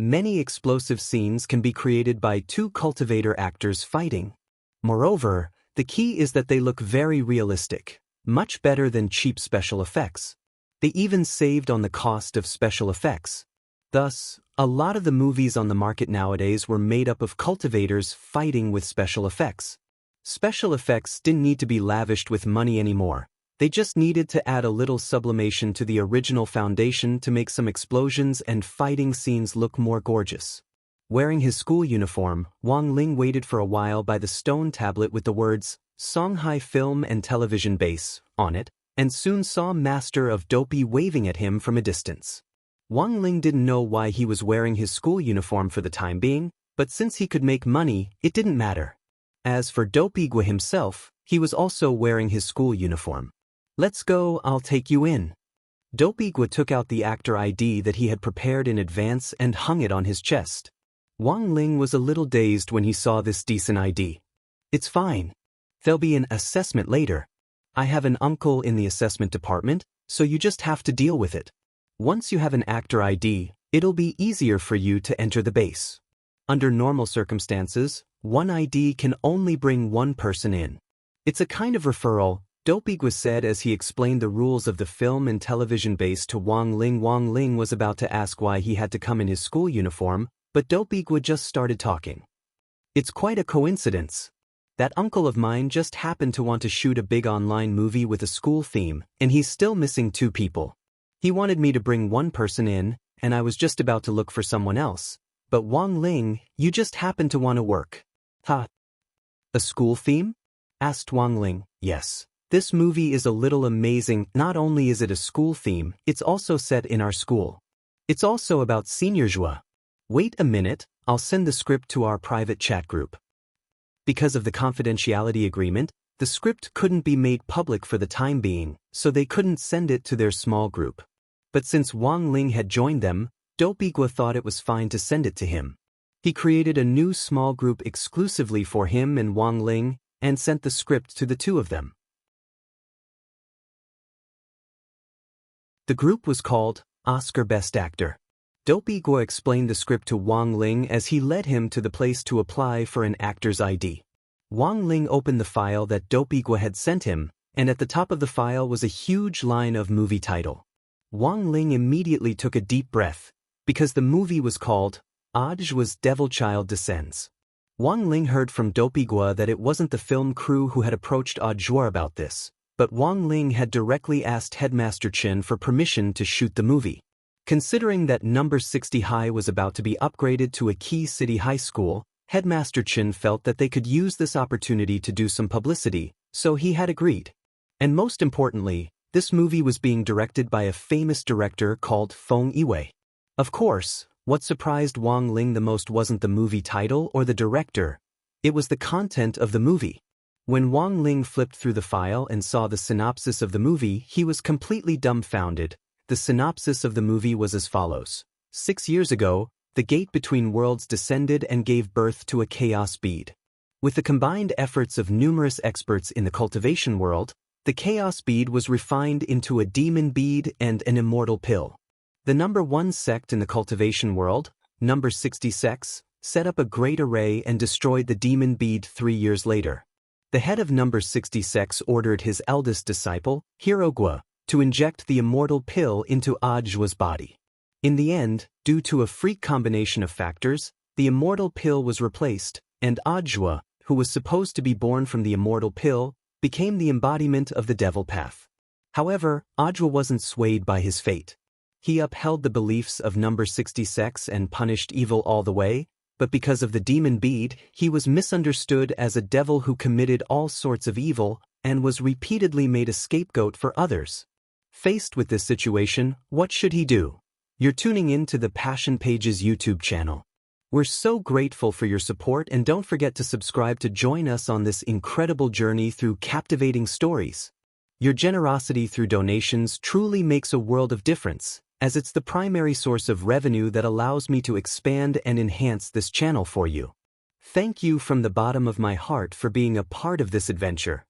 Many explosive scenes can be created by two cultivator actors fighting. Moreover, the key is that they look very realistic, much better than cheap special effects. They even saved on the cost of special effects. Thus, a lot of the movies on the market nowadays were made up of cultivators fighting with special effects. Special effects didn't need to be lavished with money anymore. They just needed to add a little sublimation to the original foundation to make some explosions and fighting scenes look more gorgeous. Wearing his school uniform, Wang Ling waited for a while by the stone tablet with the words, Songhai Film and Television Base, on it, and soon saw Master of Dopey waving at him from a distance. Wang Ling didn't know why he was wearing his school uniform for the time being, but since he could make money, it didn't matter. As for Dopey himself, he was also wearing his school uniform. Let's go, I'll take you in. Dopey took out the actor ID that he had prepared in advance and hung it on his chest. Wang Ling was a little dazed when he saw this decent ID. It's fine. There'll be an assessment later. I have an uncle in the assessment department, so you just have to deal with it. Once you have an actor ID, it'll be easier for you to enter the base. Under normal circumstances, one ID can only bring one person in. It's a kind of referral, Dopey said as he explained the rules of the film and television base to Wang Ling. Wang Ling was about to ask why he had to come in his school uniform, but Dopey just started talking. It's quite a coincidence. That uncle of mine just happened to want to shoot a big online movie with a school theme, and he's still missing 2 people. He wanted me to bring one person in, and I was just about to look for someone else. But Wang Ling, you just happen to want to work. Ha! A school theme? Asked Wang Ling. Yes. This movie is a little amazing. Not only is it a school theme, it's also set in our school. It's also about senior joie. Wait a minute, I'll send the script to our private chat group. Because of the confidentiality agreement, the script couldn't be made public for the time being, so they couldn't send it to their small group. But since Wang Ling had joined them, Dopey thought it was fine to send it to him. He created a new small group exclusively for him and Wang Ling, and sent the script to the 2 of them. The group was called Oscar Best Actor. Dopey explained the script to Wang Ling as he led him to the place to apply for an actor's ID. Wang Ling opened the file that Dopey had sent him, and at the top of the file was a huge line of movie title. Wang Ling immediately took a deep breath, because the movie was called Audiobook Devil Child Descends. Wang Ling heard from Dopey that it wasn't the film crew who had approached Audiobook about this, but Wang Ling had directly asked Headmaster Chen for permission to shoot the movie. Considering that number 60 High was about to be upgraded to a key city high school, Headmaster Chen felt that they could use this opportunity to do some publicity, so he had agreed. And most importantly, this movie was being directed by a famous director called Feng Yiwei. Of course, what surprised Wang Ling the most wasn't the movie title or the director, it was the content of the movie. When Wang Ling flipped through the file and saw the synopsis of the movie, he was completely dumbfounded. The synopsis of the movie was as follows. 6 years ago, the gate between worlds descended and gave birth to a chaos bead. With the combined efforts of numerous experts in the cultivation world, the chaos bead was refined into a demon bead and an immortal pill. The number 1 sect in the cultivation world, number 60 sects, set up a great array and destroyed the demon bead 3 years later. The head of number 60 sects ordered his eldest disciple, Hirogua, to inject the immortal pill into Audiobook's body. In the end, due to a freak combination of factors, the immortal pill was replaced, and Audiobook, who was supposed to be born from the immortal pill, became the embodiment of the devil path. However, Audiobook wasn't swayed by his fate. He upheld the beliefs of number 60 sects and punished evil all the way, but because of the demon bead, he was misunderstood as a devil who committed all sorts of evil and was repeatedly made a scapegoat for others. Faced with this situation, what should he do? You're tuning in to the Passion Pages YouTube channel. We're so grateful for your support, and don't forget to subscribe to join us on this incredible journey through captivating stories. Your generosity through donations truly makes a world of difference, as it's the primary source of revenue that allows me to expand and enhance this channel for you. Thank you from the bottom of my heart for being a part of this adventure.